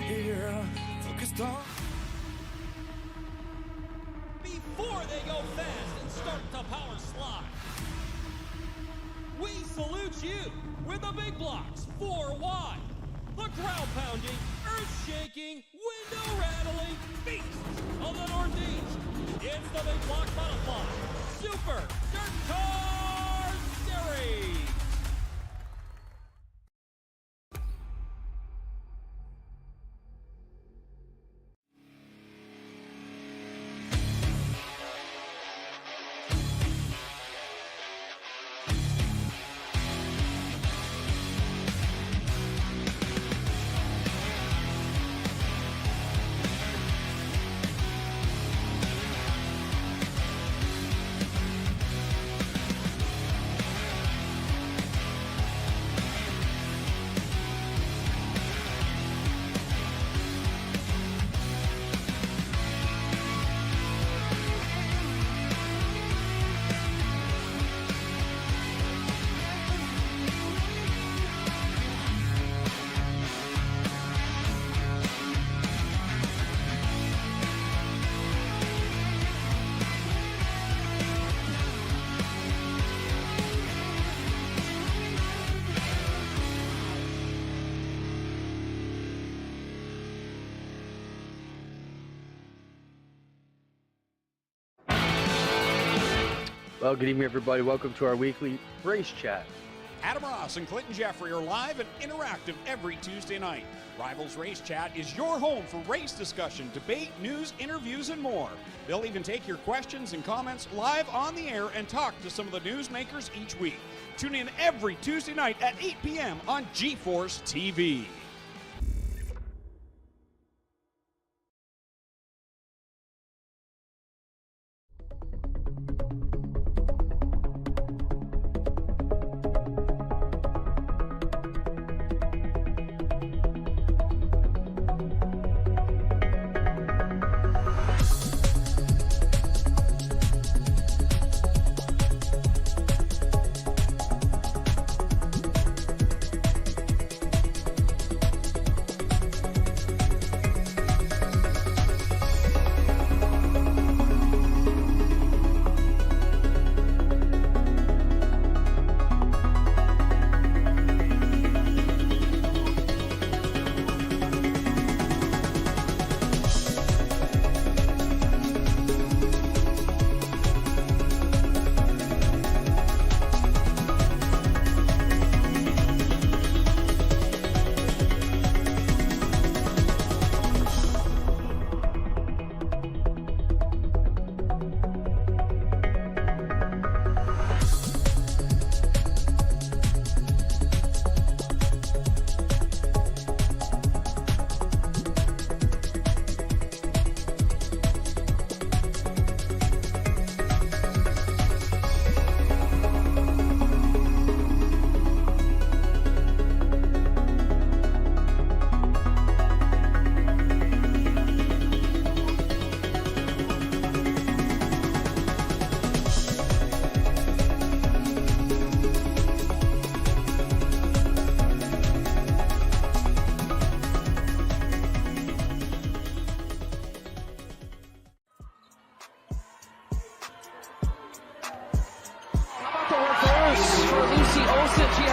here, focused on. Before they go fast and start the power slide, we salute you with the big blocks, 4 wide, the ground pounding, earth shaking, window rattling beasts of the Northeast. It's the big block butterfly, Super Dirt Car Series. Well, good evening, everybody. Welcome to our weekly race chat. Adam Ross and Clinton Jeffrey are live and interactive every Tuesday night. Rivals Race Chat is your home for race discussion, debate, news, interviews, and more. They'll even take your questions and comments live on the air and talk to some of the newsmakers each week. Tune in every Tuesday night at 8 p.m. on GeForce TV.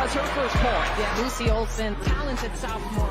Her first point. Yeah, Lucy Olson, talented sophomore.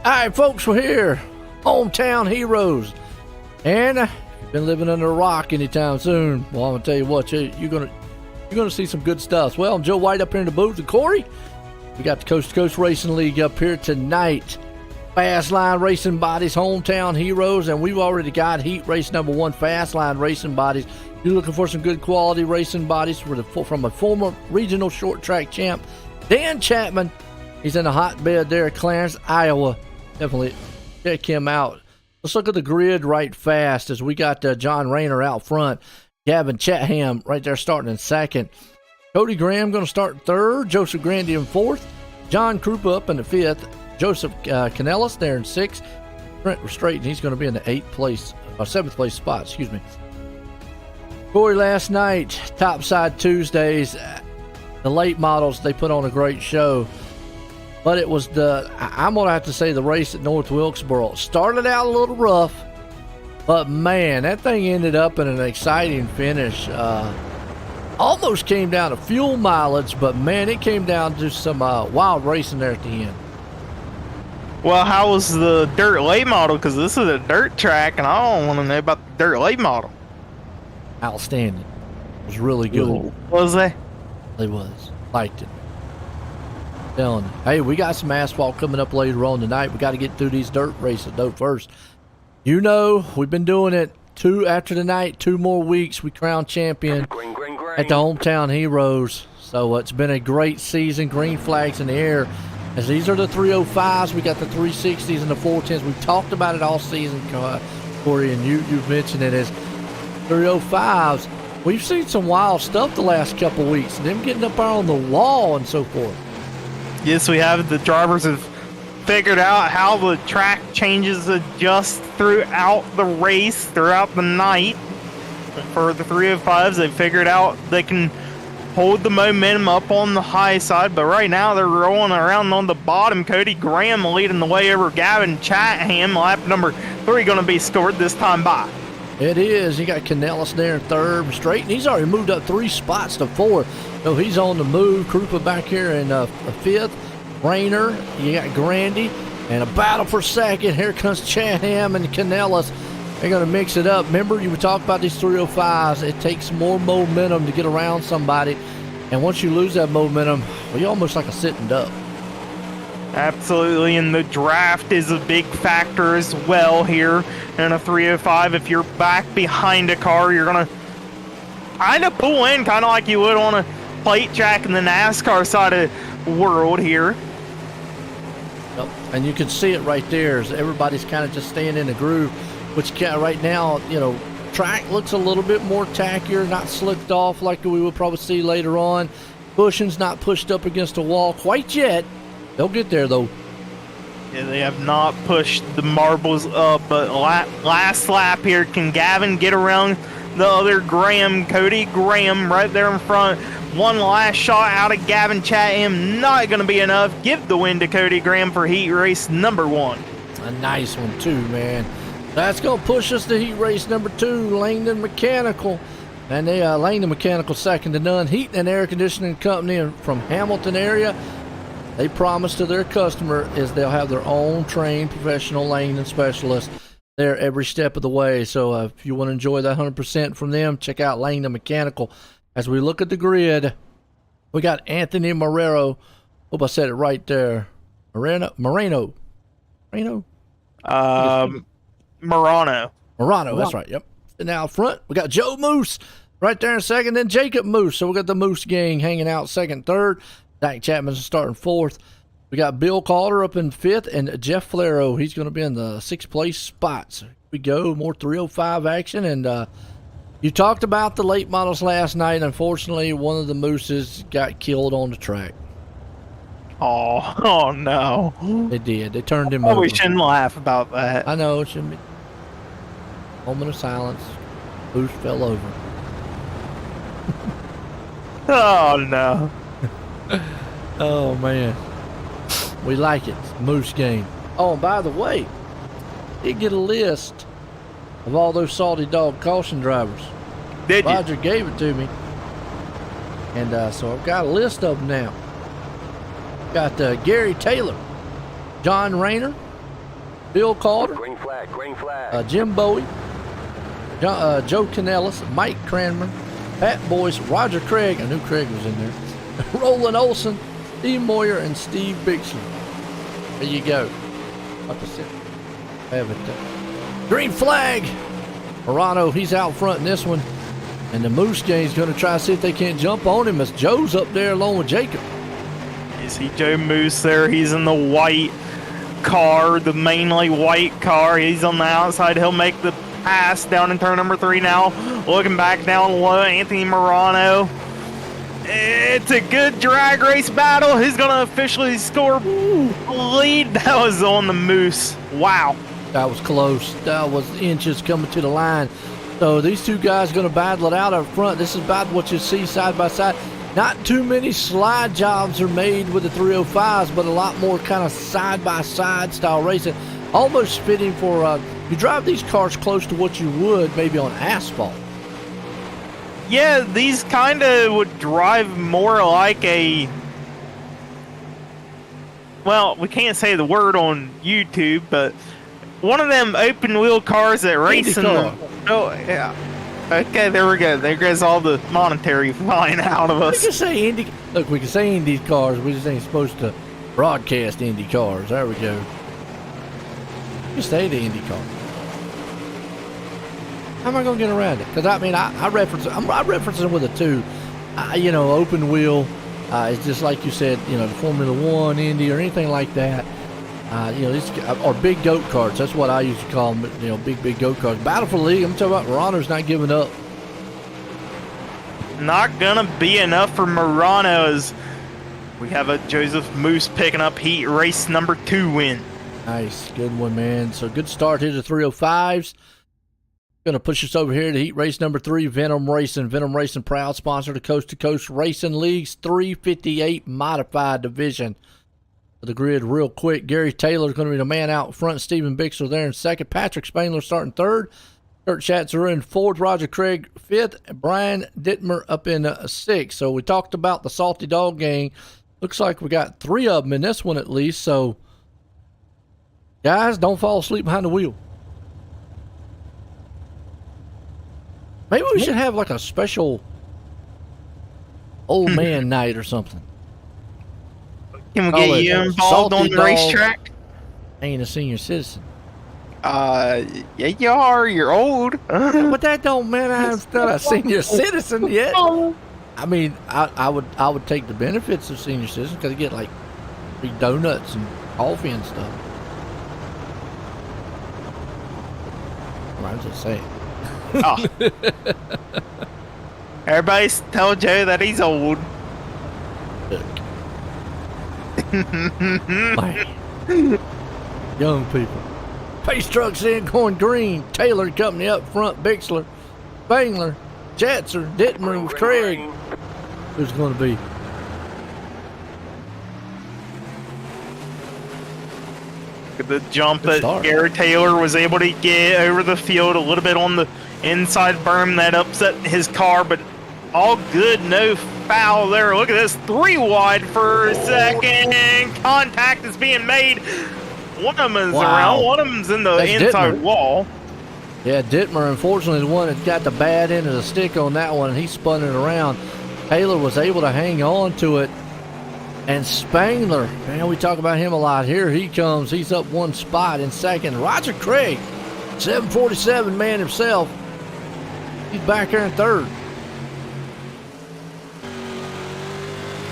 All right, folks, we're here. Hometown Heroes. And you've been living under a rock anytime soon. Well, I'm going to tell you what, you're gonna see some good stuff. Well, I'm Joe White up here in the booth. And Corey, we got the Coast2Coast Racing League up here tonight. Fast Line Racing Bodies, Hometown Heroes. And we've already got heat race number 1, Fast Line Racing Bodies. You're looking for some good quality racing bodies from a former regional short track champ, Dan Chapman. He's in a hotbed there at Clarence, Iowa. Definitely check him out. Let's look at the grid right fast as we got John Rayner out front. Gavin Chatham right there starting in second. Cody Graham going to start third. Joseph Grandy in fourth. John Krupa up in the fifth. Joseph Canellis there in sixth. Trent Restraight, he's going to be in the 7th place spot, excuse me. Corey, last night, Topside Tuesdays, the late models, they put on a great show. But it was I'm going to have to say the race at North Wilkesboro. Started out a little rough, but man, that thing ended up in an exciting finish. Almost came down to fuel mileage, but man, it came down to some wild racing there at the end. Well, how was the dirt late model? Because this is a dirt track, and I don't want to know about the dirt late model. Outstanding. It was really good. Was they? It was. Liked it. Telling you. Hey, we got some asphalt coming up later on tonight. We got to get through these dirt races though first. You know, we've been doing it after tonight, 2 more weeks. We crown champion at the Hometown Heroes. So it's been a great season. Green flags in the air. As these are the 305s, we got the 360s and the 410s. We've talked about it all season, Corey, and you've mentioned it as 305s. We've seen some wild stuff the last couple weeks. Them getting up there on the wall and so forth. Yes, we have. The drivers have figured out how the track changes adjust throughout the race, throughout the night. For the 305s, they figured out they can hold the momentum up on the high side, but right now they're rolling around on the bottom. Cody Graham leading the way over Gavin Chatham. Lap number 3 going to be scored this time by. It is. You got Canellis there in third, straight, and he's already moved up 3 spots to 4th. So he's on the move. Krupa back here in 5th. Rayner, you got Grandy, and a battle for second. Here comes Chatham and Canellis. They're going to mix it up. Remember, you were talking about these 305s. It takes more momentum to get around somebody, and once you lose that momentum, well, you're almost like a sitting duck. Absolutely, and the draft is a big factor as well here in a 305. If you're back behind a car, you're going to kind of pull in, kind of like you would on a plate track in the NASCAR side of the world here. Yep. And you can see it right there as everybody's kind of just staying in the groove, which right now, track looks a little bit more tackier, not slicked off like we will probably see later on. Bushing's not pushed up against a wall quite yet. They'll get there, though. Yeah, they have not pushed the marbles up, but last lap here, can Gavin get around the other Graham, Cody Graham, right there in front? One last shot out of Gavin Chatham, not going to be enough. Give the win to Cody Graham for heat race number 1. A nice one, too, man. That's going to push us to heat race number 2, Langdon Mechanical. And they Langdon Mechanical second to none. Heat and Air Conditioning Company from Hamilton area. They promise to their customer is they'll have their own trained professional Langdon specialist there every step of the way. So if you want to enjoy that 100% from them, check out Langdon Mechanical. As we look at the grid, we got Anthony Moreno. Hope I said it right there. Moreno. Morano, that's right. Yep. And now up front, we got Joe Moose right there in second, then Jacob Moose. So we got the Moose gang hanging out second, third. Dak Chapman's starting 4th. We got Bill Calder up in 5th, and Jeff Flero, he's going to be in the 6th place spot. So here we go, more 305 action. And you talked about the late models last night. Unfortunately, one of the Mooses got killed on the track. Oh no. They did. They turned him over. We shouldn't laugh about that. I know, it shouldn't be. Moment of silence. Moose fell over. Oh no. Oh, man. We like it. Moose game. Oh, and by the way, did get a list of all those salty dog caution drivers. Did you? Roger gave it to me. And so I've got a list of them now. Got Gary Taylor, John Rayner, Bill Calder, Green flag. Jim Bowie, Joe Canellis, Mike Cranmer, Pat Boyce, Roger Craig, I knew Craig was in there, Roland Olson, Steve Moyer, and Steve Bixler. There you go. About to sit. Have it. Green flag. Morano, he's out front in this one. And the Moose Gang's going to try to see if they can't jump on him as Joe's up there along with Jacob. You see Joe Moose there. He's in the white car, the mainly white car. He's on the outside. He'll make the pass down in turn number 3 now. Looking back down low, Anthony Morano. It's a good drag race battle. Who's going to officially score lead? That was on the Moose. Wow. That was close. That was inches coming to the line. So these two guys are going to battle it out up front. This is about what you see side by side. Not too many slide jobs are made with the 305s, but a lot more kind of side-by-side style racing. Almost fitting for, you drive these cars close to what you would maybe on asphalt. Yeah, these kind of would drive more like a... Well, we can't say the word on YouTube, but one of them open-wheel cars that race in the... Oh, yeah. Okay, there we go. There goes all the monetary flying out of us. We can say Indy. Look, we can say Indy cars. We just ain't supposed to broadcast Indy cars. There we go. You say the Indy car. How am I going to get around it? Because I reference. I'm referencing with a 2. Open wheel. It's just like you said. The Formula One, Indy, or anything like that. These are big goat karts. That's what I used to call them. Big goat karts. Battle for the league. I'm talking about Morano's not giving up. Not gonna be enough for Morano as we have a Joseph Moose picking up heat race number 2 win. Nice, good one, man. So good start here to 305s. Gonna push us over here to heat race number 3. Venom Racing. Venom Racing, proud sponsor of the Coast2Coast Racing League's 358 modified division. The grid real quick. Gary Taylor's going to be the man out front. Stephen Bixler there in second. Patrick Spangler starting third. Kurt Schatzer in fourth. Roger Craig fifth. Brian Dittmer up in sixth. So we talked about the Salty Dog gang. Looks like we got 3 of them in this one at least. So guys, don't fall asleep behind the wheel. Maybe we should have like a special old man night or something. Can we get you involved on the racetrack? Ain't a senior citizen. Yeah, you are. You're old. But that don't mean I'm still a senior citizen yet. I mean, I would take the benefits of senior citizen because I get like free donuts and coffee and stuff. I'm just saying. Oh. Everybody's told Joe that he's old. Look. Man. Young people. Pace trucks in going green. Taylor company up front. Bixler, Spangler, Jatzer, Dittmer with Craig. Who's going to be? The jump that Gary Taylor was able to get over the field a little bit on the inside berm that upset his car, but all good, no foul there. Look at this, 3 wide for a second. Contact is being made. One of them is around, one of them's in the inside wall. Yeah, Dittmer, unfortunately, the one that got the bad end of the stick on that one, and he spun it around. Taylor was able to hang on to it. And Spangler, man, we talk about him a lot. Here he comes. He's up 1 spot in second. Roger Craig, 747 man himself. He's back there in third.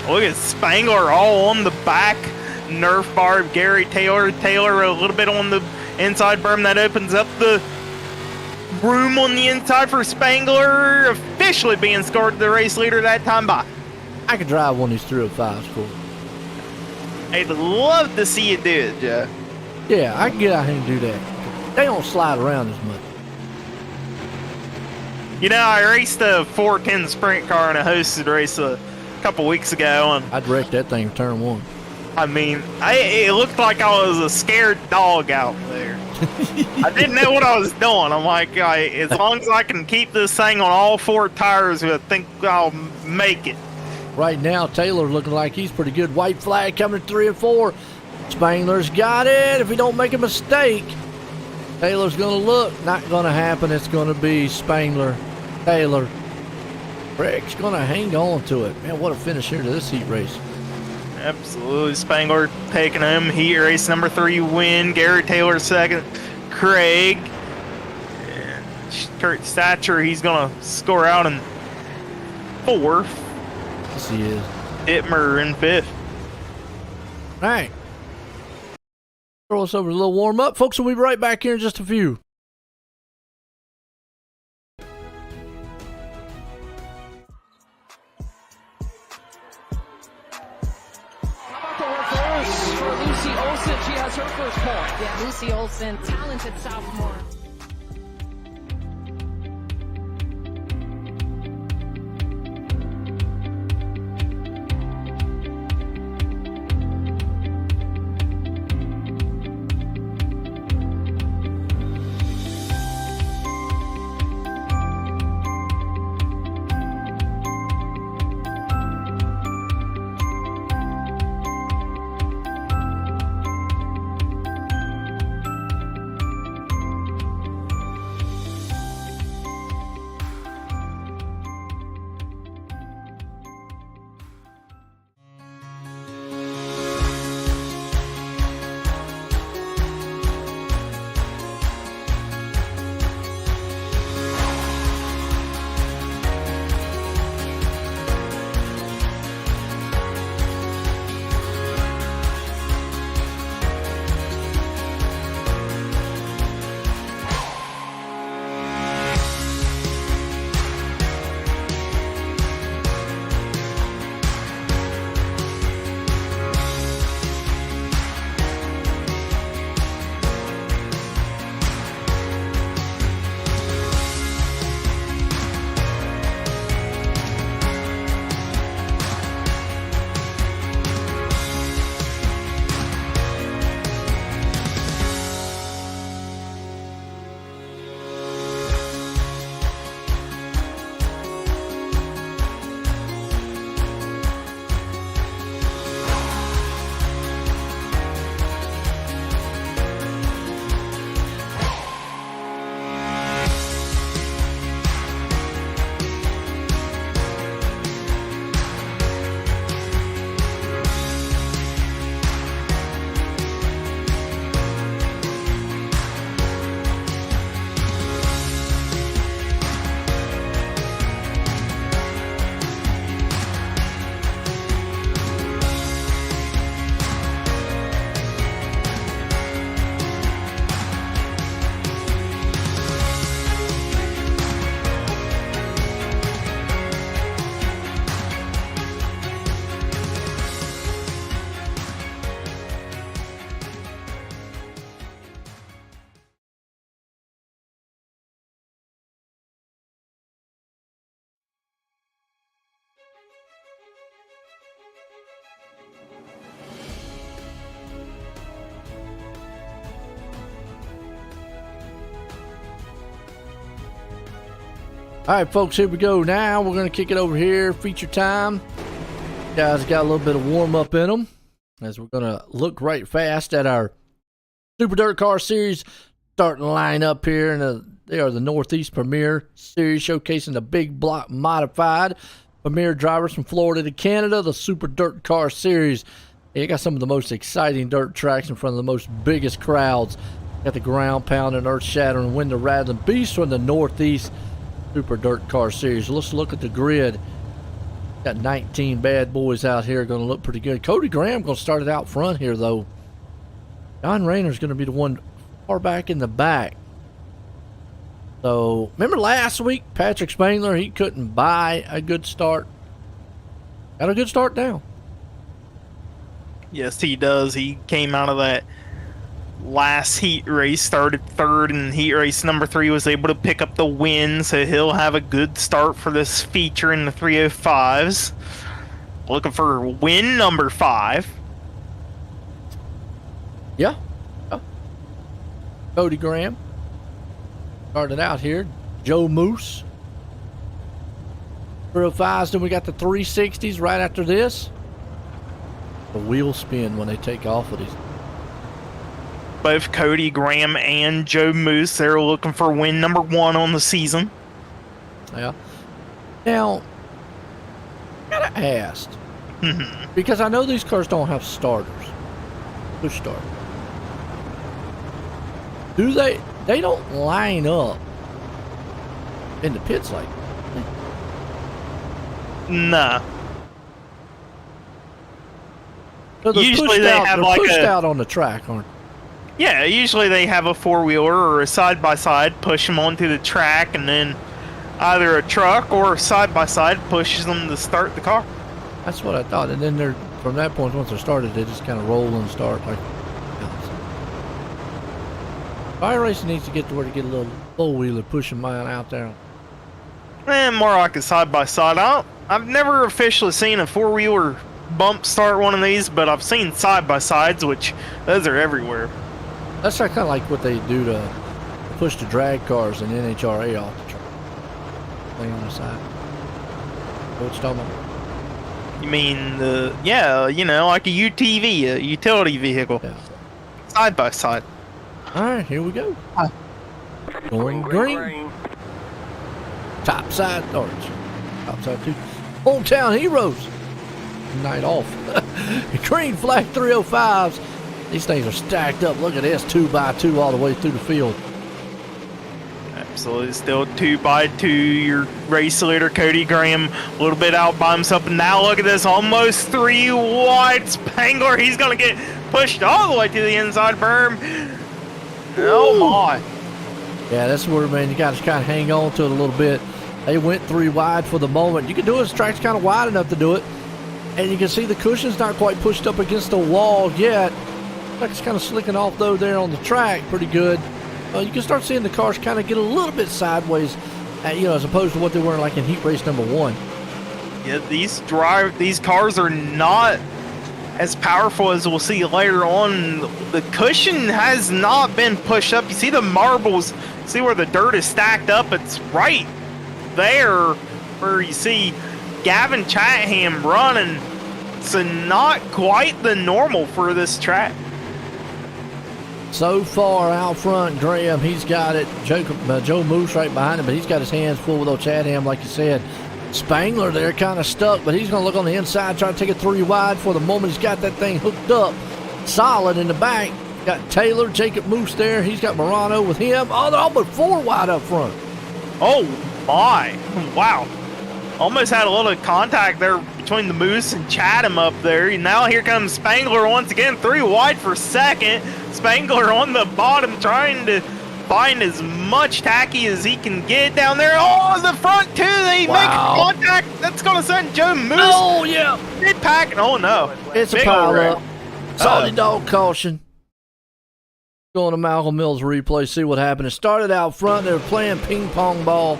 Look at Spangler all on the back Nerf bar of Gary Taylor. Taylor a little bit on the inside berm. That opens up the room on the inside for Spangler. Officially being scored the race leader that time by. I could drive one of these 305s for you. I'd love to see you do it, Joe. Yeah, I can get out here and do that. They don't slide around as much. You know, I raced a 410 sprint car in a hosted race a couple weeks ago, and I'd wreck that thing in turn 1. I mean, it looked like I was a scared dog out there. I didn't know what I was doing. I'm like, as long as I can keep this thing on all 4 tires, I think I'll make it. right now, Taylor's looking like he's pretty good. White flag coming 3 and 4. Spangler's got it. If he don't make a mistake, Taylor's going to look. Not going to happen. It's going to be Spangler. Taylor. Rick's going to hang on to it. Man, what a finish here to this heat race. Absolutely. Spangler taking him. Heat race number 3 win. Garrett Taylor second. Craig. And Kurt Thatcher, he's going to score out in 4th. Yes, he is. Dittmer in 5th. All right. Throw us over a little warm up. Folks, we'll be right back here in just a few. For Lucy Olson, she has her first point. Yeah, Lucy Olson, talented sophomore. All right, folks, here we go. Now we're going to kick it over here. Feature time. Guys got a little bit of warm up in them as we're going to look right fast at our Super Dirt Car Series starting line up here. And they are the Northeast Premier Series, showcasing the big block modified Premier drivers from Florida to Canada. The Super Dirt Car Series. You got some of the most exciting dirt tracks in front of the most biggest crowds. Got the ground pounding, earth shattering, window rattling beasts from the Northeast Super Dirt Car Series. Let's look at the grid. Got 19 bad boys out here, going to look pretty good. Cody Graham going to start it out front here, though. John Rayner's going to be the one far back in the back. So, remember last week, Patrick Spangler, he couldn't buy a good start. Got a good start now. Yes, he does. He came out of that last heat race, started 3rd in heat race number 3, was able to pick up the win, so he'll have a good start for this feature in the 305s. Looking for win number 5. Yeah. Cody Graham started out here. Joe Moose. 305s, then we got the 360s right after this. The wheels spin when they take off of these. Both Cody Graham and Joe Moose, they're looking for win number 1 on the season. Yeah. Now, I gotta ask, because I know these cars don't have starters, push start. Do they don't line up in the pits like Nah. so they're Usually pushed they out, have they're like pushed a- out on the track, aren't they? Yeah, usually they have a four-wheeler or a side-by-side, push them onto the track, and then either a truck or a side-by-side pushes them to start the car. That's what I thought. And then they're from that point, once they're started, they just kind of roll and start like. Fire racing needs to get to where to get a little four-wheeler pushing mine out there. More like a side-by-side. I've never officially seen a four-wheeler bump start one of these, but I've seen side-by-sides, which those are everywhere. That's kind of like what they do to push the drag cars in NHRA off the track. Thing on the side. What you talking about? You mean like a UTV, a utility vehicle, Yeah. side-by-side. All right, here we go. Going green. Top side orange. Top side 2. Hometown Heroes. Night off. Green flag 305s. These things are stacked up. Look at this, 2x2 all the way through the field. Absolutely, still 2x2. Your race leader Cody Graham a little bit out by himself, and now look at this, almost 3 wide. Spangler, he's gonna get pushed all the way to the inside berm. Oh my! Yeah, that's where, man, you got to kind of hang on to it a little bit. They went 3 wide for the moment. You can do it. This track's kind of wide enough to do it, and you can see the cushion's not quite pushed up against the wall yet. Like it's kind of slicking off though there on the track, pretty good. You can start seeing the cars kind of get a little bit sideways, as opposed to what they were like in heat race number 1. Yeah, these cars are not as powerful as we'll see later on. The cushion has not been pushed up. You see the marbles, see where the dirt is stacked up? It's right there where you see Gavin Chatham running. So not quite the normal for this track. So far out front, Graham, he's got it. Joe Moose right behind him, but he's got his hands full with old Chatham, like you said. Spangler there kind of stuck, but he's going to look on the inside, try to take it 3 wide for the moment. He's got that thing hooked up solid in the back. Got Taylor, Jacob Moose there. He's got Morano with him. Oh, they're almost 4 wide up front. Oh my, wow. Almost had a little contact there between the Moose and Chatham up there. And now here comes Spangler once again, 3 wide for second. Spangler on the bottom trying to find as much tacky as he can get down there. Oh, the front 2, they make contact. That's going to send Joe Moose. Oh, yeah. Mid-pack. Oh, no. It's a Big pile wreck. up. Salty dog caution. Going to Malcolm Mills replay, see what happened. It started out front. They were playing ping pong ball.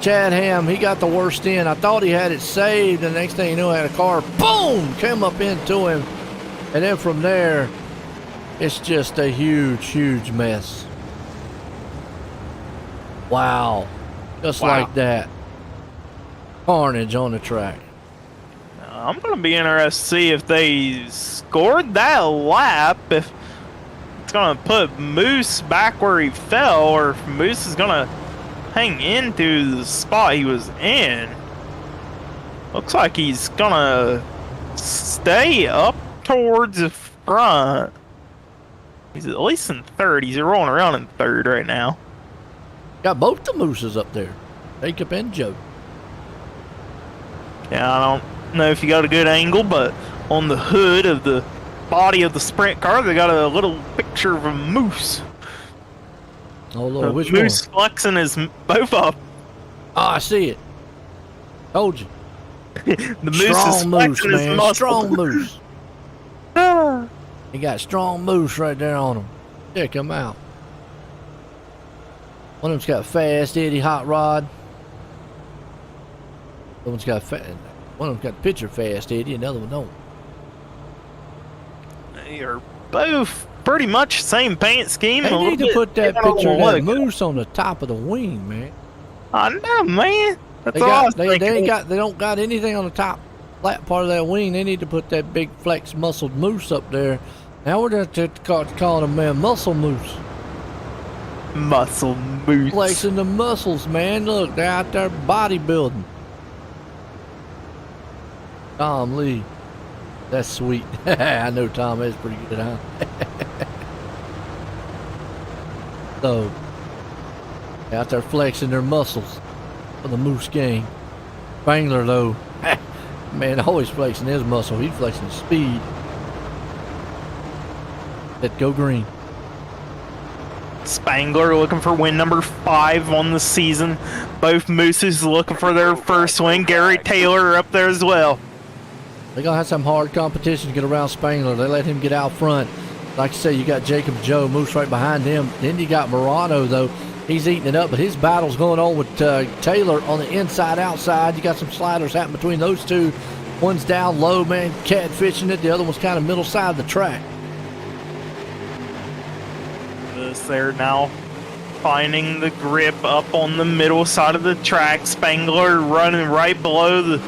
Chatham, he got the worst in. I thought he had it saved, and the next thing you knew, I had a car, boom, came up into him. And then from there, it's just a huge, huge mess. Wow. Just like that. Carnage on the track. I'm going to be interested to see if they scored that lap, if it's going to put Moose back where he fell, or if Moose is going to hang into the spot he was in. Looks like he's going to stay up towards the front. He's at least in third. He's rolling around in third right now. Got both the Mooses up there. Jacob and Joe. Yeah, I don't know if you got a good angle, but on the hood of the body of the sprint car, they got a little picture of a moose. Oh, Lord, which moose one? flexing his both up. Oh, I see it. Told you. The moose strong is moose, flexing his man. muscle. Strong moose. He got strong moose right there on him. Check him out. One of them's got fast Eddie hot rod. One of them's got picture fast Eddie. Another one don't. They are both pretty much same paint scheme. They need to put that picture of that moose on the top of the wing, man. I know, man. That's awesome. They don't got anything on the top flat part of that wing. They need to put that big flex muscled moose up there. Now we're going to call him, man, muscle moose. Muscle moose. Flexing the muscles, man. Look, they're out there bodybuilding. Tom Lee. That's sweet. I know Tom is pretty good, huh? So, out there flexing their muscles for the Moose gang. Spangler, though, man, always flexing his muscle. He's flexing speed. Let go green. Spangler looking for win number 5 on the season. Both Mooses looking for their first win. Gary Taylor up there as well. They're going to have some hard competition to get around Spangler. They let him get out front. Like I say, you got Jacob Joe, Moose right behind him. Then you got Morano, though. He's eating it up, but his battle's going on with Taylor on the inside, outside. You got some sliders happening between those two. One's down low, man, catfishing it. The other one's kind of middle side of the track. They're now finding the grip up on the middle side of the track. Spangler running right below the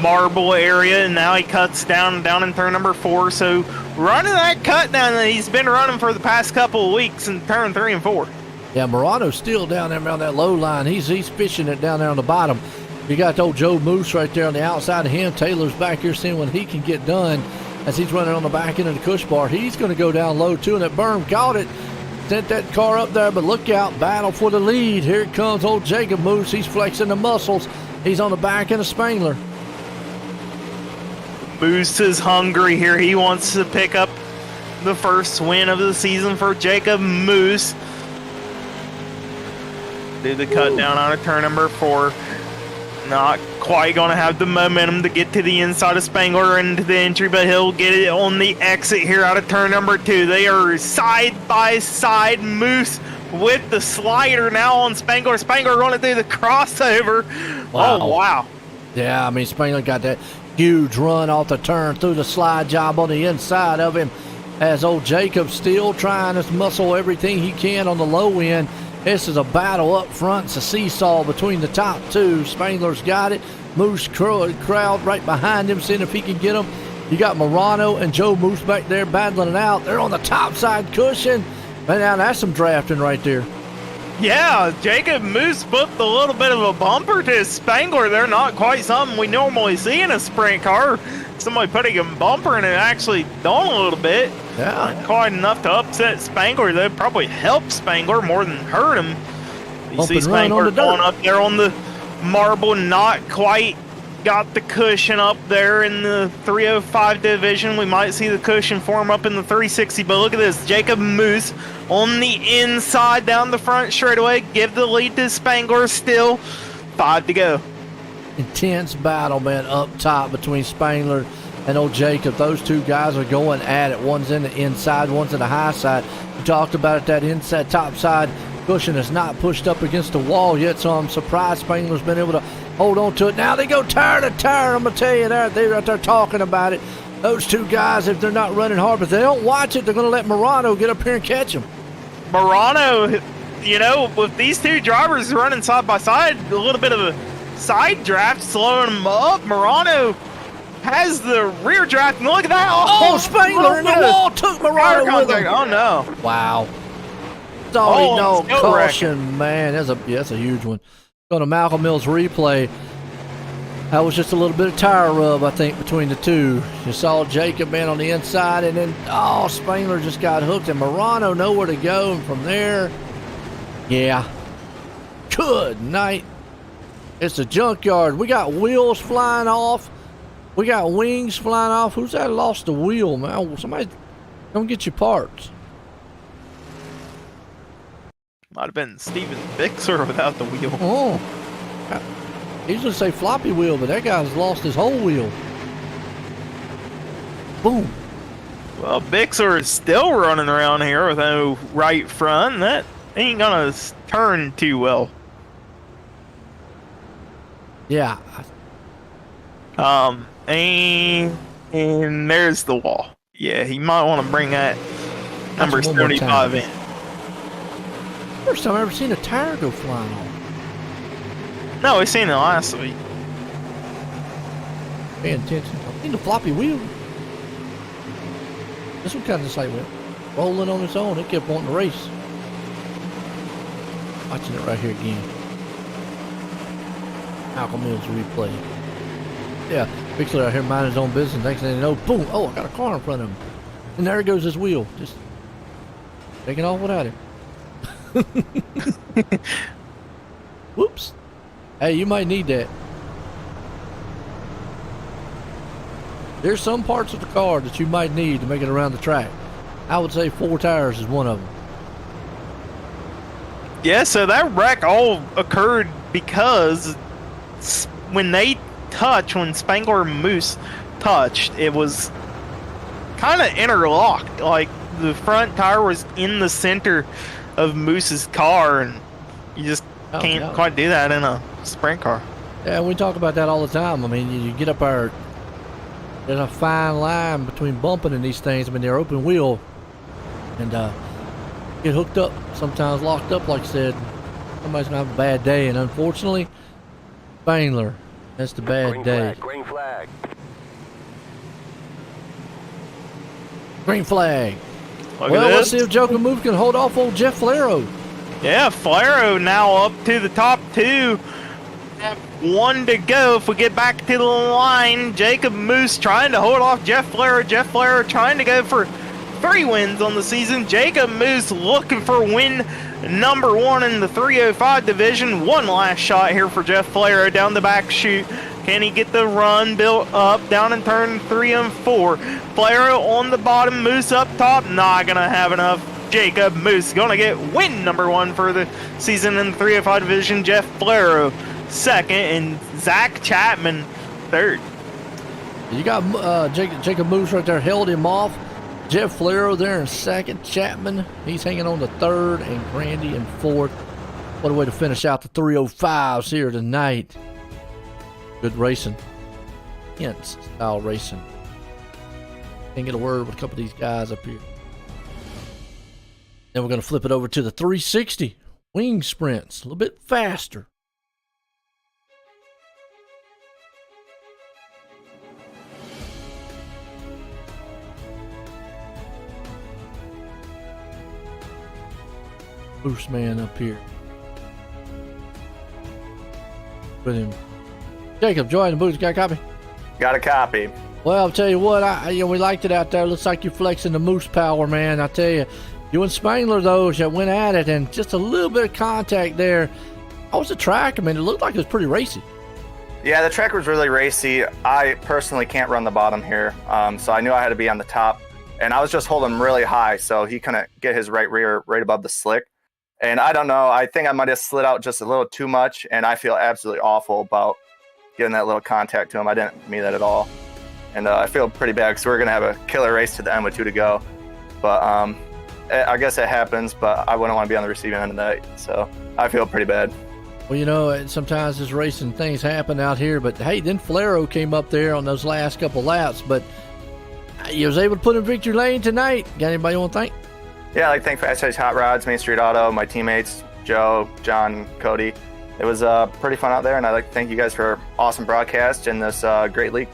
marble area, and now he cuts down in turn number 4. So running that cut down that he's been running for the past couple of weeks in turn 3 and 4. Yeah, Morano's still down there around that low line. He's fishing it down there on the bottom. You got the old Joe Moose right there on the outside of him. Taylor's back here seeing what he can get done as he's running on the back end of the cush bar. He's going to go down low too, and that berm caught it. Sent that car up there, but look out, battle for the lead. Here comes old Jacob Moose. He's flexing the muscles. He's on the back end of Spangler. Moose is hungry here. He wants to pick up the first win of the season for Jacob Moose. Do the cut down on a turn number 4. Not quite going to have the momentum to get to the inside of Spangler into the entry, but he'll get it on the exit here out of turn number 2. They are side by side. Moose with the slider now on Spangler. Spangler going to do the crossover. Wow. Oh, wow. Yeah, I mean, Spangler got that huge run off the turn through the slide job on the inside of him as old Jacob still trying to muscle everything he can on the low end. This is a battle up front. It's a seesaw between the top two. Spangler's got it. Moose crowd right behind him, seeing if he can get him. You got Morano and Joe Moose back there battling it out. They're on the top side cushion. And now that's some drafting right there. Yeah, Jacob Moose booked a little bit of a bumper to Spangler. They're not quite something we normally see in a sprint car. Somebody putting a bumper and it actually done a little bit. Yeah. Not quite enough to upset Spangler. They'd probably help Spangler more than hurt him. You see Spangler going up there on the marble, not quite got the cushion up there in the 305 division. We might see the cushion form up in the 360, but look at this. Jacob Moose on the inside down the front straightaway. Give the lead to Spangler still. 5 to go. Intense battle, man, up top between Spangler and old Jacob. Those two guys are going at it. One's in the inside, one's in the high side. We talked about it, that inside, top side cushion is not pushed up against the wall yet, so I'm surprised Spangler's been able to hold on to it. Now they go tire to tire. I'm going to tell you, they're out there talking about it. Those two guys, if they're not running hard, but if they don't watch it, they're going to let Morano get up here and catch them. Morano, you know, with these two drivers running side by side, a little bit of a side draft slowing them up. Morano has the rear draft, and look at that. Oh, Spangler in the wall took Morano with him. Oh, no. Wow. Sorry, no caution, man. That's a huge one. Going to Malcolm Mills replay. That was just a little bit of tire rub, I think, between the two. You saw Jacob, man, on the inside, and then, Spangler just got hooked, and Morano nowhere to go, and from there, yeah. Good night. It's a junkyard. We got wheels flying off. We got wings flying off. Who's that lost the wheel, man? Somebody come get your parts. Might have been Steven Bixer without the wheel. Oh. He's going to say floppy wheel, but that guy's lost his whole wheel. Boom. Well, Bixer is still running around here with no right front. That ain't going to turn too well. Yeah. And there's the wall. Yeah, he might want to bring that number 75 in. First time I've ever seen a tire go flying off. No, we seen it last week. Paying attention. I seen the floppy wheel. This one kind of just like went rolling on its own. It kept wanting to race. Watching it right here again. Malcolm Mills replay. Yeah, Bixler out here minding his own business. Next thing you know, boom! Oh, I got a car in front of him, and there goes his wheel, just taking off without him. Whoops! Hey, you might need that. There's some parts of the car that you might need to make it around the track. I would say 4 tires is one of them. Yeah, so that wreck all occurred because when Spangler and Moose touched, it was kind of interlocked. Like the front tire was in the center of Moose's car, and you just can't quite do that in a sprint car. Yeah, we talk about that all the time. I mean, you get up there, there's a fine line between bumping and these things. I mean, they're open wheel, and get hooked up, sometimes locked up, like I said. Somebody's gonna have a bad day, and unfortunately, Spangler, that's the bad day. Green flag. Green flag. Look Well, at let's this. see if Joker Move can hold off old Jeff Flaro. Yeah, Flaro now up to the top 2. Have 1 to go. If we get back to the line, Jacob Moose trying to hold off Jeff Flaro. Jeff Flaro trying to go for 3 wins on the season. Jacob Moose looking for win number 1 in the 305 division. One last shot here for Jeff Flaro down the back chute. Can he get the run built up down in turn 3 and 4? Flaro on the bottom, Moose up top. Not gonna have enough. Jacob Moose gonna get win number 1 for the season in the 305 division. Jeff Flaro second, and Zach Chapman third. You got Jacob Moose right there, held him off. Jeff Flaro there in second. Chapman, he's hanging on to third, and Grandy in fourth. What a way to finish out the 305s here tonight. Good racing. Hence style racing. Can't get a word with a couple of these guys up here. Then we're going to flip it over to the 360. Wing sprints, a little bit faster. Boost man up here. Put him. Jacob, join the booth. Got a copy? Got a copy. Well, I'll tell you what, we liked it out there. Looks like you're flexing the moose power, man. I tell you, you and Spangler, though, that went at it, and just a little bit of contact there. How was the track? I mean, it looked like it was pretty racy. Yeah, the track was really racy. I personally can't run the bottom here, so I knew I had to be on the top. And I was just holding him really high, so he couldn't get his right rear right above the slick. And I don't know, I think I might have slid out just a little too much, and I feel absolutely awful about giving that little contact to him. I didn't mean that at all. And I feel pretty bad because we're going to have a killer race to the end with 2 to go. But I guess it happens, but I wouldn't want to be on the receiving end of that. So I feel pretty bad. Well, you know, sometimes this racing things happen out here. But, hey, then Flaro came up there on those last couple laps. But he was able to put in victory lane tonight. Got anybody you want to thank? Yeah, I'd like to thank Fast Edge Hot Rods, Main Street Auto, my teammates, Joe, John, Cody. It was pretty fun out there, and I'd like to thank you guys for an awesome broadcast and this great league.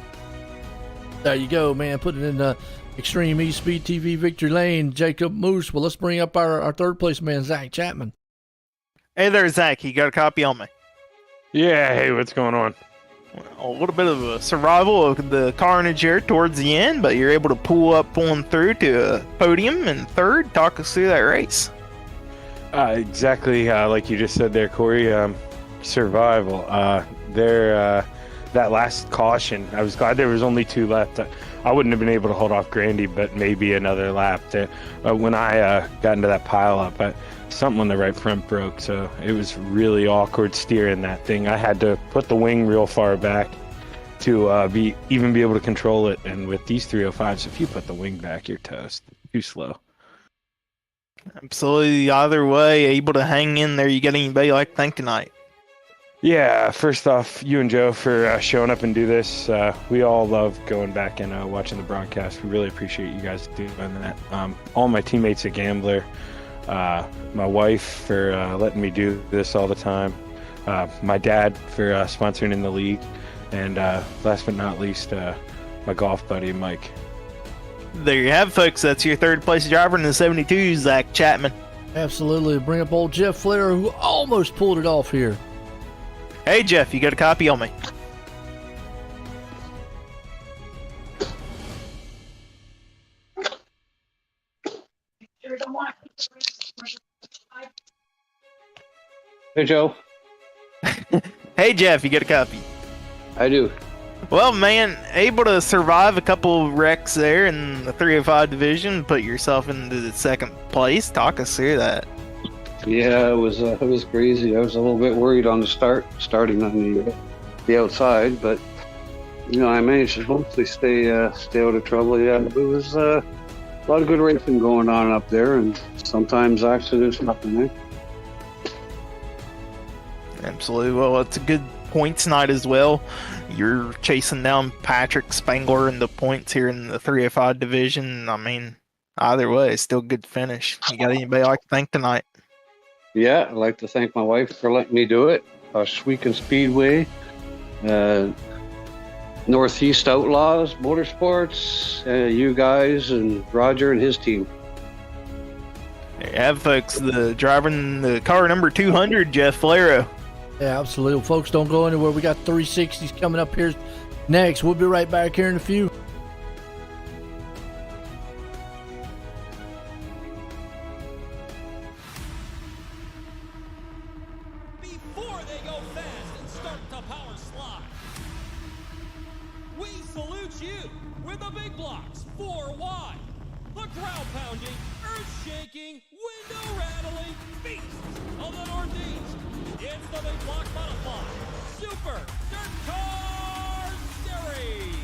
There you go, man. Put it in the Extreme E-Speed TV victory lane. Jacob Moose. Well, let's bring up our third place man, Zach Chapman. Hey there, Zach. You got a copy on me? Yeah, hey, what's going on? A little bit of a survival of the carnage here towards the end, but you're able to pulling through to a podium in third. Talk us through that race. Exactly like you just said there, Corey. Survival. That last caution, I was glad there was only 2 left. I wouldn't have been able to hold off Grandy, but maybe another lap. When I got into that pile up, something on the right front broke, so it was really awkward steering that thing. I had to put the wing real far back to be able to control it. And with these 305s, if you put the wing back, you're toast. Too slow. Absolutely. Either way, able to hang in there. You got anybody like to thank tonight? Yeah, first off, you and Joe for showing up and do this. We all love going back and watching the broadcast. We really appreciate you guys doing that. All my teammates at Gambler, my wife for letting me do this all the time. my dad for sponsoring in the league, and last but not least, my golf buddy Mike. There you have it, folks. That's your third place driver in the 72, Zach Chapman. Absolutely. Bring up old Jeff Flair, who almost pulled it off here. Hey, Jeff, you got a copy on me? Hey, Joe. Hey, Jeff, you got a copy? I do. Well, man, able to survive a couple wrecks there in the 305 division, put yourself into the second place. Talk us through that. Yeah, it was crazy. I was a little bit worried on the starting on the outside, but I managed to mostly stay out of trouble. Yeah, it was a lot of good racing going on up there, and sometimes accidents happen. Absolutely. Well, it's a good points night as well. You're chasing down Patrick Spangler in the points here in the 305 division. I mean, either way, it's still a good finish. You got anybody I like to thank tonight? Yeah, I'd like to thank my wife for letting me do it. Sweekin Speedway, Northeast Outlaws, Motorsports, you guys, and Roger and his team. There you have, folks. The driver in the car number 200, Jeff Flair. Yeah, absolutely. Folks, don't go anywhere. We got 360s coming up here next. We'll be right back here in a few. Before they go fast and start the power slide, we salute you with the big blocks 4 wide, the ground pounding, earth shaking, window rattling beasts of the Northeast. It's the big block modified Super Dirt Car Series.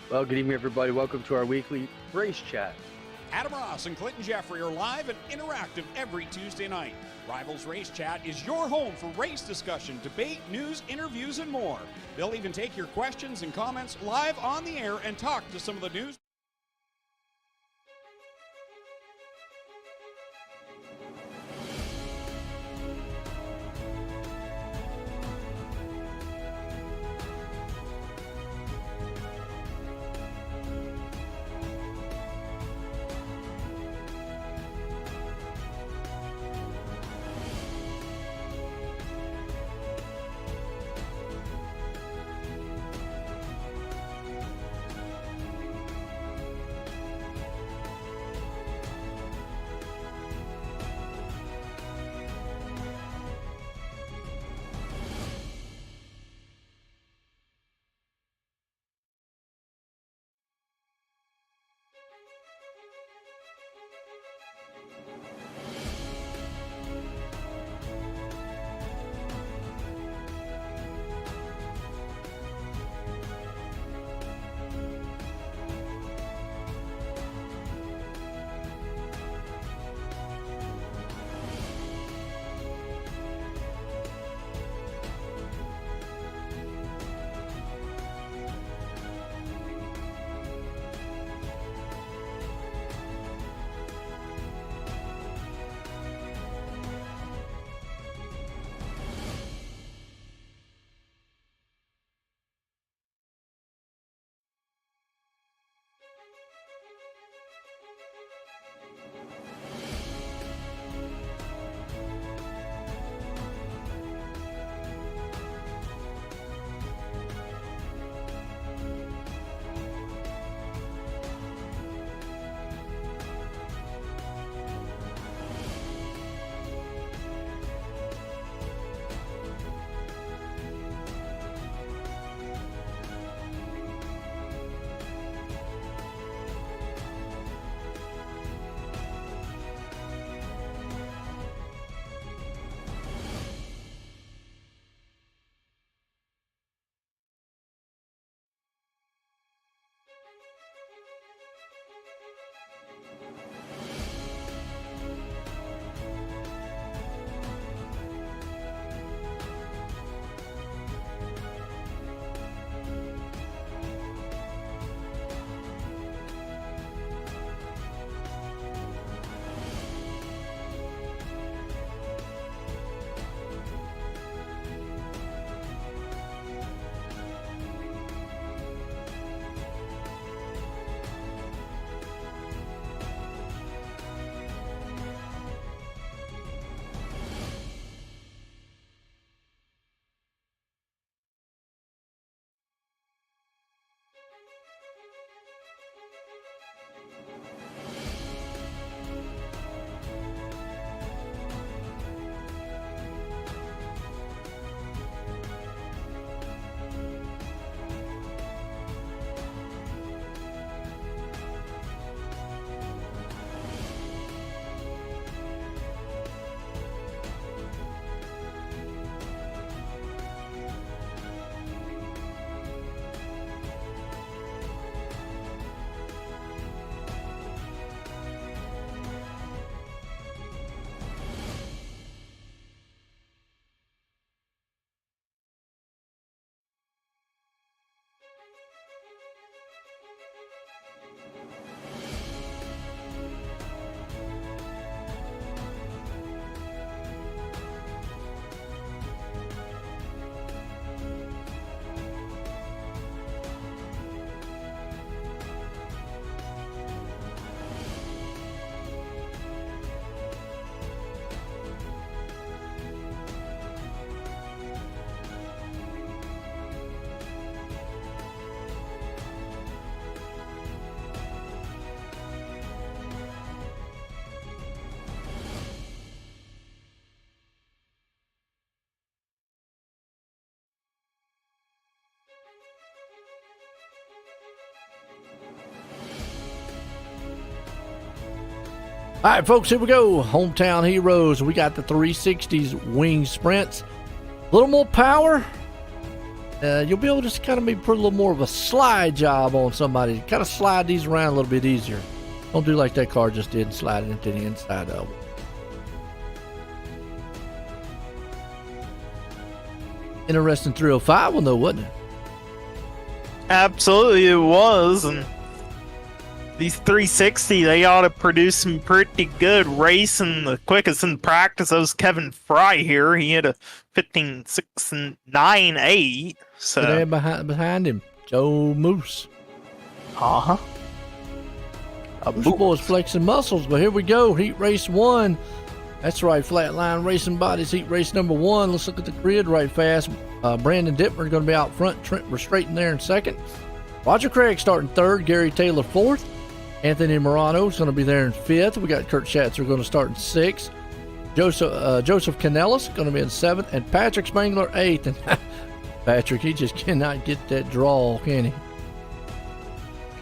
Well, good evening, everybody. Welcome to our weekly race chat. Adam Ross and Clinton Jeffrey are live and interactive every Tuesday night. Rivals Race Chat is your home for race discussion, debate, news, interviews, and more. They'll even take your questions and comments live on the air and talk to some of the news. All right, folks, here we go. Hometown Heroes. We got the 360s wing sprints. A little more power. You'll be able to just kind of maybe put a little more of a slide job on somebody. Kind of slide these around a little bit easier. Don't do like that car just did and slide it into the inside of it. Interesting 305 one, though, wasn't it? Absolutely, it was. And these 360, they ought to produce some pretty good racing. The quickest in practice was Kevin Fry here. He had a 15.698. So there behind him, Joe Moose. Uh-huh. Moose boys flexing muscles, but here we go. Heat race 1. That's right, Flatline Racing Bodies heat race number 1. Let's look at the grid right fast. Brandon Dittmer going to be out front. Trent Restraiten there in second. Roger Craig starting third. Gary Taylor fourth. Anthony Morano is going to be there in fifth. We got Kurt Schatzer going to start in sixth. Joseph Canellis going to be in seventh. And Patrick Spangler eighth. And Patrick, he just cannot get that draw, can he?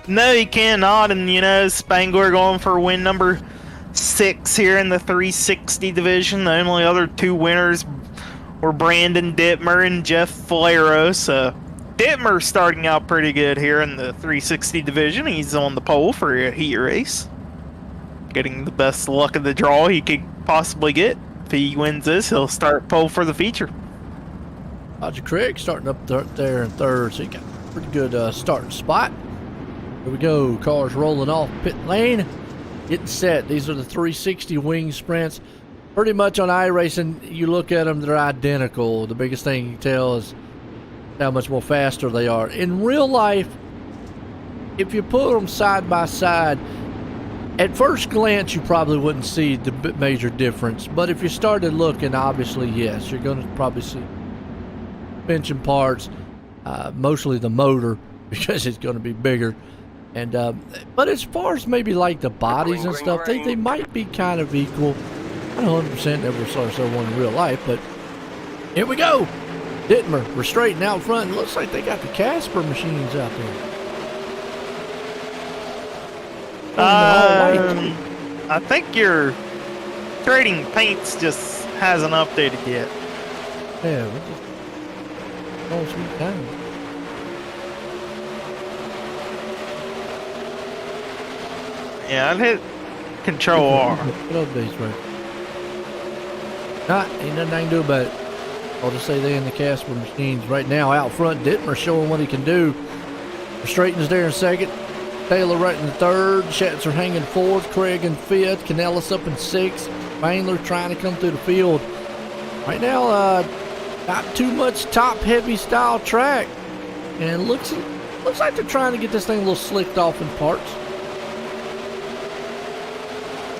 No, he cannot. And, you know, Spangler going for win number 6 here in the 360 division. The only other 2 winners were Brandon Dittmer and Jeff Falero. So Dittmer starting out pretty good here in the 360 division. He's on the pole for a heat race, getting the best luck of the draw he could possibly get. If he wins this, he'll start pole for the feature. Roger Craig starting up there in third, so he got a pretty good starting spot. Here we go. Cars rolling off pit lane. Getting set. These are the 360 wing sprints. Pretty much on iRacing, you look at them, they're identical. The biggest thing you can tell is how much more faster they are. In real life, if you put them side by side, at first glance, you probably wouldn't see the major difference. But if you started looking, obviously, yes, you're going to probably see suspension parts, mostly the motor, because it's going to be bigger. And but as far as maybe like the bodies and stuff, they might be kind of equal. I don't 100% never saw one in real life, but here we go. Dittmer, we're straightened out front. It looks like they got the Casper machines out there. I think your trading paints just hasn't updated yet. Yeah, we're just all sweet time. Yeah, I've hit Control R. What updates, right? Ain't nothing I can do about it. I'll just say they in the Casper machines right now. Out front, Dittmer showing what he can do. Straighten's there in second. Taylor right in third. Schatzer hanging fourth. Craig in fifth. Canellis up in sixth. Spangler trying to come through the field. Right now, not too much top-heavy style track. And looks like they're trying to get this thing a little slicked off in parts.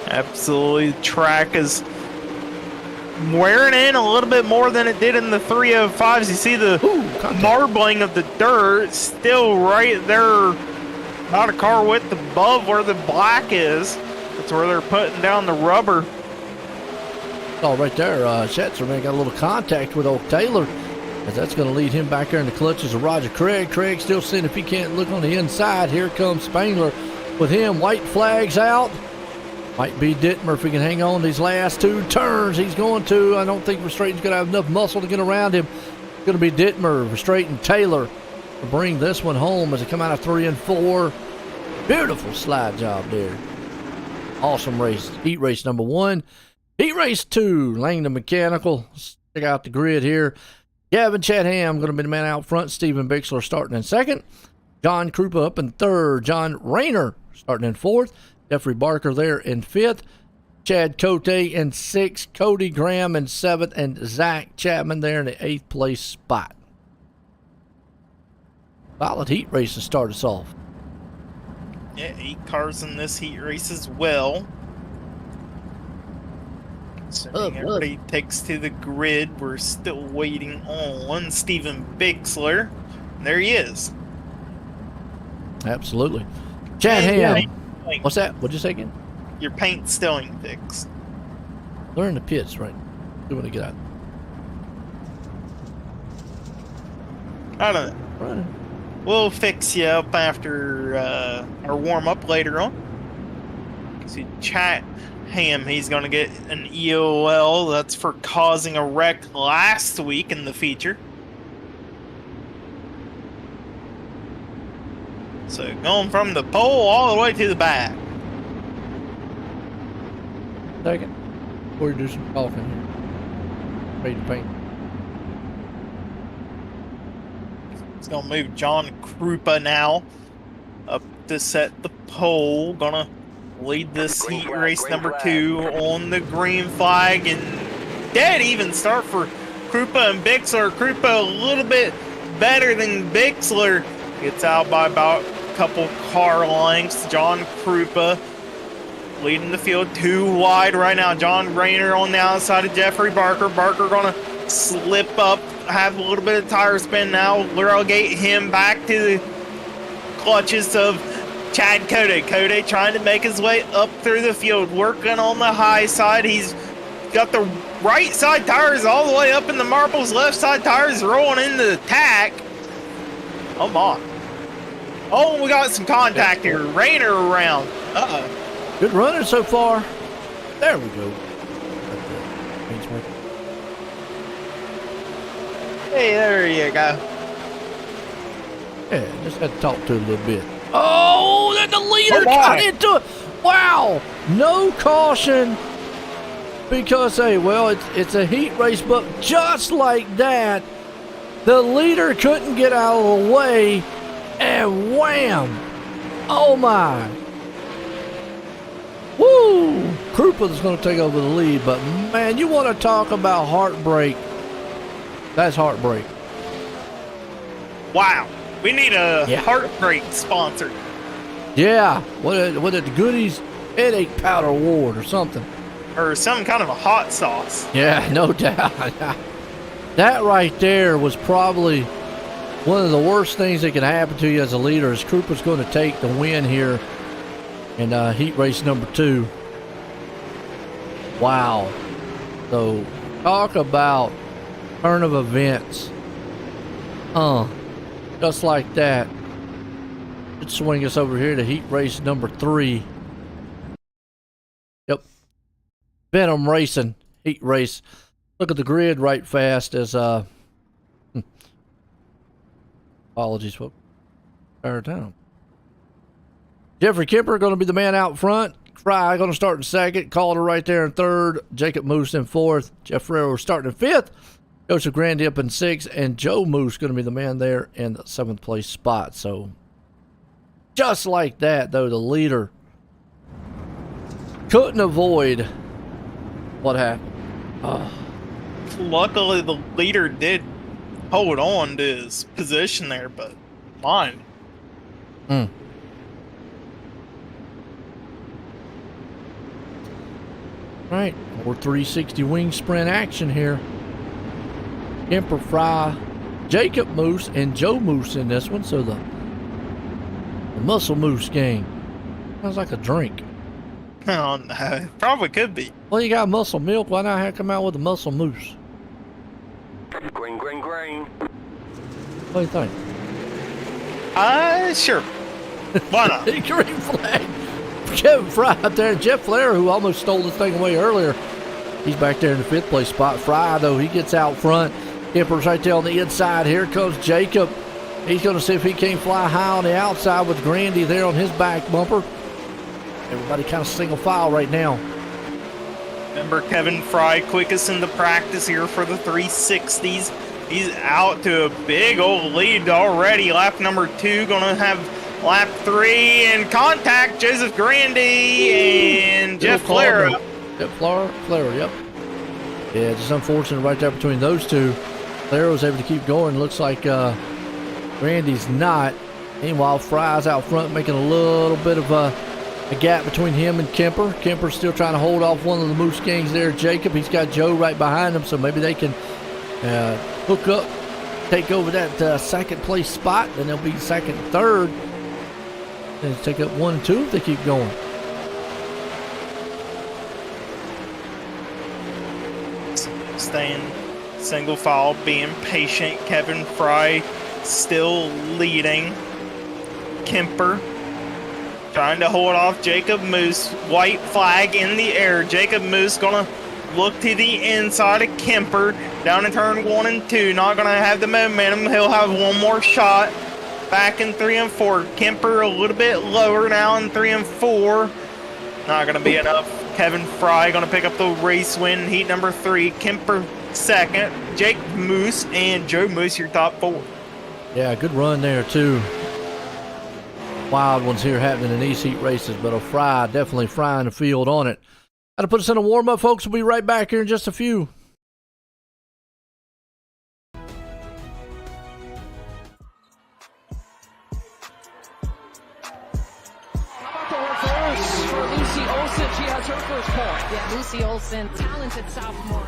Absolutely. The track is wearing in a little bit more than it did in the 305s. You see the marbling of the dirt still right there, about a car width above where the black is. That's where they're putting down the rubber. Oh, right there, Schatzer, man, got a little contact with old Taylor, as that's going to lead him back there in the clutches of Roger Craig. Craig still seeing if he can't look on the inside. Here comes Spangler with him. White flags out. Might be Dittmer if he can hang on these last 2 turns. He's going to. I don't think Restraiten's going to have enough muscle to get around him. It's going to be Dittmer, Restraiten, Taylor to bring this one home as they come out of 3 and 4. Beautiful slide job there. Awesome race. Heat race number 1. Heat race 2, Langdon Mechanical. Let's check out the grid here. Gavin Chatham going to be the man out front. Stephen Bixler starting in second. John Krupa up in third. John Rayner starting in fourth. Jeffrey Barker there in fifth. Chad Cote in sixth. Cody Graham in seventh. And Zach Chapman there in the 8th place spot. Solid heat race to start us off. Yeah, 8 cars in this heat race as well. Assuming everybody takes to the grid, we're still waiting on Stephen Bixler. There he is. Absolutely. Chatham. What's that? What'd you say again? Your paint's still ain't fixed. They're in the pits, right? You want to get out? I don't know. Running. We'll fix you up after our warm-up later on. See, Ham. He's going to get an EOL. That's for causing a wreck last week in the feature. So going from the pole all the way to the back. Second, before you do some talking here. Ready to paint. It's going to move John Krupa now up to set the pole. Gonna lead this heat race number 2 on the green flag. And dead even start for Krupa and Bixler. Krupa a little bit better than Bixler. Gets out by about a couple car lengths. John Krupa leading the field 2 wide right now. John Rayner on the outside of Jeffrey Barker. Barker gonna slip up, have a little bit of tire spin now. Relegate him back to the clutches of Chad Code. Code trying to make his way up through the field, working on the high side. He's got the right side tires all the way up in the marbles. Left side tires rolling into the tack. Oh my. Oh, we got some contact here. Rayner around. Uh-oh. Good running so far. There we go. Hey, there you go. Yeah, just had to talk to it a little bit. Oh, then the leader Oh, got my. into it. Wow. No caution because, hey, well, it's a heat race, but just like that, the leader couldn't get out of the way, and wham. Oh, my. Woo! Krupa's going to take over the lead, but, man, you want to talk about heartbreak. That's heartbreak. Wow. We need a Yeah. heartbreak sponsor. Yeah. What are the goodies? Headache powder award or something. Or some kind of a hot sauce. Yeah, no doubt. That right there was probably one of the worst things that can happen to you as a leader. Is Krupa's going to take the win here in heat race number 2. Wow. So talk about turn of events. Just like that. Let's swing us over here to heat race number 3. Yep. Venom Racing heat race. Look at the grid right fast as apologies folks. Tired down. Jeffrey Kemper going to be the man out front. Fry going to start in second. Calder right there in third. Jacob Moose in fourth. Jeff Ferrero starting in fifth. Joseph Grandy up in 6th, and Joe Moose going to be the man there in the 7th place spot. So, just like that, though, the leader couldn't avoid what happened. Oh. Luckily, the leader did hold on to his position there, but mine. All right, more 360 wing sprint action here. Kemper, Fry, Jacob Moose, and Joe Moose in this one. So the Muscle Moose gang. Sounds like a drink. Oh, no. Probably could be. Well, you got muscle milk. Why not have come out with a Muscle Moose? Green. What do you think? Sure. Why not? Green flag. Kevin Fry out there. Jeff Flair, who almost stole this thing away earlier. He's back there in the 5th place spot. Fry, though, he gets out front. Kemper's right there on the inside. Here comes Jacob. He's going to see if he can't fly high on the outside with Grandy there on his back bumper. Everybody kind of single file right now. Remember Kevin Fry, quickest in the practice here for the 360s. He's out to a big old lead already. Lap number 2, going to have lap 3 in contact. Joseph Grandy and Jeff Flair. Yep, Flair, yep. Yeah, just unfortunate right there between those two. Flair was able to keep going. Looks like Grandy's not. Meanwhile, Fry's out front making a little bit of a gap between him and Kemper. Kemper's still trying to hold off one of the Moose gangs there, Jacob. He's got Joe right behind him, so maybe they can hook up, take over that 2nd place spot. Then they'll be 2nd, 3rd. And take up 1 and 2 if they keep going. Staying single file, being patient. Kevin Fry still leading. Kemper trying to hold off Jacob Moose. White flag in the air. Jacob Moose gonna look to the inside of Kemper down in turn 1 and 2. Not gonna have the momentum. He'll have one more shot. Back in 3 and 4. Kemper a little bit lower now in 3 and 4. Not gonna be enough. Kevin Fry gonna pick up the race win. Heat number 3. Kemper second. Jake Moose and Joe Moose your top 4. Yeah, good run there too. Wild ones here happening in these heat races, but Fry definitely frying the field on it. That'll put us in a warm-up, folks. We'll be right back here in just a few. For Lucy Olson, she has her first point. Yeah, Lucy Olson, talented sophomore.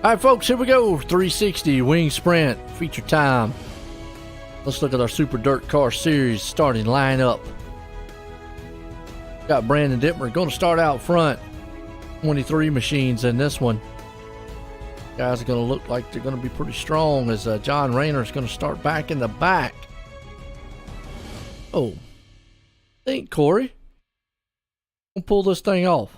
All right, folks, here we go. 360 Wing Sprint feature time. Let's look at our Super Dirt Car Series starting lineup. Got Brandon Dittmer going to start out front. 23 machines in this one. Guys are going to look like they're going to be pretty strong as John Rayner is going to start back in the back. Oh, think Corey. We'll pull this thing off.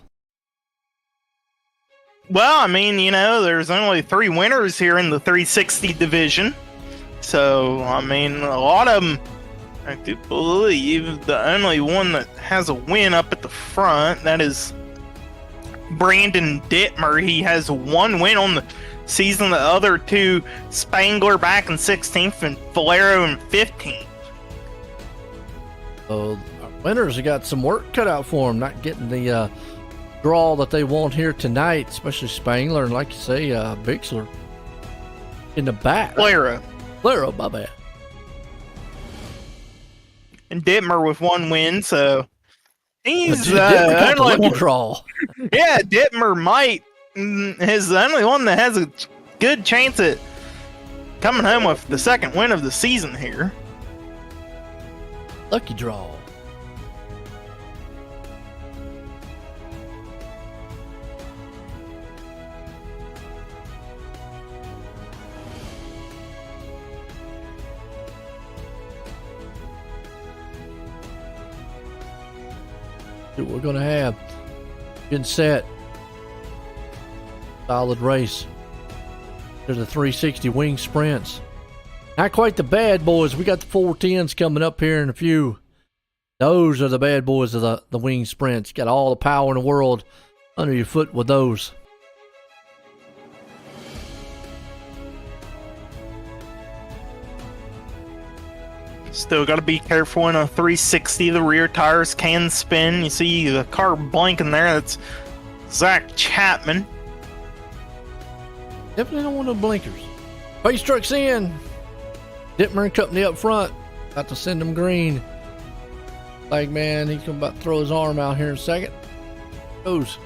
Well, I mean, you know, there's only 3 winners here in the 360 division. So, I mean, a lot of them, I do believe the only one that has a win up at the front, that is Brandon Dittmer. He has 1 win on the season. The other 2, Spangler back in 16th and Valero in 15th. So, our winners have got some work cut out for them, not getting the draw that they want here tonight, especially Spangler and, like you say, Bixler in the back. Valero, my bad. And Dittmer with 1 win, so he's Dittmer got only the draw. Yeah, Dittmer might is the only one that has a good chance at coming home with the second win of the season here. Lucky draw. See what we're gonna have. Good set. Solid race. There's the 360 wing sprints. Not quite the bad boys. We got the 410s coming up here in a few. Those are the bad boys of the wing sprints. You got all the power in the world under your foot with those. Still got to be careful in a 360. The rear tires can spin. You see the car blinking there. That's Zach Chapman. Definitely don't want no blinkers. Pace truck's in. Dittmer and company up front. About to send them green. Flag man, he's about to throw his arm out here in a second. Goes.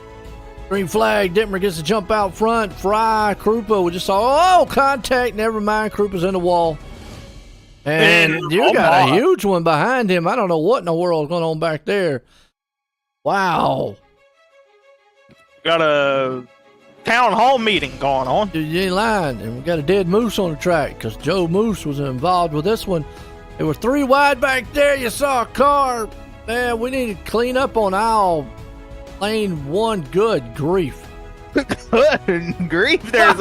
Green flag. Dittmer gets to jump out front. Fry, Krupa, we just saw, contact. Never mind. Krupa's in the wall. And you got a huge one behind him. I don't know what in the world is going on back there. Wow. Got a town hall meeting going on. Dude, you ain't lying. And we got a dead moose on the track because Joe Moose was involved with this one. There were 3 wide back there. You saw a car. Man, we need to clean up on aisle lane 1. Good grief. Good grief. There's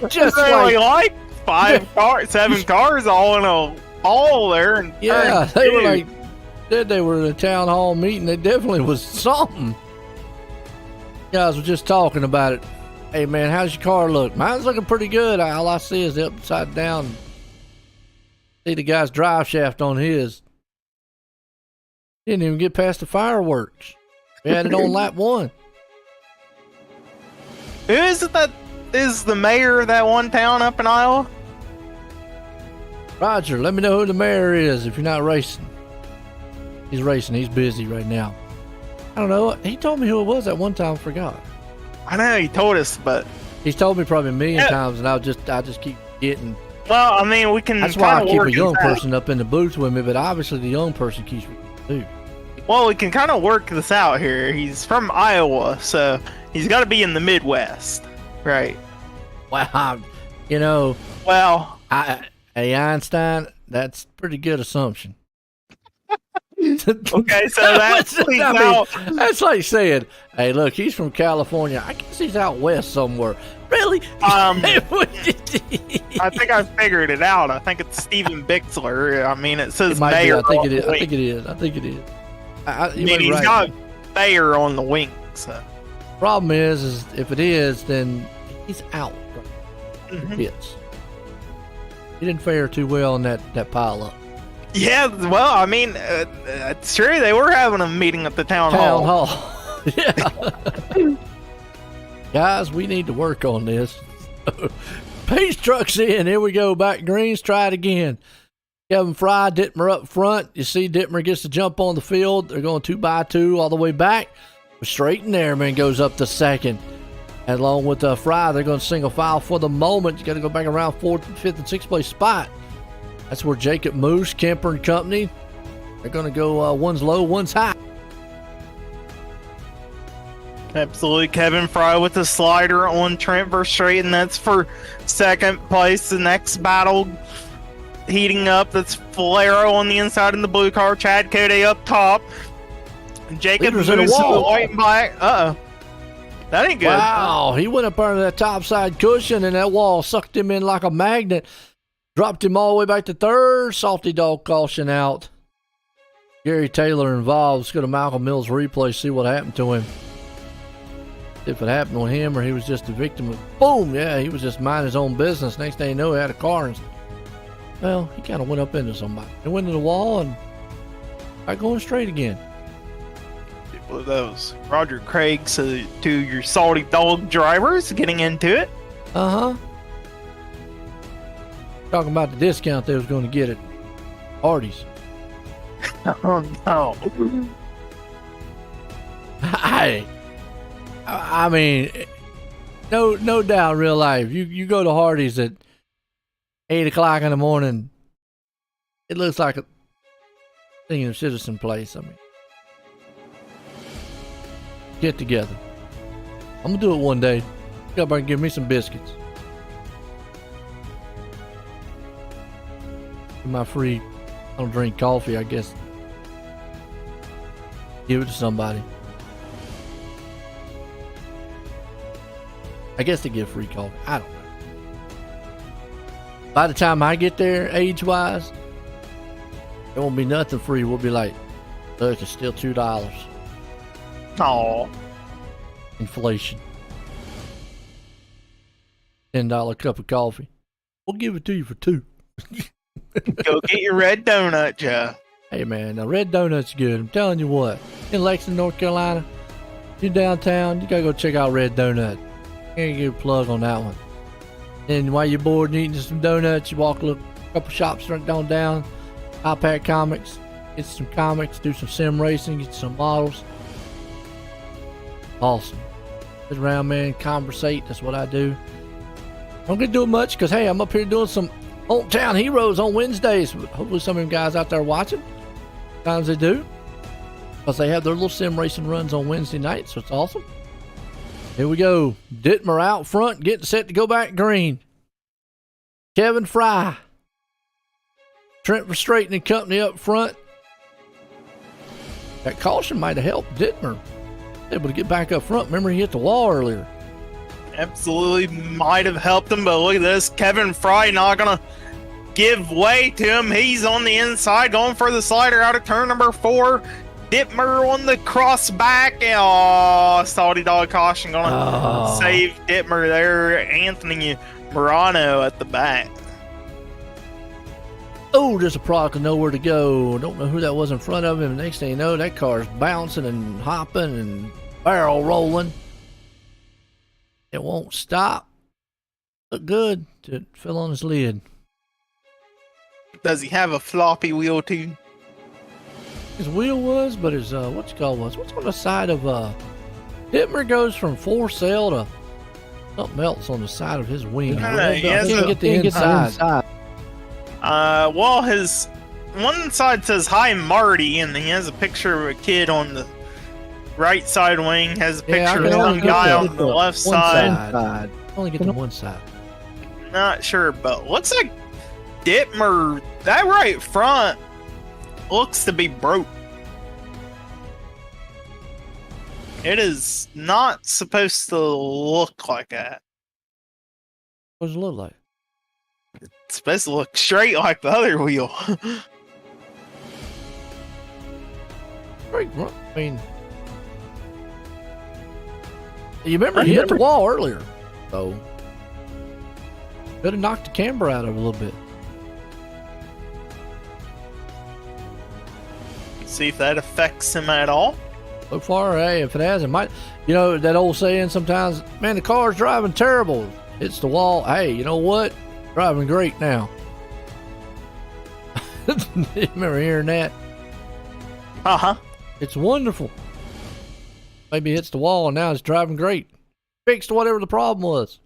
just like 7 cars all in a hall there. And yeah, they were like, they were in a town hall meeting. They definitely was something. Guys were just talking about it. Hey man, how's your car look? Mine's looking pretty good. All I see is the upside down. See the guy's drive shaft on his. Didn't even get past the fireworks. We had it on lap 1. Who is it that is the mayor of that one town up in Iowa? Roger, let me know who the mayor is if you're not racing. He's racing. He's busy right now. I don't know. He told me who it was at one time. I forgot. I know he told us, but he's told me probably a million times, and I just keep getting. Well, I mean, we can. That's why I keep a young person up in the booth with me, but obviously the young person keeps me too. Well, we can kind of work this out here. He's from Iowa, so he's got to be in the Midwest, right? Wow, you know. Well, hey Einstein, that's a pretty good assumption. Okay, so that's like saying, hey, look, he's from California. I guess he's out west somewhere. Really? I think I figured it out. I think it's Steven Bixler. I mean, it says mayor. I think it is. I think it is. I mean, he's got mayor on the wing. So. Problem is if it is, then he's out. Mm-hmm. Yes. He didn't fare too well in that pile up. Yeah, well, I mean, it's true. They were having a meeting at the town hall. Yeah. Guys, we need to work on this. Pace truck's in. Here we go. Back greens. Try it again. Kevin Fry, Dittmer up front. You see Dittmer gets to jump on the field. They're going 2x2 all the way back. Straight in there, man, goes up to second. And along with Fry, they're going to single file for the moment. You got to go back around 4th, 5th, and 6th place spot. That's where Jacob Moose, Kemper, and company, they're going to go one's low, one's high. Absolutely. Kevin Fry with the slider on Trent Verstraeten, and that's for second place. The next battle heating up. That's Valero on the inside in the blue car. Chad Cody up top. Jacob Moose in the white and black. Uh-oh. That ain't good. Wow. He went up under that top side cushion, and that wall sucked him in like a magnet. Dropped him all the way back to third. Salty dog caution out. Gary Taylor involved. Let's go to Malcolm Mills replay, see what happened to him. If it happened to him or he was just a victim of, boom, yeah, he was just minding his own business. Next thing you know, he had a car. And, well, he kind of went up into somebody. He went into the wall and got going straight again. One of those Roger Craig to your salty dog drivers getting into it. Uh-huh. Talking about the discount they was going to get at Hardee's. Oh no! I mean, no doubt, in real life, you go to Hardee's at 8 o'clock in the morning. It looks like a senior citizen place. I mean, get together. I'm gonna do it one day. Come up and give me some biscuits. My free, I don't drink coffee, I guess. Give it to somebody. I guess they give free coffee. I don't know. By the time I get there, age-wise, there won't be nothing free. We'll be like, look, it's still $2. Aw. Inflation. $10 cup of coffee. We'll give it to you for $2. Go get your red donut, Joe. Hey man, now red donut's good. I'm telling you what. In Lexington, North Carolina, you're downtown, you gotta go check out Red Donut. Here you get a plug on that one. And while you're bored and eating some donuts, you walk a couple shops right down. iPad Comics, get some comics, do some sim racing, get some models. Awesome. Sit around, man, conversate. That's what I do. I don't get to do it much because, hey, I'm up here doing some Hometown Heroes on Wednesdays. Hopefully some of them guys out there watching. Sometimes they do. Because they have their little sim racing runs on Wednesday night, so it's awesome. Here we go. Dittmer out front, getting set to go back green. Kevin Fry. Trent Verstraeten and company up front. That caution might have helped Dittmer. Able to get back up front. Remember, he hit the wall earlier. Absolutely might have helped him, but look at this. Kevin Fry not going to give way to him. He's on the inside, going for the slider out of turn number 4. Dittmer on the cross back. Oh, Salty Dog caution going to save Dittmer there. Anthony Morano at the back. Oh, there's a product of nowhere to go. Don't know who that was in front of him. Next thing you know, that car's bouncing and hopping and barrel rolling. It won't stop. Look good. It fell on his lid. Does he have a floppy wheel too? His wheel was, but his what's it called was. What's on the side of Dittmer goes from 4-sail to something else on the side of his wing. He can't get the inside. Well, his one side says "Hi Marty," and he has a picture of a kid on the right side wing. Has a picture of some guy on the left side. Only get to one side. Not sure, but looks like Dittmer, that right front looks to be broke. It is not supposed to look like that. What does it look like? It's supposed to look straight like the other wheel. I mean, you remember he hit the wall earlier, so could have knocked the camber out of it a little bit. See if that affects him at all. So far, hey, if it has, it might. You know that old saying sometimes, man, the car's driving terrible. Hits the wall. Hey, you know what? Driving great now. Remember hearing that? It's wonderful. Maybe hits the wall and now it's driving great. Fixed whatever the problem was.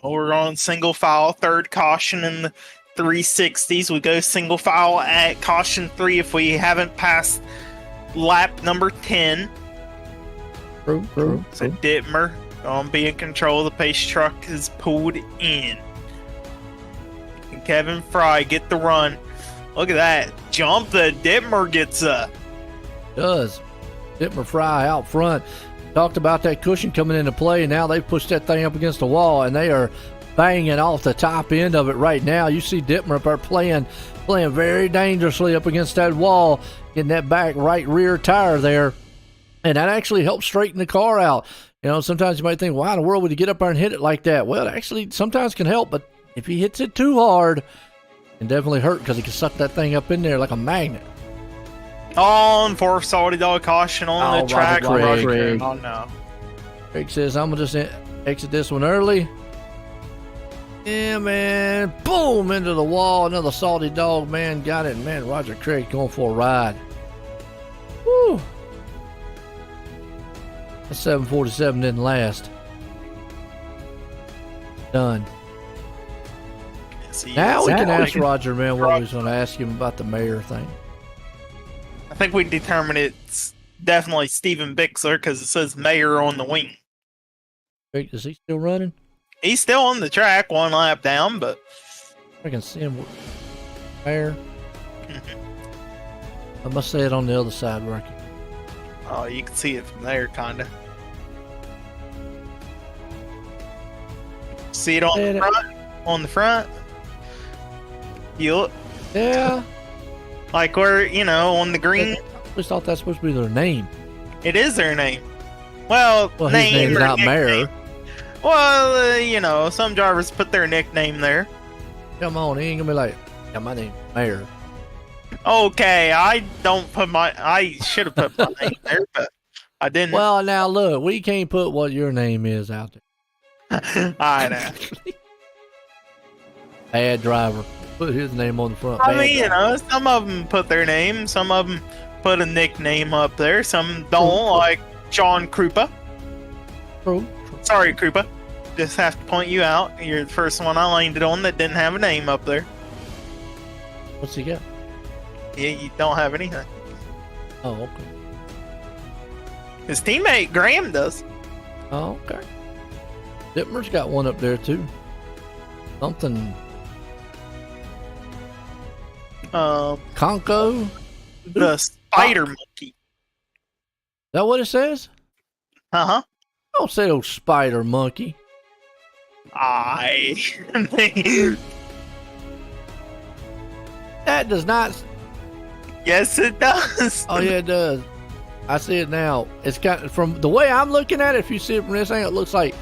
Well, we're on single file, third caution in the 360s. We go single file at caution 3 if we haven't passed lap number 10. True. So Dittmer gonna be in control. The pace truck is pulled in. And Kevin Fry get the run. Look at that jump that Dittmer gets up. Does. Dittmer Fry out front. Talked about that cushion coming into play, and now they've pushed that thing up against the wall, and they are banging off the top end of it right now. You see Dittmer up there playing very dangerously up against that wall, getting that back right rear tire there, and that actually helps straighten the car out. You know, sometimes you might think, why in the world would he get up there and hit it like that? Well, it actually sometimes can help, but if he hits it too hard, it can definitely hurt because he can suck that thing up in there like a magnet. On for Salty Dog caution on the track. Craig. Oh no. Craig says, I'm going to just exit this one early. Yeah, man. Boom! Into the wall. Another Salty Dog, man. Got it. Man, Roger Craig going for a ride. Woo! That 747 didn't last. Done. Yes, he Now is. we can ask Roger, man, what we was going to ask him about the mayor thing. I think we determined it's definitely Steven Bixler because it says mayor on the wing. Wait, is he still running? He's still on the track, one lap down, but I can see him. Mayor. I must say it on the other side where I can. oh, you can see it from there, kinda. See it on the front? On the front? You look Yeah. like where, on the green. I always thought that's supposed to be their name. It is their name. Well, Well, name his name's or not nickname. Mayor. Well, some drivers put their nickname there. Come on, he ain't gonna be like, yeah, my name's Mayor. Okay, I should have put my name there, but I didn't. Well, now look, we can't put what your name is out there. I know. Bad driver. Put his name on the front. I Bad mean, driver. some of them put their name, some of them put a nickname up there, some don't, like John Krupa. True. Sorry, Krupa. Just have to point you out. You're the first one I landed on that didn't have a name up there. What's he got? Yeah, you don't have anything. Oh, okay. His teammate Graham does. Oh, okay. Dittmer's got one up there too. Something. Conco? The spider monkey. Is that what it says? Uh-huh. Don't say those spider monkey. That does not. Yes, it does. Oh yeah, it does. I see it now. It's got, from the way I'm looking at it, if you see it from this angle, it looks like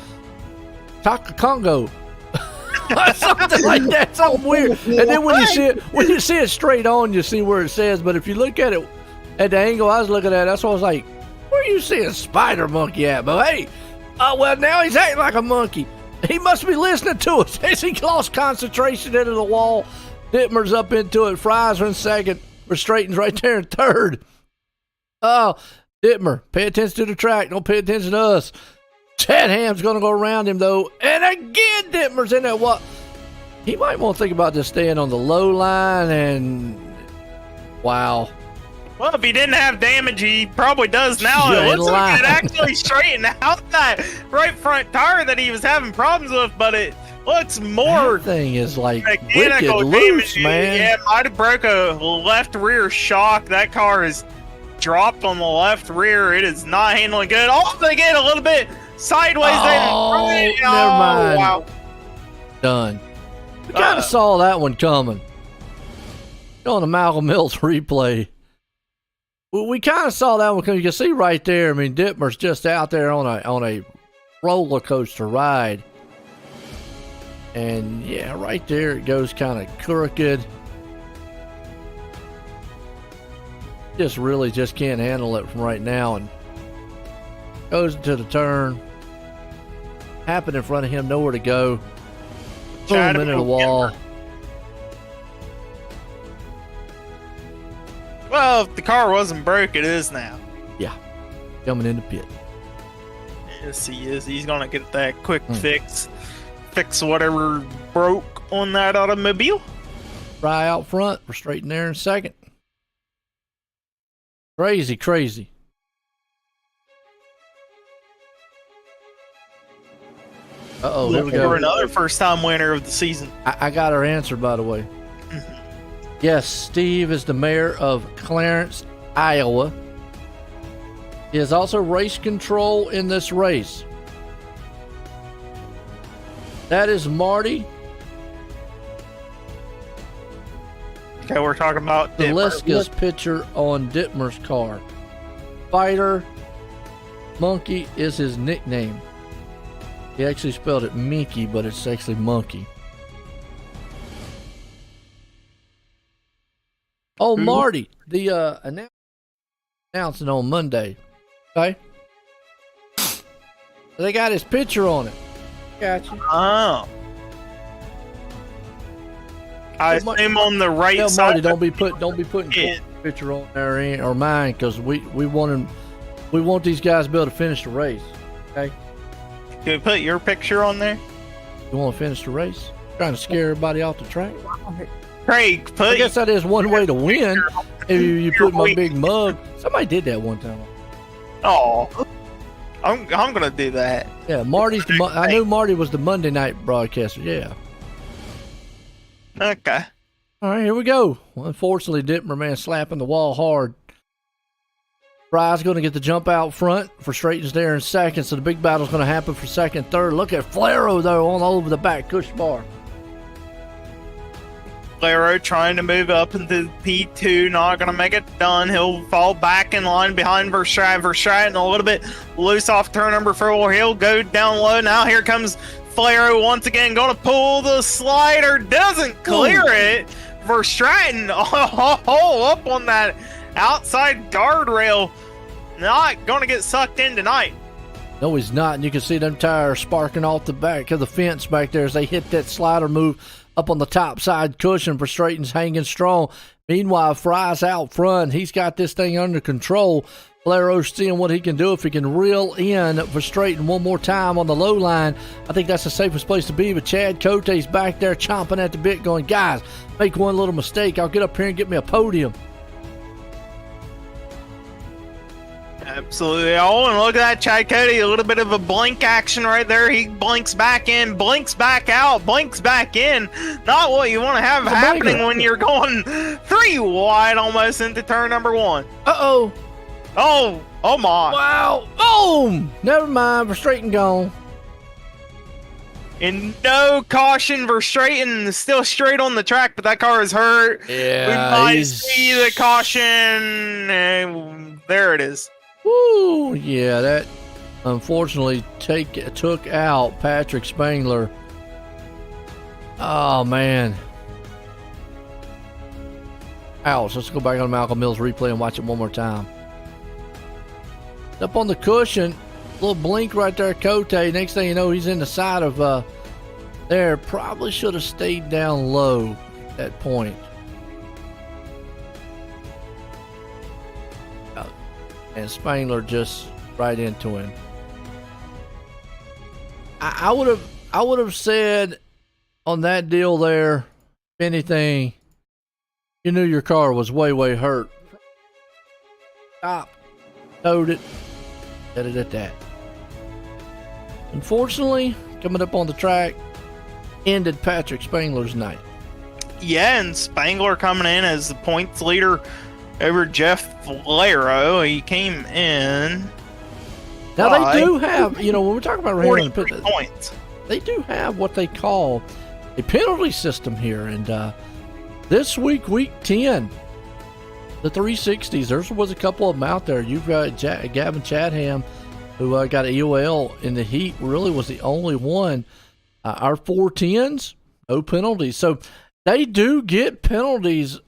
Taka Congo. Something like that, something weird. And then when you see it straight on, you see where it says. But if you look at it at the angle I was looking at, that's why I was like, where are you seeing spider monkey at? But hey, well, now he's acting like a monkey. He must be listening to us. As he lost concentration into the wall, Dittmer's up into it. Fries are in second. Restraiten's right there in third. Oh, Dittmer, pay attention to the track. Don't pay attention to us. Chad Ham's going to go around him, though. And again, Dittmer's in there. What? He might want to think about just staying on the low line and... Wow. Well, if he didn't have damage, he probably does now. Yeah, It looks like it line. actually straightened out that right front tire that he was having problems with, but it looks more That thing is like wicked mechanical loose, damage. man. Yeah, it might have broke a left rear shock. That car is dropped on the left rear. It is not handling good. Oh, they get a little bit sideways there. Oh, never mind. Wow. Done. We kind of saw that one coming. On the Malcolm Mills replay. We kind of saw that one coming. You can see right there. I mean, Dittmer's just out there on a roller coaster ride. And yeah, right there it goes kind of crooked. Just can't handle it from right now, and goes into the turn. Happened in front of him, nowhere to go. Try Boom to into the move wall. Well, if the car wasn't broke, it is now. Yeah, coming in the pit. Yes, he is. He's gonna get that quick fix whatever broke on that automobile. Fry out front. We're straight in there in second. Crazy. Uh-oh, here we go. For another first-time winner of the season. I got her answer, by the way. Yes, Steve is the mayor of Clarence, Iowa. He has also race control in this race. That is Marty. Okay, we're talking about Deliska's picture on Dittmer's car. Spider Monkey is his nickname. He actually spelled it Minky, but it's actually Monkey. Oh, Marty, the announcing on Monday. Okay, they got his picture on it. Gotcha. Oh, I assume on the right Tell side. Marty, don't be putting Cole's picture on there or mine, because we want these guys to be able to finish the race. Okay, Can we put your picture on there? you want to finish the race? Trying to scare everybody off the track. Craig, I guess that is one way to win. If you put my big mug. Somebody did that one time. Oh, I'm gonna do that. Yeah, I knew Marty was the Monday night broadcaster. Yeah. Okay. All right, here we go. Well, unfortunately, Dittmer, man, slapping the wall hard. Fry's going to get the jump out front. Frustrating's there in second, so the big battle's going to happen for second, third. Look at Flaro, though, on over the back cush bar. Flaro trying to move up into P2, not going to make it done. He'll fall back in line behind Verstraeten. Verstraeten a little bit loose off turn number 4. He'll go down low. Now here comes Flaro once again, going to pull the slider. Doesn't clear it. Verstraeten up on that outside guardrail. Not going to get sucked in tonight. No, he's not. And you can see them tires sparking off the back of the fence back there as they hit that slider move up on the top side cushion. Verstraeten's hanging strong. Meanwhile, Fry's out front. He's got this thing under control. Flaro's seeing what he can do if he can reel in Verstraeten one more time on the low line. I think that's the safest place to be. But Chad Cote's back there chomping at the bit going, guys, make one little mistake. I'll get up here and get me a podium. Absolutely. Oh, and look at that, Chad Cote, a little bit of a blink action right there. He blinks back in, blinks back out, blinks back in. Not what you want to have happening when you're going 3 wide almost into turn number 1. Uh-oh. Oh my. Wow. Boom. Never mind. Verstraeten gone. And no caution. Verstraeten is still straight on the track, but that car is hurt. Yeah. We might see the caution. And there it is. Woo. Yeah, that unfortunately took out Patrick Spangler. Oh, man. Ouch. Let's go back on Malcolm Mills replay and watch it one more time. Up on the cushion, little blink right there, Cote. Next thing you know, he's in the side of there. Probably should have stayed down low at that point. And Spangler just right into him. I would have said on that deal there, if anything, you knew your car was way hurt. Stop, towed it, set it at that. Unfortunately, coming up on the track, ended Patrick Spangler's night. Yeah, and Spangler coming in as the points leader over Jeff Flaro. He came in. Now they do have, when we're talking about right in the pit, points. They do have what they call a penalty system here, and this week 10, the 360s. There was a couple of them out there. You've got Gavin Chadham, who got an EOL in the heat. Really was the only one. Our 410s, no penalties. So they do get penalties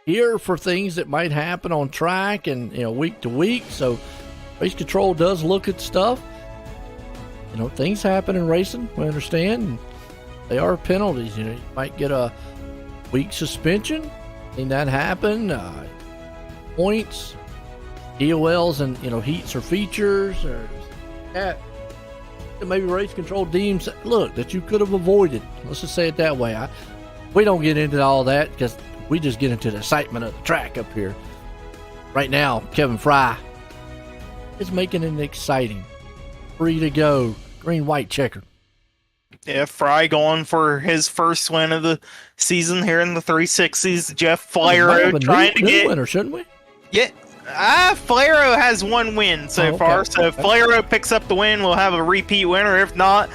here for things that might happen on track and week to week. So race control does look at stuff. Things happen in racing. We understand. And they are penalties. You might get a week suspension. Seen that happen. Points, EOLs, and heats or features or that. Maybe race control deems that you could have avoided. Let's just say it that way. We don't get into all that because we just get into the excitement of the track up here. Right now, Kevin Fry is making it exciting. Free to go. Green-white checker. Yeah, Fry going for his first win of the season here in the 360s. Jeff Flaro trying to get winner, shouldn't we? Yeah. Flaro has one win so far. So if Flaro picks up the win, we'll have a repeat winner. If not,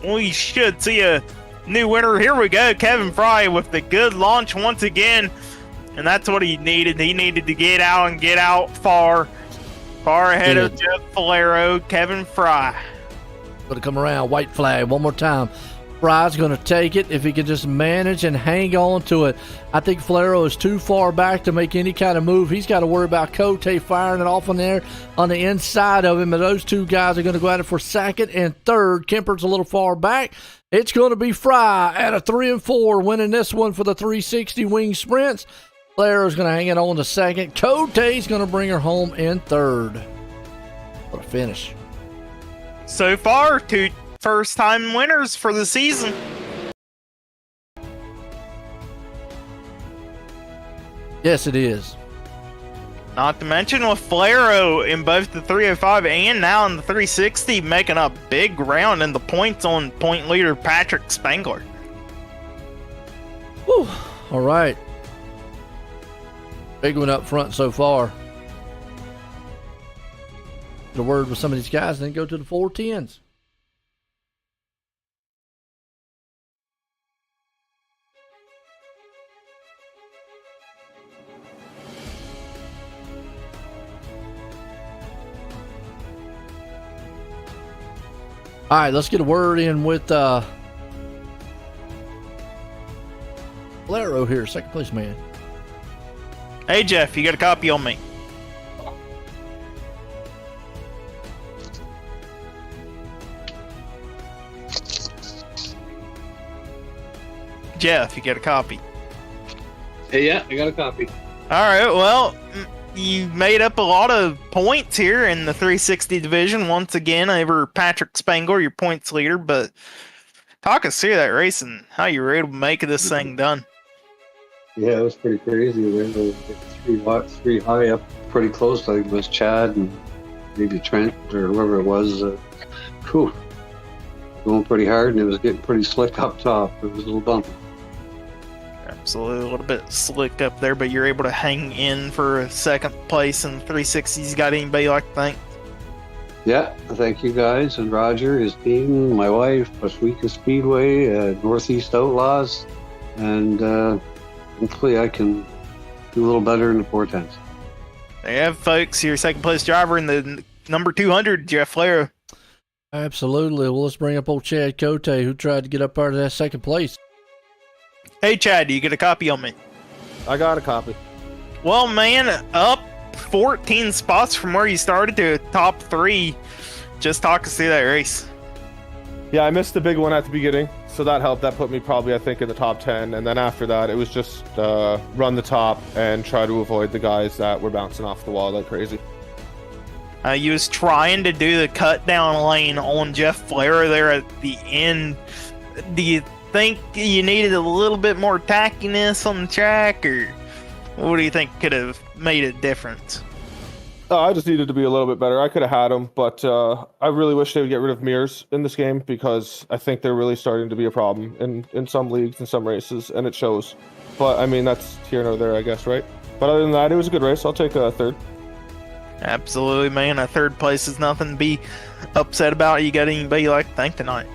we should see a new winner. Here we go. Kevin Fry with the good launch once again. And that's what he needed. He needed to get out and get out far ahead of Jeff Flaro. Kevin Fry. Going to come around. White flag one more time. Fry's going to take it if he can just manage and hang on to it. I think Flaro is too far back to make any kind of move. He's got to worry about Cote firing it off on there on the inside of him. And those two guys are going to go at it for second and third. Kemper's a little far back. It's going to be Fry at a 3 and 4, winning this one for the 360 wing sprints. Flaro's going to hang it on to second. Cote's going to bring her home in third. What a finish. So far, 2 first-time winners for the season. Yes, it is. Not to mention with Flaro in both the 305 and now in the 360 making a big round in the points on point leader Patrick Spangler. Whew. All right. Big one up front so far. Get a word with some of these guys and then go to the 410s. All right, let's get a word in with Valero here, second place man. Hey Jeff, you got a copy on me? Jeff, you got a copy? Hey, yeah, I got a copy. All right, well, you made up a lot of points here in the 360 division once again over Patrick Spangler, your points leader. But talk us through that race and how you were able to make this thing done. Yeah, it was pretty crazy. We were able to get three high up pretty close. I think it was Chad and maybe Trent or whoever it was. Going pretty hard, and it was getting pretty slick up top. It was a little bumpy. Absolutely, a little bit slick up there, but you're able to hang in for a second place in 360s. Got anybody like to thank? Yeah, thank you guys and Roger, his team, my wife, Oswego Speedway, Northeast Outlaws, and hopefully I can do a little better in the 410s. There you have, folks, your second place driver in the number 200, Jeff Flaro. Absolutely. Well, let's bring up old Chad Cote, who tried to get up part of that second place. Hey, Chad, do you get a copy on me? I got a copy. Well, man, up 14 spots from where you started to top 3. Just talk us through that race. Yeah, I missed the big one at the beginning, so that helped. That put me probably, I think, in the top 10. And then after that, it was just run the top and try to avoid the guys that were bouncing off the wall like crazy. You was trying to do the cut down lane on Jeff Flaro there at the end. Do you think you needed a little bit more tackiness on the track, or what do you think could have made a difference? I just needed to be a little bit better. I could have had them, but I really wish they would get rid of mirrors in this game, because I think they're really starting to be a problem in some leagues and some races, and it shows. But I mean, that's here nor there, I guess, right? But other than that, it was a good race. I'll take a third. Absolutely, man. A third place is nothing to be upset about. You got anybody you like to thank tonight?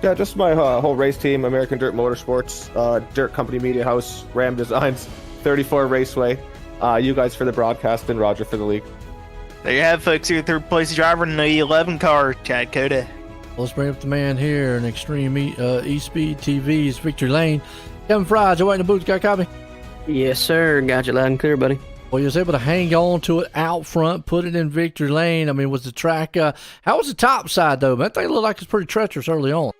Yeah, just my whole race team, American Dirt Motorsports, Dirt Company Media House, Ram Designs, 34 Raceway, you guys for the broadcast, and Roger for the league. There you have, folks, your third place driver in the 11 car, Chad Cote. Well, let's bring up the man here in Extreme E-Speed TV's Victory Lane. Kevin Fry, Joe White in the booth, got a copy? Yes, sir. Got you loud and clear, buddy. Well, you was able to hang on to it out front, put it in Victory Lane. I mean, was the track, how was the top side, though? Man, that thing looked like it's pretty treacherous early on.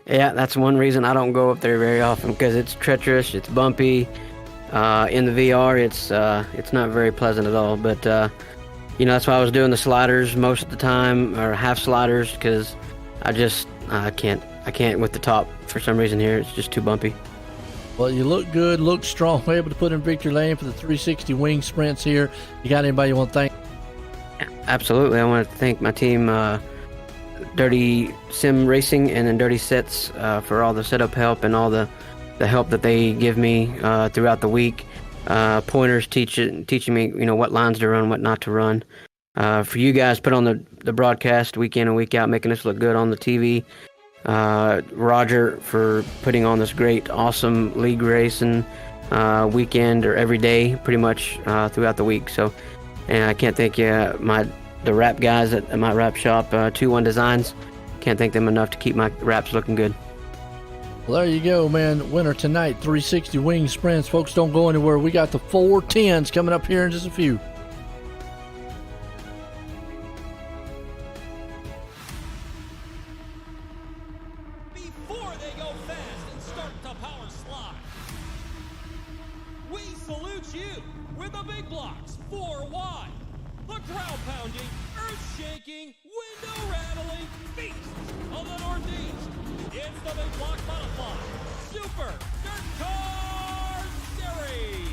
Yeah, that's one reason I don't go up there very often, because it's treacherous, it's bumpy. In the VR, it's not very pleasant at all. But that's why I was doing the sliders most of the time, or half sliders, because I can't with the top for some reason here. It's just too bumpy. Well, you look good, look strong, able to put in Victory Lane for the 360 wing sprints here. You got anybody you want to thank? Absolutely. I want to thank my team, Dirty Sim Racing and then Dirty Sets, for all the setup help and all the help that they give me throughout the week. Pointers teaching me, what lines to run, what not to run. For you guys, put on the broadcast week in and week out, making us look good on the TV. Roger for putting on this great, awesome league racing weekend, or every day, pretty much throughout the week. So, and I can't thank the wrap guys at my wrap shop, 2-1 Designs. Can't thank them enough to keep my wraps looking good. Well, there you go, man. Winner tonight, 360 wing sprints. Folks, don't go anywhere. We got the 410s coming up here in just a few. Before they go fast and start to power slide, we salute you with the big blocks, 4 wide. The ground-pounding, earth-shaking, window-rattling beast of the Northeast. It's the Big Block Modified Super Dirt Car Series.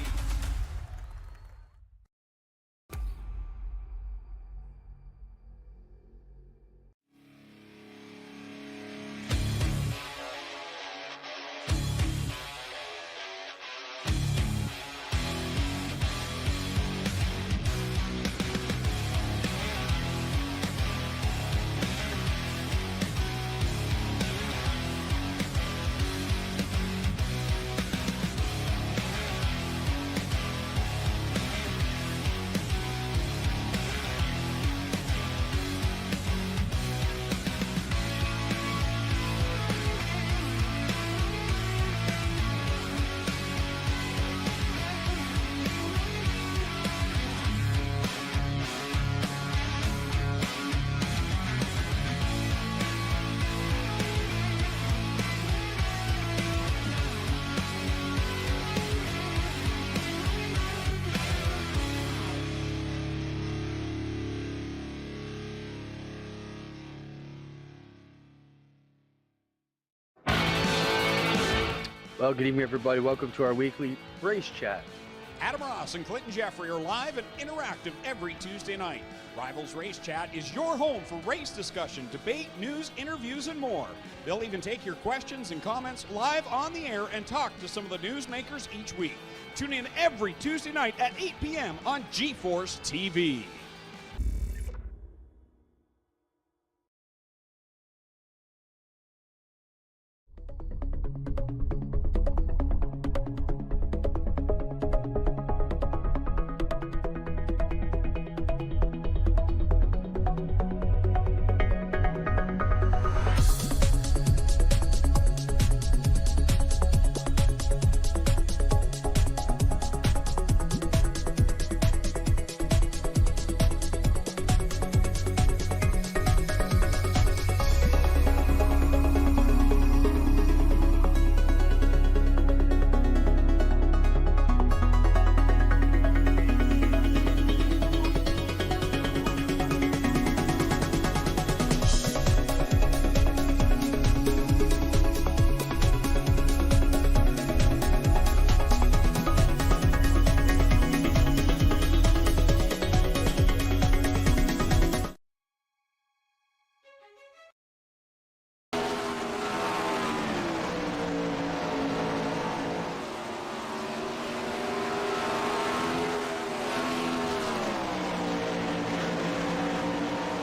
Well, good evening, everybody. Welcome to our weekly race chat. Adam Ross and Clinton Jeffrey are live and interactive every Tuesday night. Rivals Race Chat is your home for race discussion, debate, news, interviews, and more. They'll even take your questions and comments live on the air and talk to some of the newsmakers each week. Tune in every Tuesday night at 8 p.m. on GeForce TV.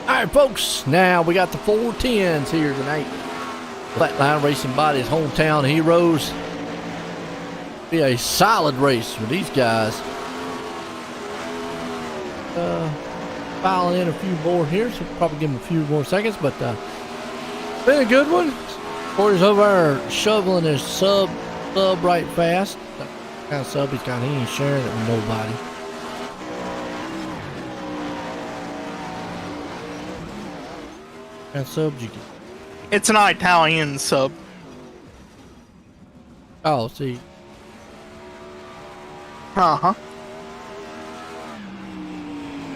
All right, folks, now we got the 410s here tonight. Flatline Racing Body's hometown heroes. Be a solid race for these guys. Filing in a few more here, so we'll probably give them a few more seconds, but been a good one. Corey's over there shoveling his sub right fast. That kind of sub he's got, he ain't sharing it with nobody. What subs you get? It's an Italian sub. Oh, see. Uh-huh.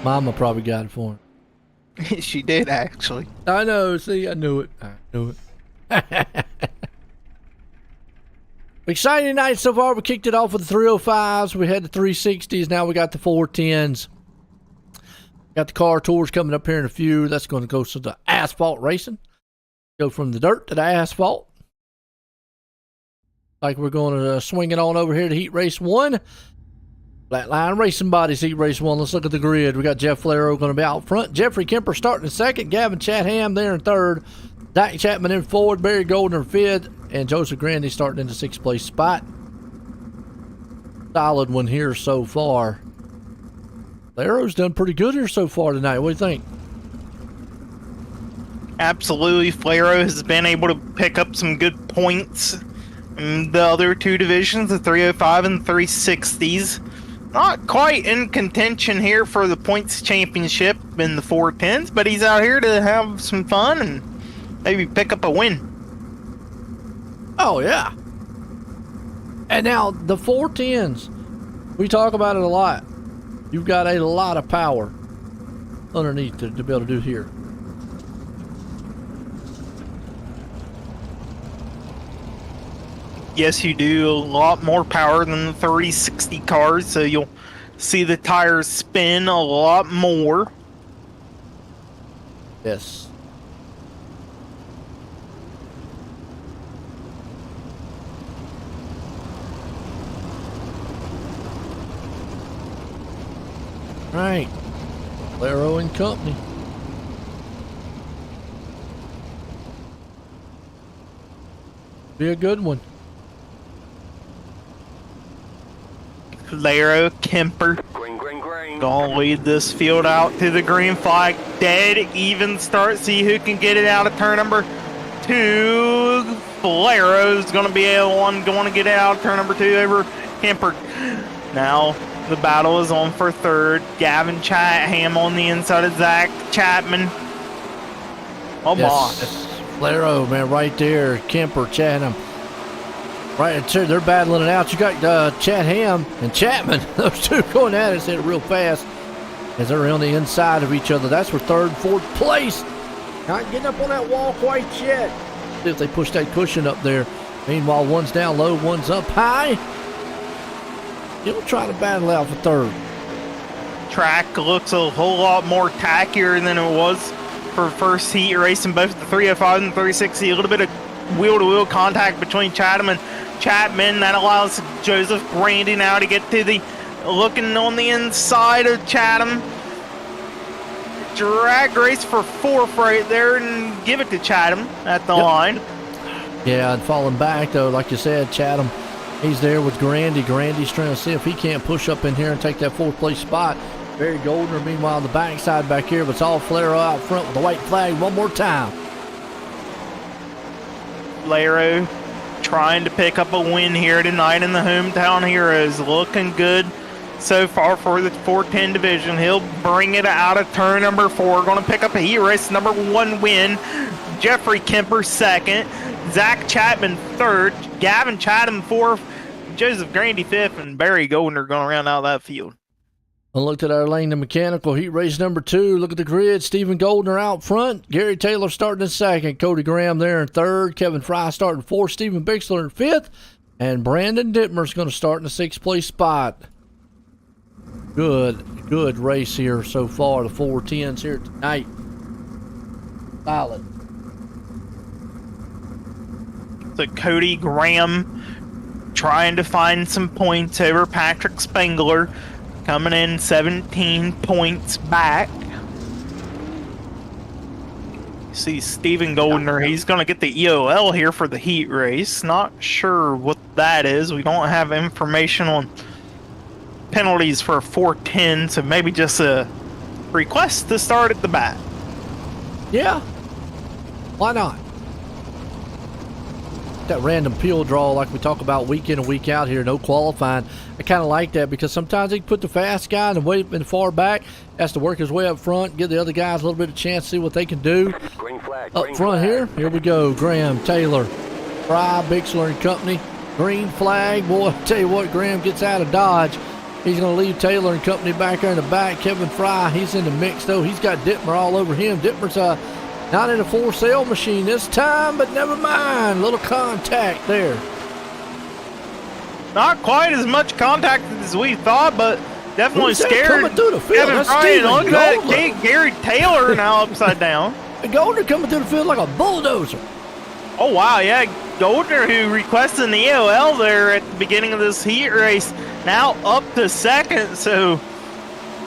Mama probably got it for him. She did, actually. I know, see, I knew it. Exciting night so far. We kicked it off with the 305s. We had the 360s. Now we got the 410s. Got the car tours coming up here in a few. That's going to go to the asphalt racing. Go from the dirt to the asphalt. Like we're going to swing it on over here to Heat Race 1. Flatline Racing Bodies Heat Race 1. Let's look at the grid. We got Jeff Flero going to be out front. Jeffrey Kemper starting in second. Gavin Chatham there in third. Dak Chapman in fourth. Barry Golden in fifth. And Joseph Grandy starting in the sixth place spot. Solid one here so far. Flero's done pretty good here so far tonight. What do you think? Absolutely. Flero has been able to pick up some good points in the other two divisions, the 305 and 360s. Not quite in contention here for the points championship in the 410s, but he's out here to have some fun and maybe pick up a win. Oh, yeah. And now the 410s, we talk about it a lot. You've got a lot of power underneath to be able to do here. Yes, you do. A lot more power than the 360 cars, so you'll see the tires spin a lot more. Yes. Right. Flero and company. Be a good one. Flero, Kemper. Gonna lead this field out to the green flag. Dead even start. See who can get it out of turn number 2. Flero's gonna be the one going to get it out of turn number 2 over Kemper. Now the battle is on for third. Gavin Chatham on the inside of Zach Chapman. Oh, yes. Flero, man, right there. Kemper, Chatham. Right, they're battling it out. You got Chatham and Chapman. Those two going at it real fast as they're on the inside of each other. That's for third and fourth place. Not getting up on that wall quite yet. See if they push that cushion up there. Meanwhile, one's down low, one's up high. He'll try to battle out for third. Track looks a whole lot more tackier than it was for first heat racing, both the 305 and 360. A little bit of wheel-to-wheel contact between Chatham and Chapman. That allows Joseph Grandy now to get to the, looking on the inside of Chatham. Drag race for fourth right there and give it to Chatham at the line. Yeah, and falling back, though, like you said, Chatham, he's there with Grandy. Grandy's trying to see if he can't push up in here and take that fourth place spot. Barry Goldner, meanwhile, on the backside back here, but it's all Flair out front with the white flag one more time. Laro trying to pick up a win here tonight in the Hometown Heroes. Looking good so far for the 410 division. He'll bring it out of turn number 4. Going to pick up a heat race number 1 win. Jeffrey Kemper second. Zach Chapman third. Gavin Chatham fourth. Joseph Grandy fifth. And Barry Goldner going to round out that field. And looked at our Langdon Mechanical heat race number 2. Look at the grid. Stephen Goldner out front. Gary Taylor starting in second. Cody Graham there in third. Kevin Fry starting fourth. Stephen Bixler in fifth. And Brandon Dittmer's going to start in the 6th place spot. Good race here so far. The 410s here tonight. Solid. So Cody Graham trying to find some points over Patrick Spengler. Coming in 17 points back. See Stephen Goldner, he's going to get the EOL here for the heat race. Not sure what that is. We don't have information on penalties for a 410, so maybe just a request to start at the back. Yeah. Why not? That random peel draw like we talk about week in and week out here, no qualifying. I kind of like that because sometimes they can put the fast guy and way in the far back, has to work his way up front, give the other guys a little bit of chance to see what they can do. Green flag. Up front here we go. Graham, Taylor, Fry, Bixler and company. Green flag. Boy, I tell you what, Graham gets out of Dodge. He's going to leave Taylor and company back there in the back. Kevin Fry, he's in the mix though. He's got Dittmer all over him. Dittmer's not in a full sail machine this time, but never mind. Little contact there. Not quite as much contact as we thought, but definitely scared. Coming through the field? Kevin Fry, look at that. Gary Taylor now upside down. Goldner coming through the field like a bulldozer. Oh, wow, yeah. Goldner, who requested an EOL there at the beginning of this heat race, now up to second. So,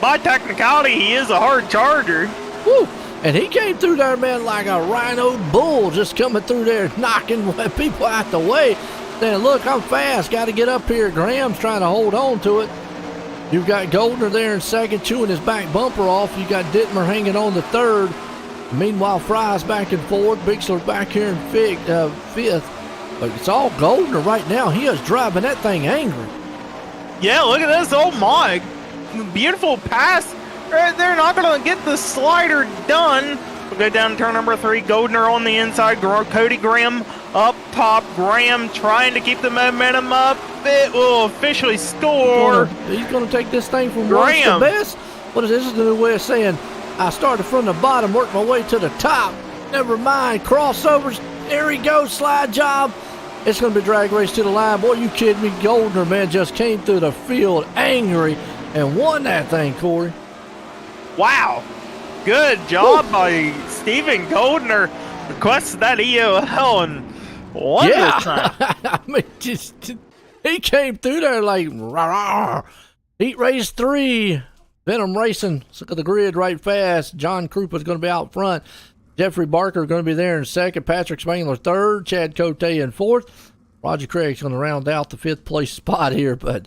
by technicality, he is a hard charger. Woo! And he came through there, man, like a rhino bull, just coming through there, knocking people out the way. Saying, look, I'm fast, got to get up here. Graham's trying to hold on to it. You've got Goldner there in second, chewing his back bumper off. You got Dittmer hanging on the third. Meanwhile, Fry's back and forth. Bixler's back here in fifth. But it's all Goldner right now. He is driving that thing angry. Yeah, look at this. Oh, my. Beautiful pass. Right there, not going to get the slider done. We'll go down to turn number 3. Goldner on the inside. Cody Graham up top. Graham trying to keep the momentum up. It will officially score. He's going to take this thing from worst to best. What is this? This is the new way of saying I started from the bottom, worked my way to the top. Never mind. Crossovers. There he goes. Slide job. It's going to be drag race to the line. Boy, you kidding me? Goldner, man, just came through the field angry and won that thing, Corey. Wow. Good job by Stephen Goldner. Requested that EOL and won this time. I mean, he came through there like, rah. Heat race 3. Venom Racing. Let's look at the grid right fast. John Krupa's going to be out front. Jeffrey Barker going to be there in second. Patrick Spangler third. Chad Cote in fourth. Roger Craig's going to round out the 5th place spot here. But,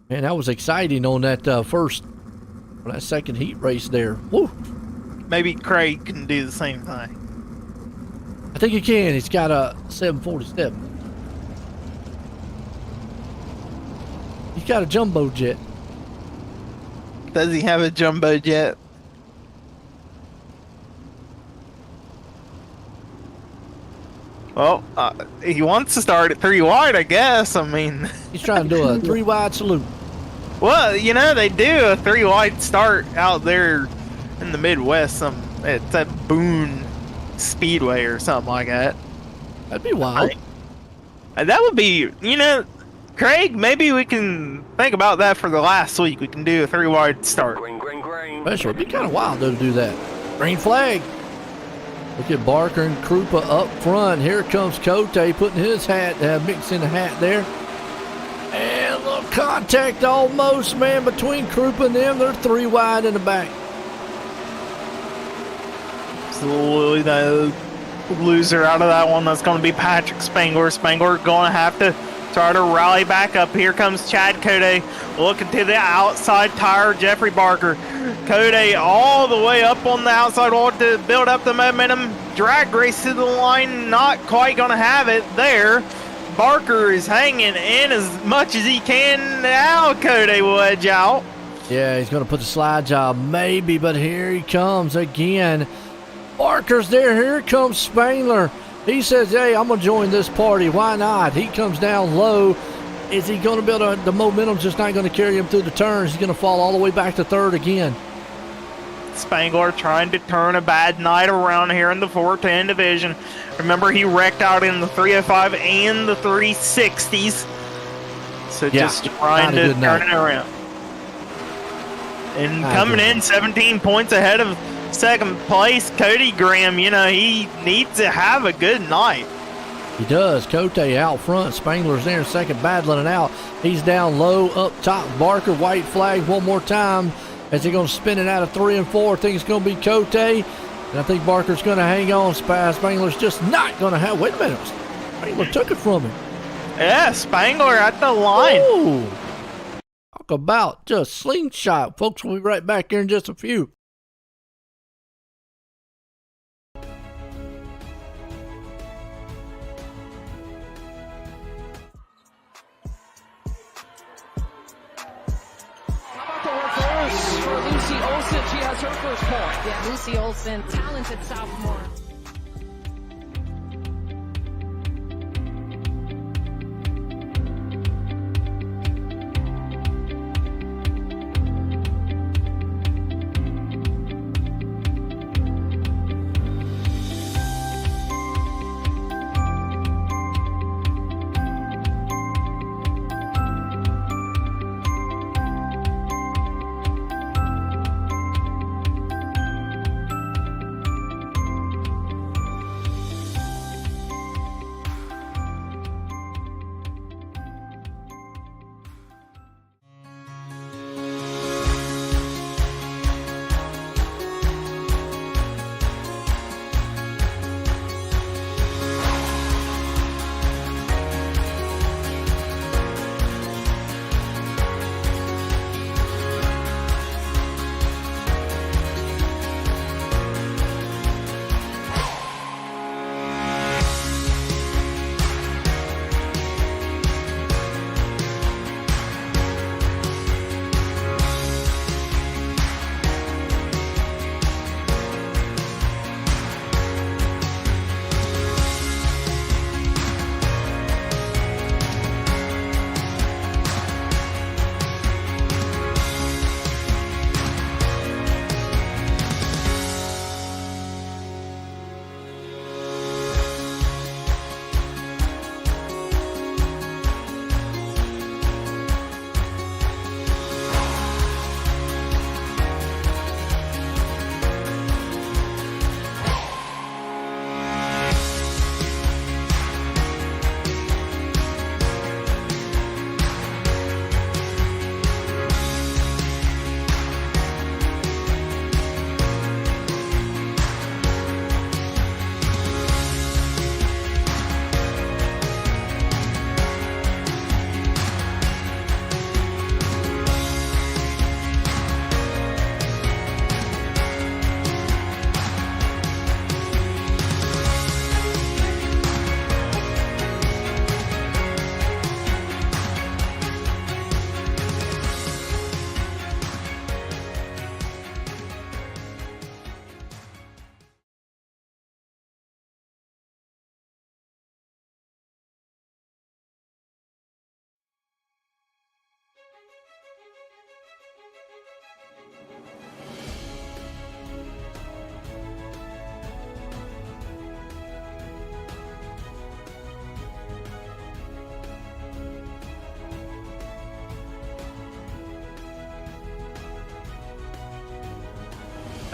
man, that was exciting on that that second heat race there. Woo. Maybe Craig can do the same thing. I think he can. He's got a 747. He's got a jumbo jet. Does he have a jumbo jet? Well, he wants to start at 3 wide, I guess. I mean, he's trying to do a 3 wide salute. Well, you know, they do a 3 wide start out there in the Midwest. It's at Boone Speedway or something like that. That'd be wild. That would be, Craig, maybe we can think about that for the last week. We can do a 3-wide start. Green, green, green. Special. It'd be kind of wild though to do that. Green flag. Look at Barker and Krupa up front. Here comes Cote putting his hat, mixing the hat there. And a little contact almost, man, between Krupa and them. They're 3 wide in the back. So the loser out of that one, that's going to be Patrick Spangler. Spangler going to have to try to rally back up. Here comes Chad Cote looking to the outside tire, Jeffrey Barker. Cote all the way up on the outside wall to build up the momentum. Drag race to the line, not quite going to have it there. Barker is hanging in as much as he can. Now Cote will edge out. Yeah, he's going to put the slide job maybe, but here he comes again. Barker's there. Here comes Spangler. He says, hey, I'm going to join this party. Why not? He comes down low. Is he going to build the momentum's just not going to carry him through the turns. He's going to fall all the way back to third again. Spangler trying to turn a bad night around here in the 410 division. Remember, he wrecked out in the 305 and the 360s. So just trying to turn it around. And coming in 17 points ahead of second place, Cody Graham, he needs to have a good night. He does. Cote out front. Spangler's there in second, battling it out. He's down low, up top. Barker, white flag one more time. As they're going to spin it out of 3 and 4. I think it's going to be Cote. And I think Barker's going to hang on. Spangler's just not going to have. Wait a minute. Spangler took it from him. Yeah, Spangler at the line. Ooh. Talk about just slingshot. Folks, we'll be right back here in just a few. For Lucy Olsen, she has her first point. Yeah, Lucy Olsen, talented sophomore.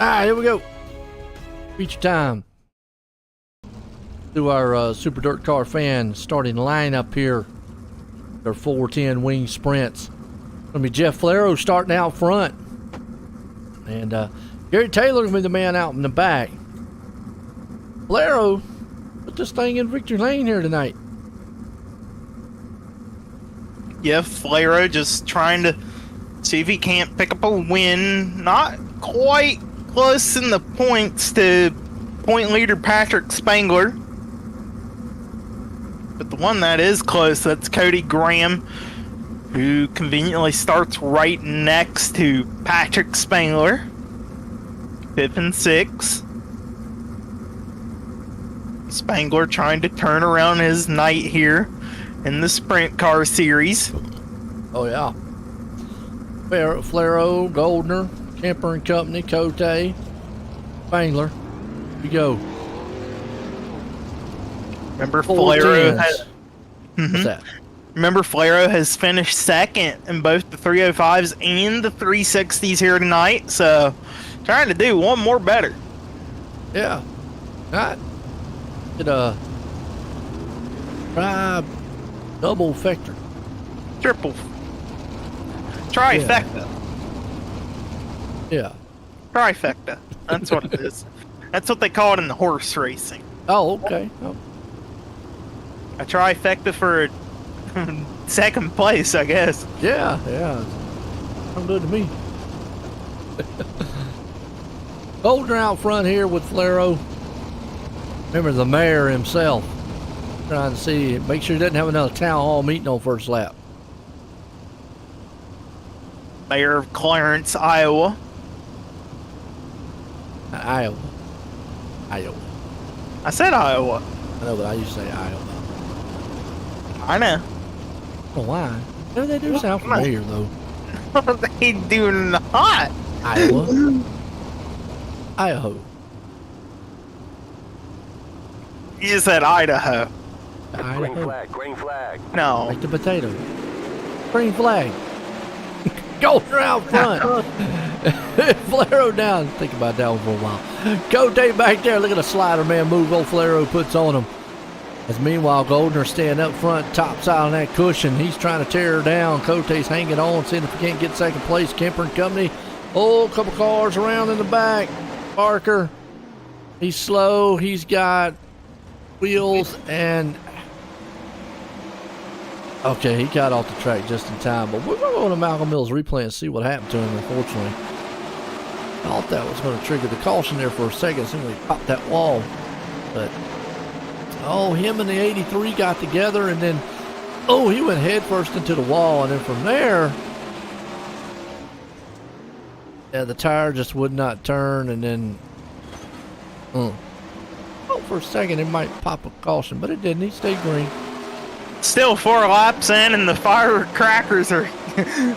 All right, here we go. Feature time. To our Super Dirt Car fan starting lineup here. Their 410 wing sprints. Going to be Jeff Flero starting out front. And Gary Taylor going to be the man out in the back. Flero put this thing in victory lane here tonight. Yeah, Flero just trying to see if he can't pick up a win. Not quite close in the points to point leader Patrick Spangler. But the one that is close, that's Cody Graham, who conveniently starts right next to Patrick Spangler. 5th and 6. Spangler trying to turn around his night here in the sprint car series. Oh, yeah. Flero, Goldner, Kemper and Company, Cote, Spangler. Here we go. Remember, Flero has, What's that? Remember, Flero has finished second in both the 305s and the 360s here tonight, so trying to do one more better. Yeah. Not. Try double factor. Triple. Trifecta. Yeah. Trifecta. That's what it is. That's what they call it in the horse racing. Oh, okay. Oh. A trifecta for second place, I guess. Yeah. Sounds good to me. Goldner out front here with Flero. Remember the mayor himself. Trying to see, make sure he doesn't have another town hall meeting on first lap. Mayor of Clarence, Iowa. Iowa. I said Iowa. I know, but I used to say Iowa. I know. Oh, why? They do sound familiar, though. They do not. Iowa. Idaho. You said Idaho. Green flag, green flag. No. Like the potato. Green flag. Goldner out front. Flero down. Think about that one for a while. Cote back there. Look at the slider, man. Move old Flero puts on him. As meanwhile, Goldner staying up front, top side on that cushion. He's trying to tear her down. Cote's hanging on, seeing if he can't get second place. Kemper and Company. Oh, a couple cars around in the back. Parker. He's slow. He's got wheels and... Okay, he got off the track just in time. But we're going to go to Malcolm Mills replay and see what happened to him, unfortunately. I thought that was going to trigger the caution there for a second. Seemed like he popped that wall. But... Oh, him and the 83 got together, and then, oh, he went head first into the wall, and then from there, yeah, the tire just would not turn, and then, oh, for a second, it might pop a caution, but it didn't. He stayed green. Still 4 laps in, and the firecrackers are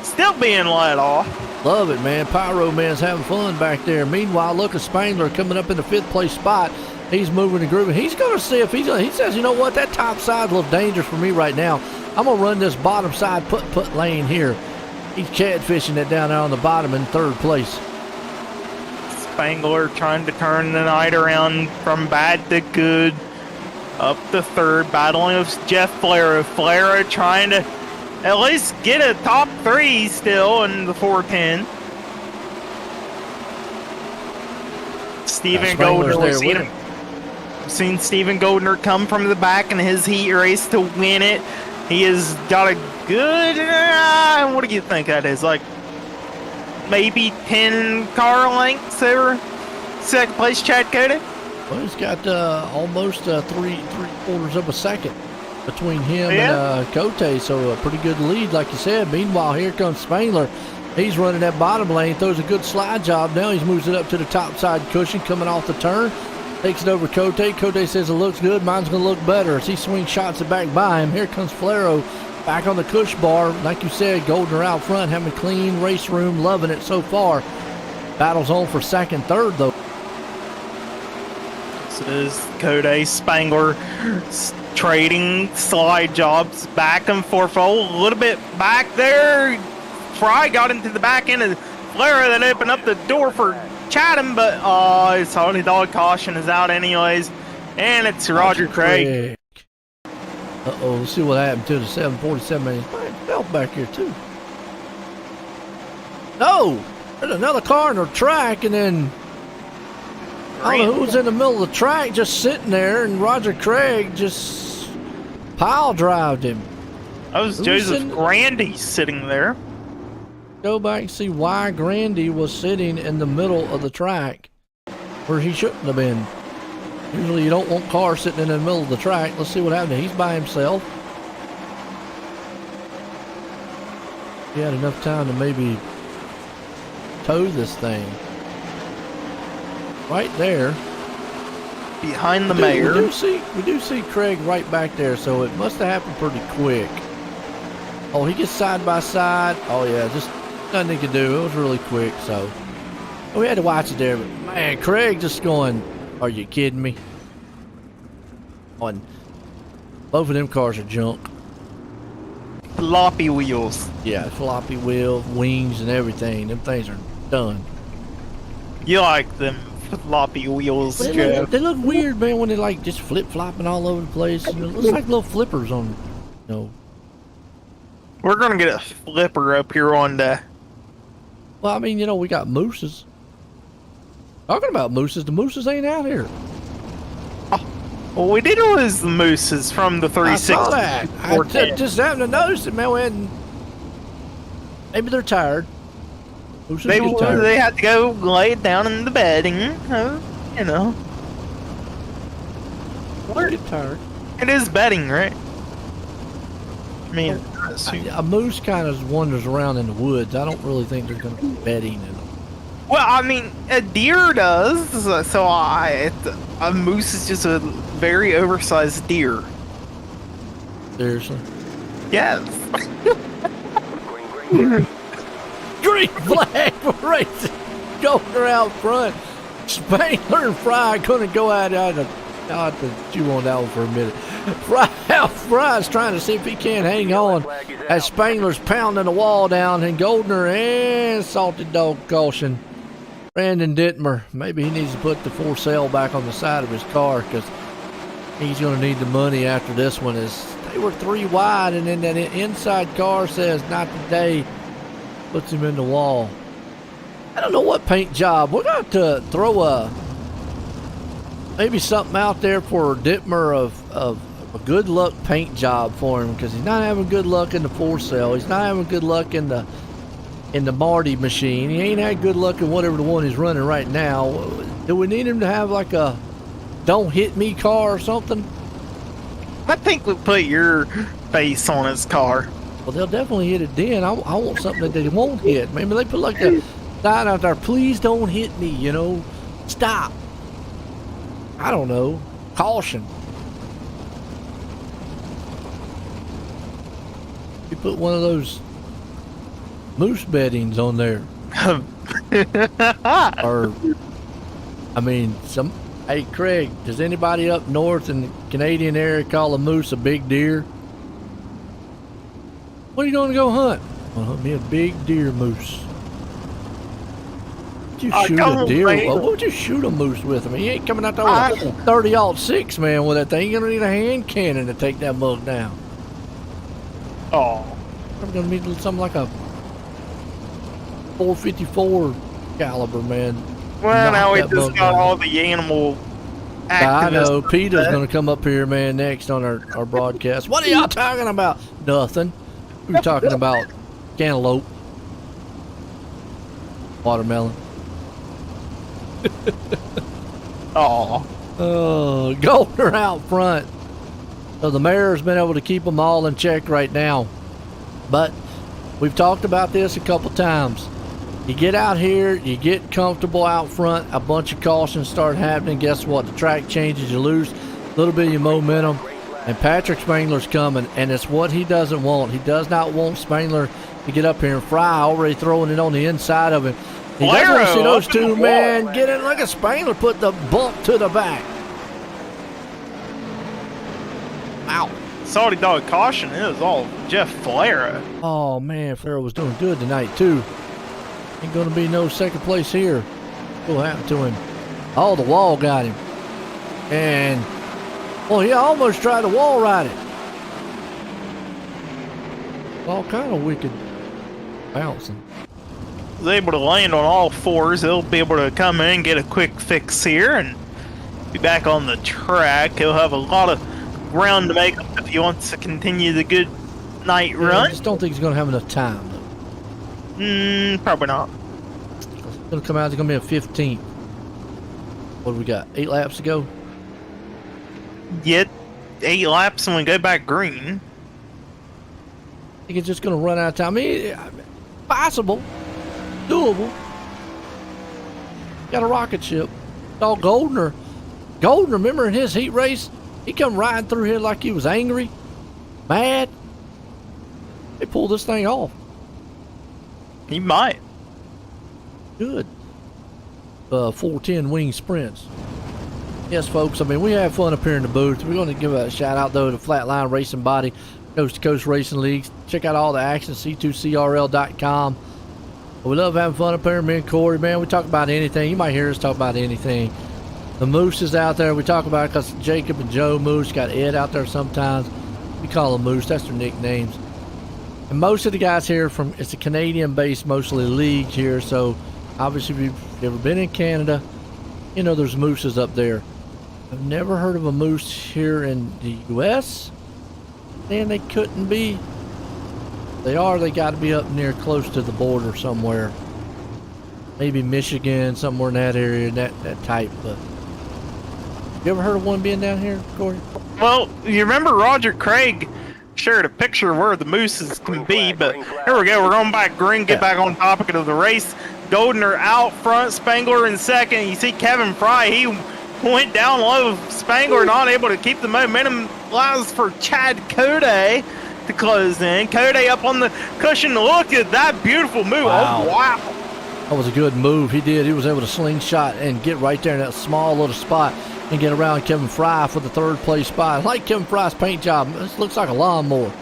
still being let off. Love it, man. Pyro Man's having fun back there. Meanwhile, look at Spangler coming up in the 5th place spot. He's moving and grooving. He's going to see if he says, you know what, that top side's a little dangerous for me right now. I'm going to run this bottom side put lane here. He's catfishing it down there on the bottom in 3rd place. Spangler trying to turn the night around from bad to good. Up to 3rd, battling with Jeff Flero. Flero trying to at least get a top 3 still in the 410. Stephen Goldner, seen Stephen Goldner come from the back in his heat race to win it. He has got a good, what do you think that is? Like maybe 10 car lengths over second place, Chad Cody? Well, he's got almost three quarters of a second between him and Cote, so a pretty good lead, like you said. Meanwhile, here comes Spangler. He's running that bottom lane, throws a good slide job. Now he's moves it up to the top side cushion, coming off the turn. Takes it over to Cote. Cote says it looks good. Mine's going to look better. As he swings shots it back by him. Here comes Flero back on the cush bar. Like you said, Goldner out front, having a clean race room, loving it so far. Battles on for 2nd, 3rd, though. This is Cote Spangler trading slide jobs back and forth. A little bit back there. Fry got into the back end of Flero that opened up the door for Chatham, but Salty Dog caution is out anyways, and it's Roger Craig. Uh-oh, let's see what happened to the 747, man. He's belt back here, too. No! There's another car in the track, and then I don't know who was in the middle of the track just sitting there, and Roger Craig just pile drived him. That was Joseph Grandy sitting there. Go back and see why Grandy was sitting in the middle of the track where he shouldn't have been. Usually you don't want cars sitting in the middle of the track. Let's see what happened. He's by himself. He had enough time to maybe tow this thing. Right there. Behind the mayor. We do see Craig right back there, so it must have happened pretty quick. Oh, he gets side by side. Oh, yeah, just nothing he could do. It was really quick, so we had to watch it there. But, man, Craig just going, are you kidding me? On both of them cars are junk. Floppy wheels. Yeah, floppy wheels, wings, and everything. Them things are done. You like them floppy wheels, Joe? They look weird, man, when they like just flip flopping all over the place. You know, it looks like little flippers on, you know. We're gonna get a flipper up here one day. Well, I mean, you know, we got mooses. Talking about mooses, the mooses ain't out here. Well, we did lose the mooses from the 360. I saw that. I just happened to notice it, man. Maybe they're tired. Mooses get tired. They had to go lay down in the bedding. You know. They get tired. It is bedding, right? I mean, a moose kind of wanders around in the woods. I don't really think there's going to be bedding in them. Well, I mean, a deer does. So a moose is just a very oversized deer. Seriously? Yes. Green flag for racing. Goldner out front. Spangler and Fry couldn't go out. I'll have to chew on that one for a minute. Fry's trying to see if he can't hang on as Spangler's pounding the wall down, and Goldner and Salted Dog caution. Brandon Dittmer, maybe he needs to put the for sale back on the side of his car because he's going to need the money after this one. As they were 3 wide, and then that inside car says not today, puts him in the wall. I don't know what paint job. We're going to throw maybe something out there for Dittmer of a good luck paint job for him, because he's not having good luck in the for sale. He's not having good luck in the Marty machine. He ain't had good luck in whatever the one he's running right now. Do we need him to have like a don't hit me car or something? I think we'll put your face on his car. Well, they'll definitely hit it then. I want something that they won't hit. Maybe they put like a sign out there, please don't hit me, you know. Stop. I don't know. Caution. You put one of those moose beddings on there. Or, I mean, hey, Craig, does anybody up north in the Canadian area call a moose a big deer? What are you going to go hunt? Well, hunt me a big deer moose. Would you shoot a deer? What would you shoot a moose with? I mean, he ain't coming out there with a 30-06, man, with that thing. You're going to need a hand cannon to take that mug down. Oh. I'm going to need something like a 454 caliber, man. Well, now we just got all the animal activists. I know. Peter's going to come up here, man, next on our broadcast. What are y'all talking about? Nothing. We were talking about cantaloupe, watermelon. Oh, Goldner out front. So the mayor's been able to keep them all in check right now. But we've talked about this a couple times. You get out here, you get comfortable out front, a bunch of cautions start happening. Guess what? The track changes, you lose a little bit of your momentum. And Patrick Spangler's coming, and it's what he doesn't want. He does not want Spangler to get up here, and Fry already throwing it on the inside of him. He doesn't want to see those two, man, get in. Look at Spangler put the bump to the back. Ow. Salty Dog caution is all Jeff Flair. Oh, man, Flair was doing good tonight, too. Ain't going to be no second place here. What happened to him? Oh, the wall got him. And, well, he almost tried to wall ride it. All kind of wicked bouncing. He's able to land on all fours. He'll be able to come in and get a quick fix here and be back on the track. He'll have a lot of ground to make up if he wants to continue the good night run. I just don't think he's going to have enough time, though. Probably not. It's going to come out, it's going to be a 15th. What do we got? 8 laps to go? Yet 8 laps and we go back green. I think it's just going to run out of time. I mean, possible. Doable. Got a rocket ship. Saw Goldner. Goldner, remember in his heat race? He come riding through here like he was angry. Mad. They pulled this thing off. He might. Good. 410 wing sprints. Yes, folks. I mean, we have fun up here in the booth. We're going to give a shout out, though, to Flatline Racing Body, Coast to Coast Racing League. Check out all the action, c2crl.com. We love having fun up here. Me and Corey, man, we talk about anything. You might hear us talk about anything. The Moose is out there. We talk about it because Jacob and Joe Moose got Ed out there sometimes. We call them Moose. That's their nicknames. And most of the guys here it's a Canadian-based, mostly league here. So, obviously, if you've ever been in Canada, you know there's mooses up there. I've never heard of a moose here in the U.S. And they couldn't be. They got to be up near close to the border somewhere. Maybe Michigan, somewhere in that area, that type. But you ever heard of one being down here, Corey? Well, you remember Roger Craig shared a picture of where the mooses can be, but here we go. We're going back green, get back on topic of the race. Goldner out front, Spangler in second. You see Kevin Fry, he went down low. Spangler not able to keep the momentum. Allows for Chad Code to close in. Code up on the cushion. Look at that beautiful move. Wow. Oh, wow. That was a good move. He did. He was able to slingshot and get right there in that small little spot and get around Kevin Fry for the third place spot. I like Kevin Fry's paint job. This looks like a lawnmower.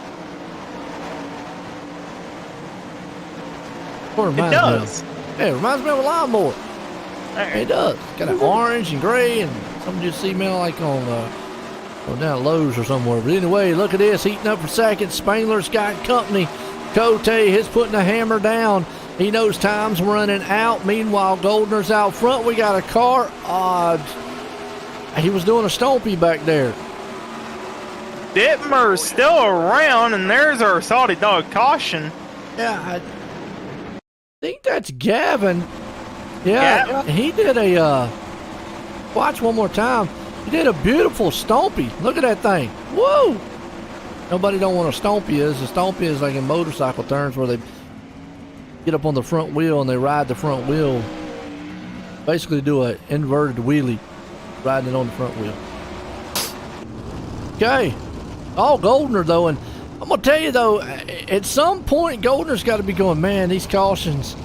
It does. Yeah, it reminds me of a lawnmower. It does. Got an orange and gray, and something you see, man, like on down at Lowe's or somewhere. But anyway, look at this. Heating up for second. Spangler's got company. Cote is putting the hammer down. He knows time's running out. Meanwhile, Goldner's out front. We got a car. He was doing a stompy back there. Dittmer's still around, and there's our salty dog caution. Yeah, I think that's Gavin. Yeah, he did a, watch one more time. He did a beautiful stompy. Look at that thing. Whoa! Nobody don't want a stompy is. A stompy is like in motorcycle terms where they get up on the front wheel and they ride the front wheel. Basically do an inverted wheelie, riding it on the front wheel. Okay. All Goldner, though, and I'm going to tell you, though, at some point, Goldner's got to be going, man, these cautions,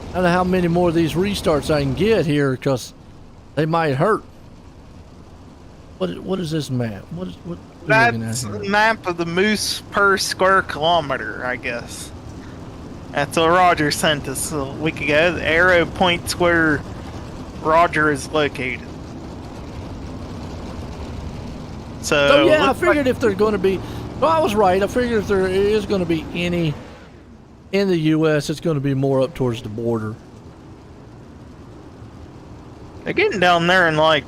I don't know how many more of these restarts I can get here because they might hurt. What is this map? What That's a map of the moose per square kilometer, I guess. That's what Roger sent us a week ago. The arrow points where Roger is located. So yeah, I figured if there's going to be, well, I was right. I figured if there is going to be any in the U.S., it's going to be more up towards the border. They're getting down there in like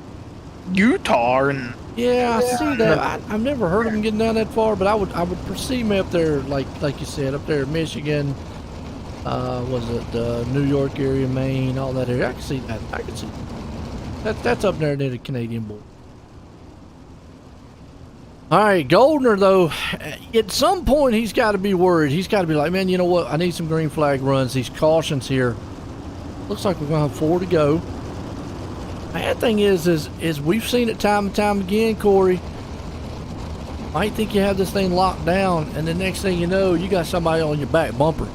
Utah and yeah, I see that. I've never heard of them getting down that far, but I would perceive me up there, like you said, up there in Michigan. Was it New York area, Maine, all that area? I can see that. I can see that. That's up there near the Canadian border. All right, Goldner, though, at some point he's got to be worried. He's got to be like, man, you know what? I need some green flag runs. These cautions here. Looks like we're going to have 4 to go. Bad thing is we've seen it time and time again, Corey. Might think you have this thing locked down, and the next thing you know, you got somebody on your back bumper.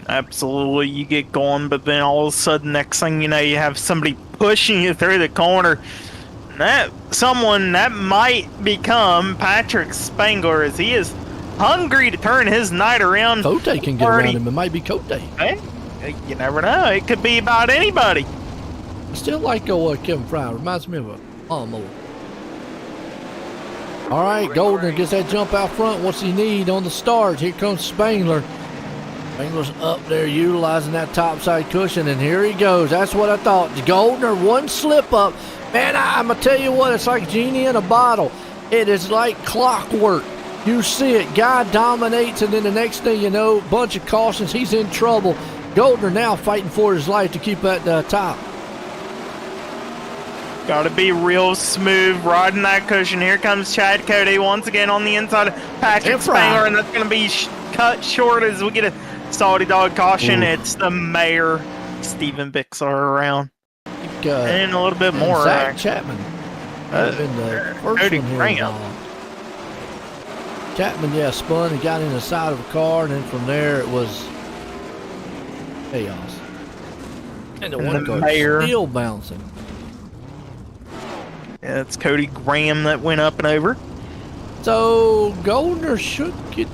absolutely you get going, but then all of a sudden, next thing you know, you have somebody pushing you through the corner. That someone that might become Patrick Spangler, as he is hungry to turn his night around. Cote can get around him. It might be Cote. Hey? You never know. It could be about anybody. I still like Kevin Fry. Reminds me of a lawnmower. All right, Goldner gets that jump out front. What's he need on the start? Here comes Spangler. Spangler's up there utilizing that topside cushion, and here he goes. That's what I thought. Goldner, one slip up. Man, I'm going to tell you what, it's like genie in a bottle. It is like clockwork. You see it. Guy dominates, and then the next thing you know, bunch of cautions. He's in trouble. Goldner now fighting for his life to keep at the top. Got to be real smooth riding that cushion. Here comes Chad Cody once again on the inside of Patrick Spangler, and that's going to be cut short as we get a Salty Dog caution. Ooh. It's the mayor, Stephen Bixler, around. And a little bit more. Zach Chapman. Been the first Cody one here Graham. involved. Chapman, spun and got in the side of a car, and then from there it was chaos. And the one car still bouncing. Yeah, it's Cody Graham that went up and over. So Goldner should get.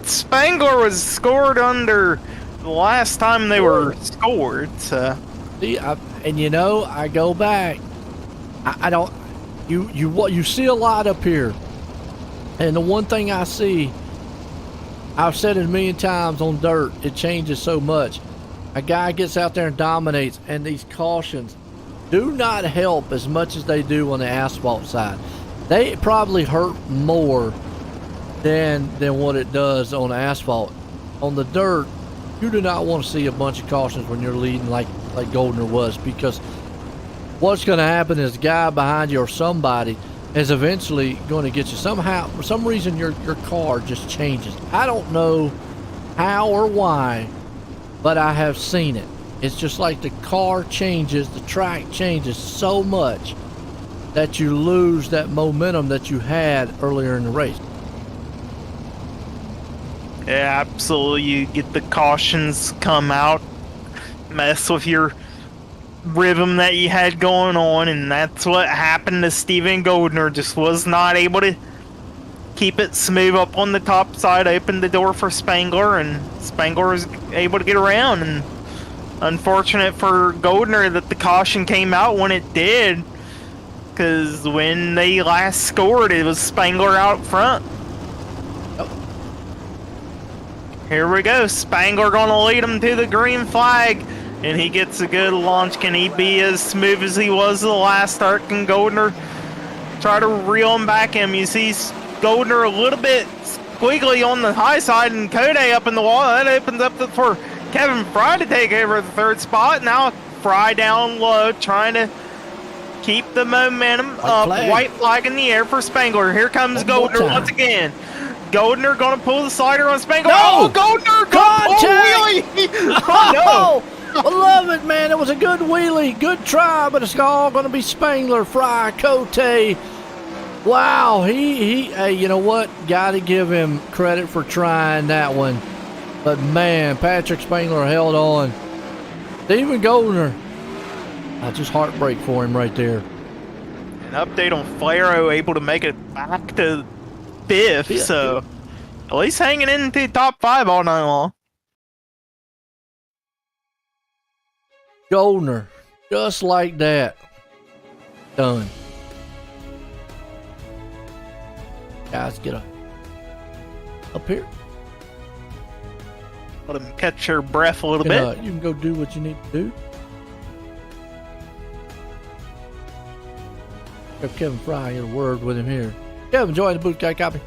Spangler was scored under the last time they were scored. So. See, I go back. I don't. You see a lot up here, and the one thing I see, I've said it a million times on dirt, it changes so much. A guy gets out there and dominates, and these cautions do not help as much as they do on the asphalt side. They probably hurt more than what it does on the asphalt. On the dirt, you do not want to see a bunch of cautions when you're leading like Goldner was, because what's going to happen is the guy behind you or somebody is eventually going to get you. Somehow, for some reason, your car just changes. I don't know how or why, but I have seen it. It's just like the car changes, the track changes so much that you lose that momentum that you had earlier in the race. Yeah, absolutely. You get the cautions come out, mess with your rhythm that you had going on, and that's what happened to Steven Goldner. Just was not able to keep it smooth up on the top side, opened the door for Spangler, and Spangler was able to get around. And unfortunate for Goldner that the caution came out when it did, because when they last scored, it was Spangler out front. Here we go. Spangler gonna lead him to the green flag, and he gets a good launch. Can he be as smooth as he was the last start? Can Goldner try to reel him back in? You see Goldner a little bit squiggly on the high side, and Cody up in the wall. That opens up for Kevin Fry to take over the third spot. Now Fry down low, trying to keep the momentum up. White flag in the air for Spangler. Here comes Goldner once again. Goldner gonna pull the slider on Spangler. No! Oh, Goldner gonna pull wheelie. Oh, no. I love it, man. It was a good wheelie, good try, but it's all gonna be Spangler, Fry, Cote. Wow, hey, you know what? Got to give him credit for trying that one. But man, Patrick Spangler held on. Steven Goldner, just heartbreak for him right there. An update on Flaro, able to make it back to fifth, so at least hanging into top 5 all night long. Goldner, just like that. Done. Guys, get up here. Let him catch your breath a little bit. You can go do what you need to do. Have Kevin Fry get a word with him here. Kevin, enjoy the boot copy.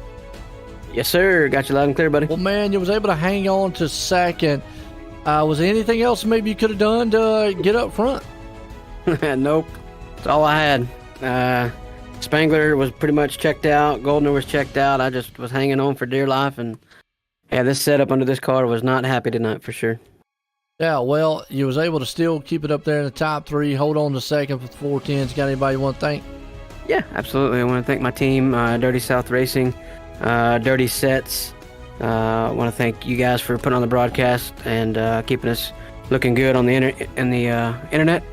Yes, sir. Got you loud and clear, buddy. Well, man, you was able to hang on to second. Was there anything else maybe you could have done to get up front? Nope. That's all I had. Spangler was pretty much checked out. Goldner was checked out. I just was hanging on for dear life, and yeah, this setup under this car was not happy tonight for sure. Yeah, well, you was able to still keep it up there in the top 3, hold on to second with 410s. Got anybody you want to thank? Yeah, absolutely. I want to thank my team, Dirty South Racing, Dirty Sets. I want to thank you guys for putting on the broadcast and keeping us looking good on the internet.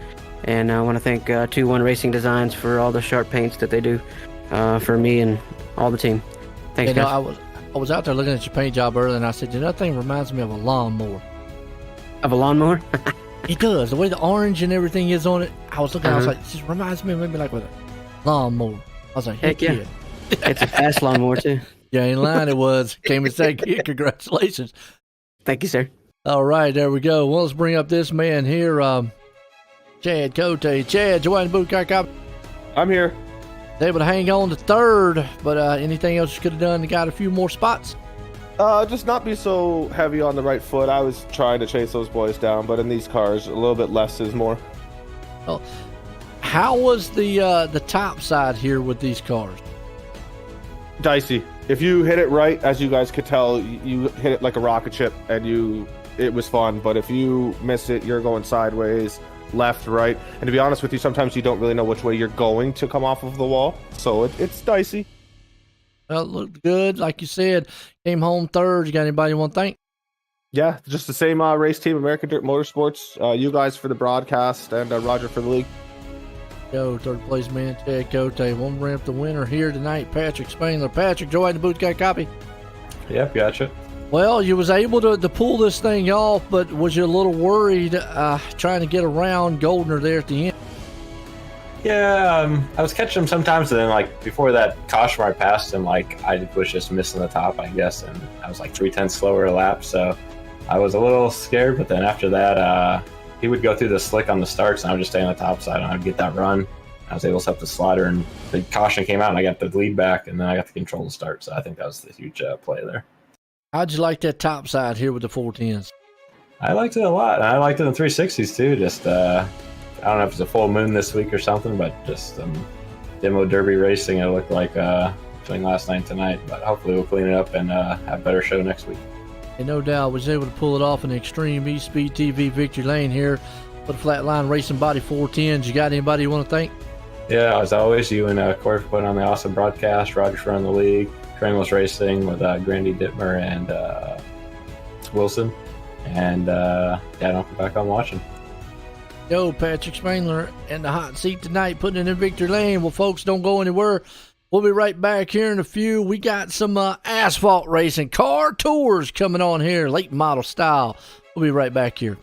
And I want to thank 2-1 Racing Designs for all the sharp paints that they do for me and all the team. Thanks, guys. I was out there looking at your paint job earlier, and I said, that thing reminds me of a lawnmower. Of a lawnmower? It does. The way the orange and everything is on it. I was looking, I was like, this reminds me maybe like with a lawnmower. I was like, heck yeah. It's a fast lawnmower, too. Yeah, in line it was. Came in second. Congratulations. Thank you, sir. All right, there we go. Well, let's bring up this man here, Chad Cote. Chad, you want to boot car? I'm here. Able to hang on to third, but anything else you could have done to got a few more spots? Just not be so heavy on the right foot. I was trying to chase those boys down, but in these cars, a little bit less is more. Oh, how was the top side here with these cars? Dicey. If you hit it right, as you guys could tell, you hit it like a rocket ship, and it was fun. But if you miss it, you're going sideways, left, right. And to be honest with you, sometimes you don't really know which way you're going to come off of the wall. So it's dicey. Well, it looked good. Like you said, came home third. You got anybody you want to thank? Yeah, just the same race team, American Dirt Motorsports. You guys for the broadcast, and Roger for the league. Go, third place man, Chad Cote. One ramp the winner here tonight, Patrick Spangler. Patrick, Joe in the booth, got a copy? Yep, gotcha. Well, you was able to pull this thing off, but was you a little worried trying to get around Goldner there at the end? Yeah, I was catching him sometimes, and then like before that caution where I passed him, like I was just missing the top, I guess, and I was like 3/10 slower a lap, so I was a little scared. But then after that, he would go through the slick on the starts, and I would just stay on the top side, and I'd get that run. I was able to set the slider, and the caution came out, and I got the lead back, and then I got to control the start. So I think that was the huge play there. How'd you like that top side here with the 410s? I liked it a lot. And I liked it in the 360s too. Just I don't know if it's a full moon this week or something, but just demo derby racing. It looked like between last night and tonight. But hopefully we'll clean it up and have a better show next week. And no doubt was able to pull it off in the Extreme E-Speed TV Victory Lane here for the Flatline Racing Body 410s. You got anybody you want to thank? Yeah, as always, you and Corey for putting on the awesome broadcast. Roger for running the league. Trainless Racing with Grandy Dittmer and Wilson. And don't come back on watching. Yo, Patrick Spangler in the hot seat tonight, putting it in Victory Lane. Well, folks, don't go anywhere. We'll be right back here in a few. We got some asphalt racing car tours coming on here, late model style. We'll be right back here.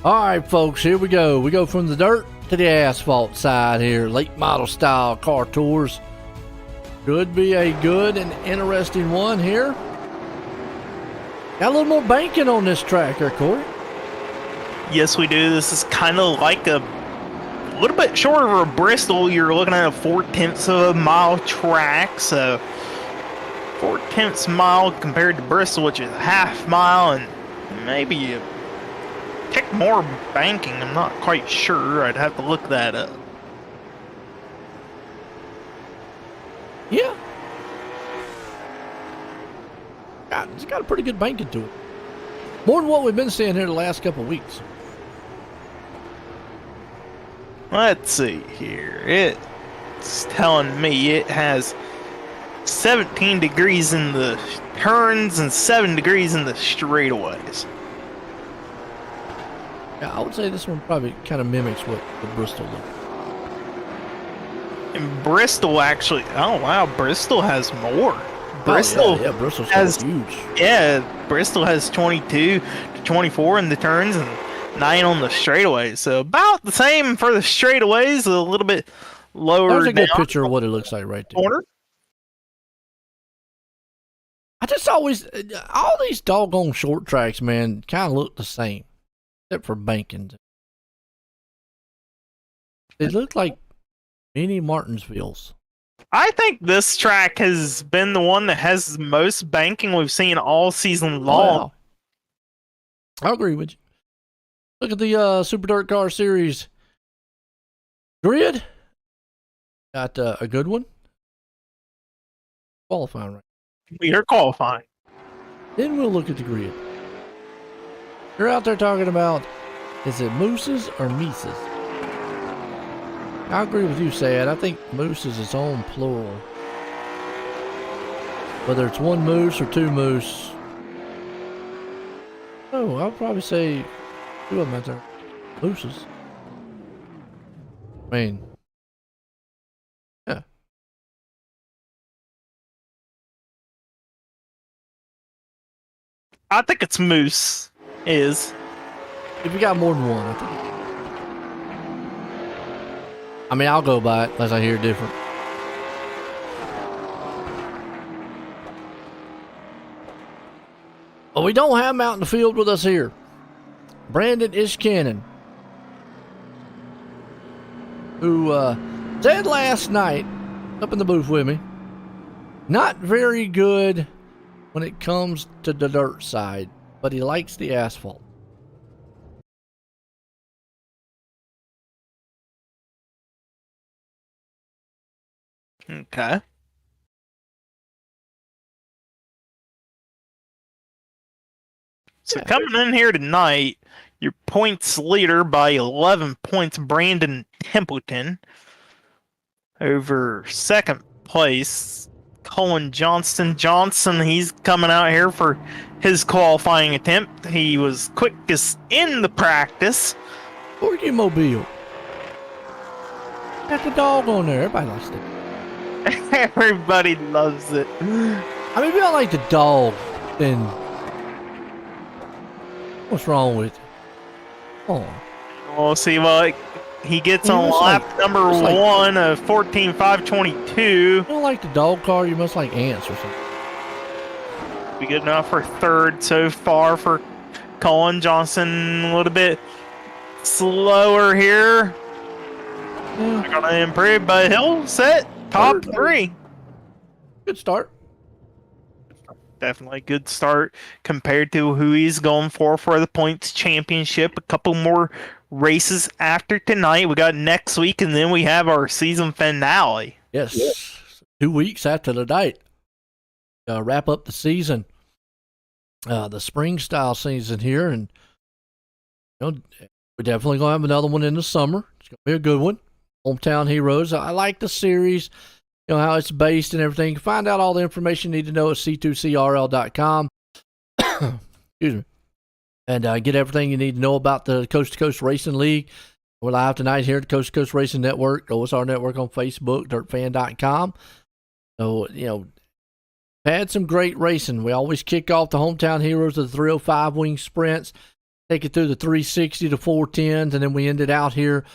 All right, folks, here we go. We go from the dirt to the asphalt side here. Late model style car tours. Could be a good and interesting one here. Got a little more banking on this track here, Corey. Yes, we do. This is kind of like a little bit shorter of a Bristol. You're looking at a 4/10 of a mile track, so 4/10 mile compared to Bristol, which is a half mile, and maybe a tick more banking. I'm not quite sure. I'd have to look that up. Yeah. It's got a pretty good banking to it. More than what we've been seeing here the last couple of weeks. Let's see here. It's telling me it has 17 degrees in the turns and 7 degrees in the straightaways. Yeah, I would say this one probably kind of mimics what the Bristol look. And Bristol actually, oh wow, Bristol has more. Bristol, yeah, Bristol's has huge. Yeah, Bristol has 22 to 24 in the turns and 9 on the straightaways. So about the same for the straightaways, a little bit lower. There's a good down. picture of what it looks like right there. Corner. I just always, all these doggone short tracks, man, kind of look the same, except for banking. They look like mini Martinsvilles. I think this track has been the one that has the most banking we've seen all season long. Wow. I agree with you. Look at the Super Dirt Car Series grid. Got a good one. Qualifying right. We are qualifying. Then we'll look at the grid. You're out there talking about, is it mooses or mises? I agree with you, Sad. I think moose is its own plural. Whether it's one moose or two moose. Oh, I'll probably say two of them out there. Mooses. I mean, yeah. I think it's moose. Is. If you got more than one, I think. I mean, I'll go by it unless I hear different. Well, we don't have him out in the field with us here. Brandon Ishcannon, who said last night, up in the booth with me, not very good when it comes to the dirt side, but he likes the asphalt. Okay. So coming in here tonight, your points leader by 11 points, Brandon Templeton. Over second place, Colin Johnston. He's coming out here for his qualifying attempt. He was quickest in the practice. Corky Mobile. Got the dog on there. Everybody likes it. Everybody loves it. I mean, if you don't like the dog, then what's wrong with it? Oh. We'll see what he gets on lap number 1 of 14.522. You don't like the dog car, you must like ants or something. Be good enough for third so far for Colin Johnson. A little bit slower here. Yeah. Gonna improve, but he'll set top 3. Good start. Definitely a good start compared to who he's going for the points championship. A couple more races after tonight. We got next week, and then we have our season finale. Yes. 2 weeks after the night. Wrap up the season. The spring style season here. And we're definitely going to have another one in the summer. It's going to be a good one. Hometown Heroes. I like the series. You know, how it's based and everything. You can find out all the information you need to know at c2crl.com. Excuse me. And get everything you need to know about the Coast2Coast Racing League. We're live tonight here at the Coast2Coast Racing Network. Go with our network on Facebook, dirtfan.com. So, had some great racing. We always kick off the Hometown Heroes of the 305 wing sprints. take it through the 360 to 410s, and then we ended out here.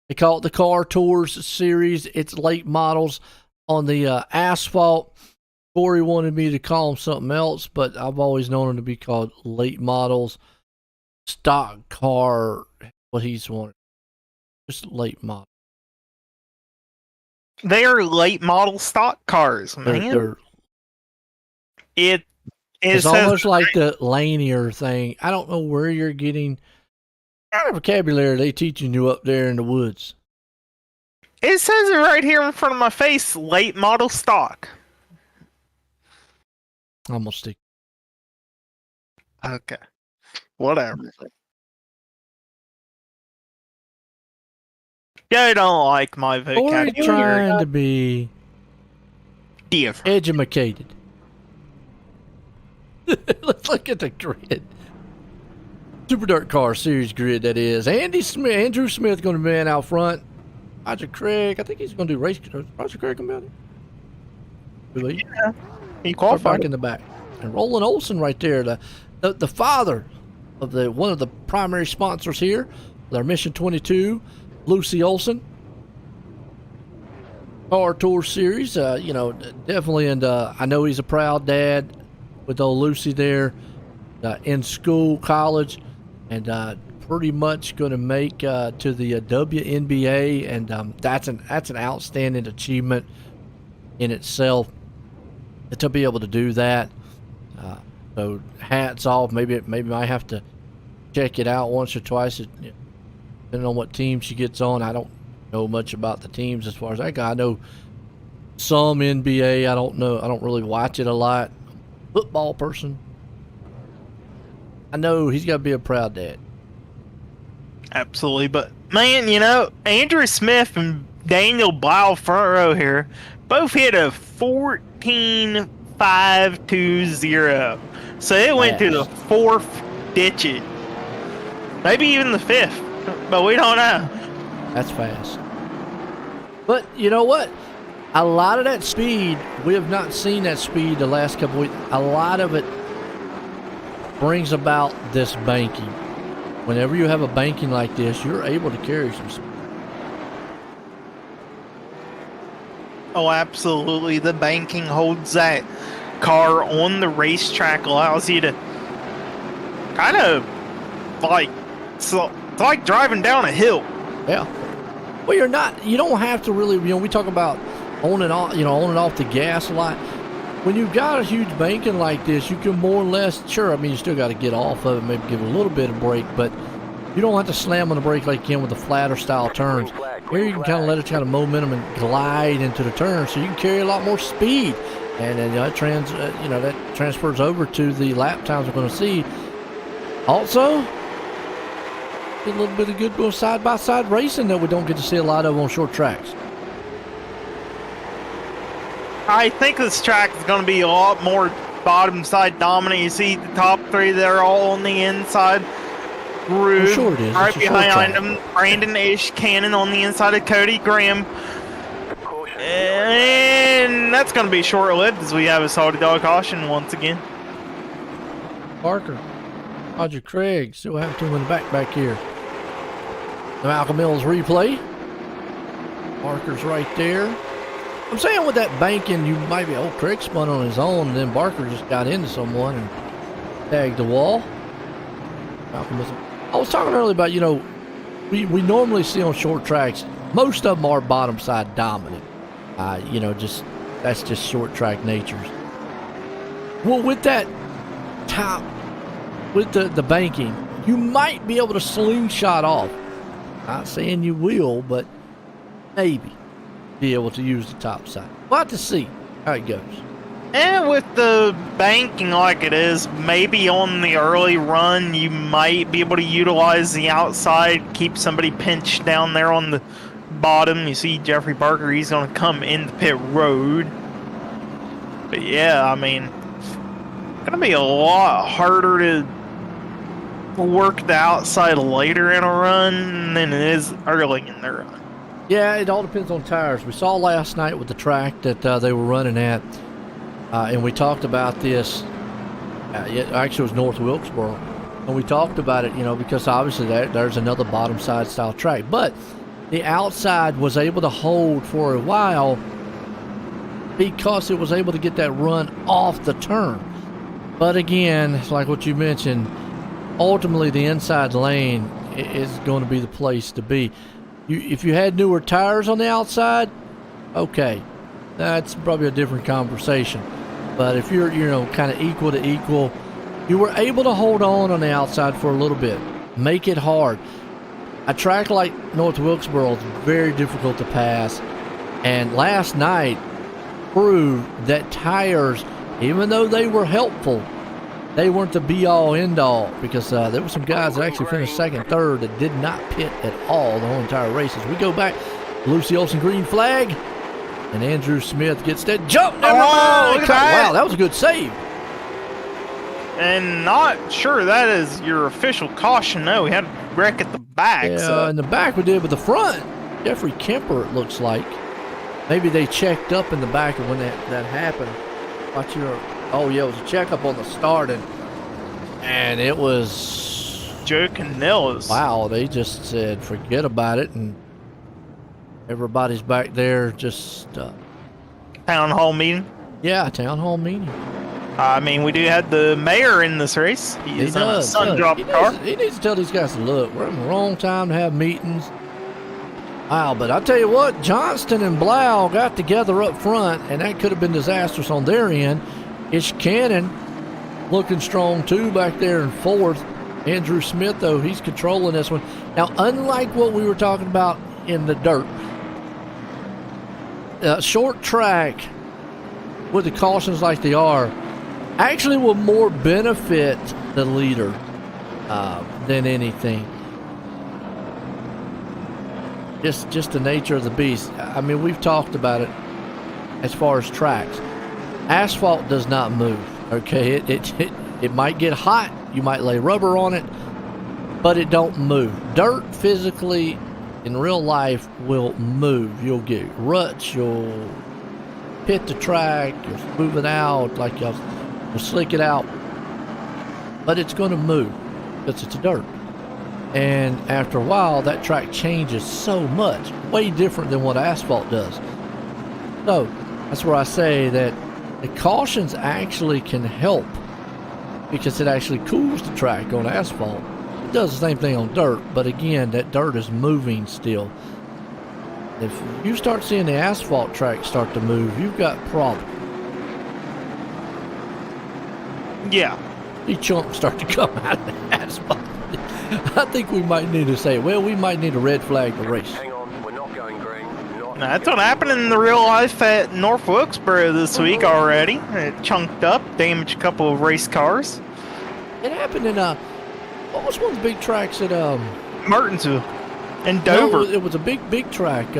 They call it the Car Tours Series. It's late models on the asphalt. Corey wanted me to call them something else, but I've always known them to be called late models. Stock car, what he's wanted. Just late model. They are late model stock cars, man. It's almost like the linear thing. I don't know where you're getting kind of vocabulary they teaching you up there in the woods. It says it right here in front of my face, late model stock. I'm gonna stick. Okay. Whatever. Yeah, I don't like my vocabulary. Or trying to be different. Educated. Let's look at the grid. Super Dirt Car Series grid, that is. Andrew Smith going to be out front. Roger Craig, I think he's going to do race. Roger Craig going to be out there? Yeah. He qualified. Back in the back. And Roland Olson right there, the father of one of the primary sponsors here, with our Mission 22, Lucy Olson. Car Tour Series, definitely, and I know he's a proud dad with old Lucy there in school, college, and pretty much going to make to the WNBA, and that's an outstanding achievement in itself to be able to do that. So hats off. Maybe I have to check it out once or twice, depending on what team she gets on. I don't know much about the teams as far as that guy. I know some NBA. I don't know. I don't really watch it a lot. Football person. I know he's got to be a proud dad. Absolutely, but man, Andrew Smith and Daniel Blau front row here both hit a 14.520. So it went to the fourth digit, maybe even the fifth, but we don't know. That's fast. But you know what? A lot of that speed, we have not seen that speed the last couple weeks. A lot of it brings about this banking. Whenever you have a banking like this, you're able to carry some speed. Oh, absolutely. The banking holds that car on the racetrack, allows you to kind of it's like driving down a hill. Yeah. Well, you don't have to really, we talk about on and off the gas a lot. When you've got a huge banking like this, you can more or less, you still got to get off of it, maybe give it a little bit of brake, but you don't have to slam on the brake like you can with the flatter style turns. Here you can kind of let it kind of momentum and glide into the turn, so you can carry a lot more speed, and then that transfers over to the lap times we're going to see. Also, get a little bit of good side by side racing that we don't get to see a lot of on short tracks. I think this track is going to be a lot more bottom side dominant. You see the top three, they're all on the inside groove. Sure it is. Right behind them, Brandon Ish Cannon on the inside of Cody Graham. And that's going to be short-lived as we have a solid dog caution once again. Parker, Roger Craig, still have two in the back here. The Malcolm Mills replay. Parker's right there. I'm saying with that banking, you might be, Craig spun on his own, and then Barker just got into someone and tagged the wall. I was talking earlier about, we normally see on short tracks, most of them are bottom side dominant. That's just short track natures. Well, with that top, with the banking, you might be able to slingshot off. Not saying you will, but maybe be able to use the top side. We'll have to see how it goes. And with the banking like it is, maybe on the early run, you might be able to utilize the outside, keep somebody pinched down there on the bottom. You see Jeffrey Barker, he's going to come in the pit road. But yeah, it's going to be a lot harder to work the outside later in a run than it is early in the run. Yeah, it all depends on tires. We saw last night with the track that they were running at, and we talked about this. Actually, it was North Wilkesboro. And we talked about it, because obviously there's another bottom side style track. But the outside was able to hold for a while because it was able to get that run off the turn. But again, it's like what you mentioned, ultimately the inside lane is going to be the place to be. If you had newer tires on the outside, okay, that's probably a different conversation. But if you're, kind of equal to equal, you were able to hold on the outside for a little bit, make it hard. A track like North Wilkesboro is very difficult to pass, and last night proved that tires, even though they were helpful, they weren't the be-all, end-all, because there were some guys that actually finished second, third that did not pit at all the whole entire races. We go back, Lucy Olsen green flag, and Andrew Smith gets that jump. Never mind. Wow, that was a good save. And not sure that is your official caution. No, we had a wreck at the back. Yeah, so. in the back we did, but the front, Jeffrey Kemper, it looks like. Maybe they checked up in the back when that happened. Watch your. Oh yeah, it was a checkup on the start, and it was Joe Canellas. Wow, they just said forget about it, and everybody's back there just. Town hall meeting. Yeah, town hall meeting. I mean, we do have the mayor in this race. He is in a sun-dropped car. He needs to tell these guys to look. We're in the wrong time to have meetings. Wow, but I tell you what, Johnston and Blau got together up front, and that could have been disastrous on their end. Ish Cannon looking strong too back there in fourth. Andrew Smith, though, he's controlling this one. Now, unlike what we were talking about in the dirt, short track with the cautions like they are actually will more benefit the leader than anything. Just the nature of the beast. I mean, we've talked about it as far as tracks. Asphalt does not move. Okay, it might get hot. You might lay rubber on it, but it don't move. Dirt physically in real life will move. You'll get ruts. You'll pit the track. You'll smooth it out like you'll slick it out. But it's going to move because it's dirt. And after a while, that track changes so much, way different than what asphalt does. So that's where I say that the cautions actually can help because it actually cools the track on asphalt. It does the same thing on dirt, but again, that dirt is moving still. If you start seeing the asphalt track start to move, you've got problems. Yeah. These chunks start to come out of the asphalt. I think we might need to say, well, we might need a red flag to race. Hang on, we're not going green. That's what happened in the real life at North Wilkesboro this week already. It chunked up, damaged a couple of race cars. It happened in what was one of the big tracks at Martinsville and Dover. No, it was a big track.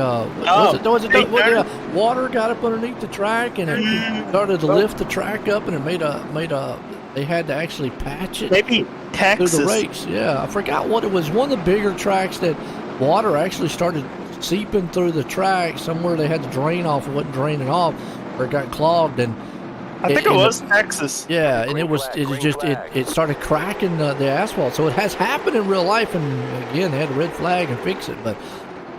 Water got up underneath the track and it started to lift the track up, and it made a. They had to actually patch it. Maybe Texas. Through the race. Yeah, I forgot what it was. One of the bigger tracks that water actually started seeping through the track. Somewhere they had to drain off. It wasn't draining off, or it got clogged. And I think it was Texas. Yeah, and it started cracking the asphalt. So it has happened in real life, and again they had a red flag and fix it. But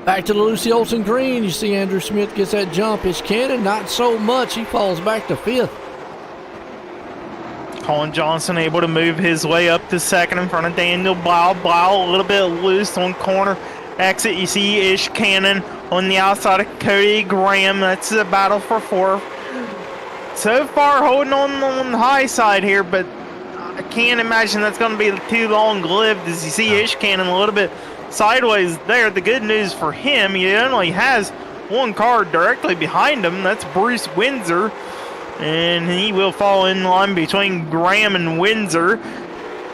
back to the Lucy Olsen green, you see Andrew Smith gets that jump. It's Cannon, not so much. He falls back to fifth. Colin Johnson able to move his way up to second in front of Daniel Blau. Blau a little bit loose on corner exit. You see Ish Cannon on the outside of Cody Graham. That's a battle for fourth. So far holding on the high side here, but I can't imagine that's going to be too long-lived as you see Ish Cannon a little bit sideways there. The good news for him, he only has one car directly behind him. That's Bruce Windsor. And he will fall in line between Graham and Windsor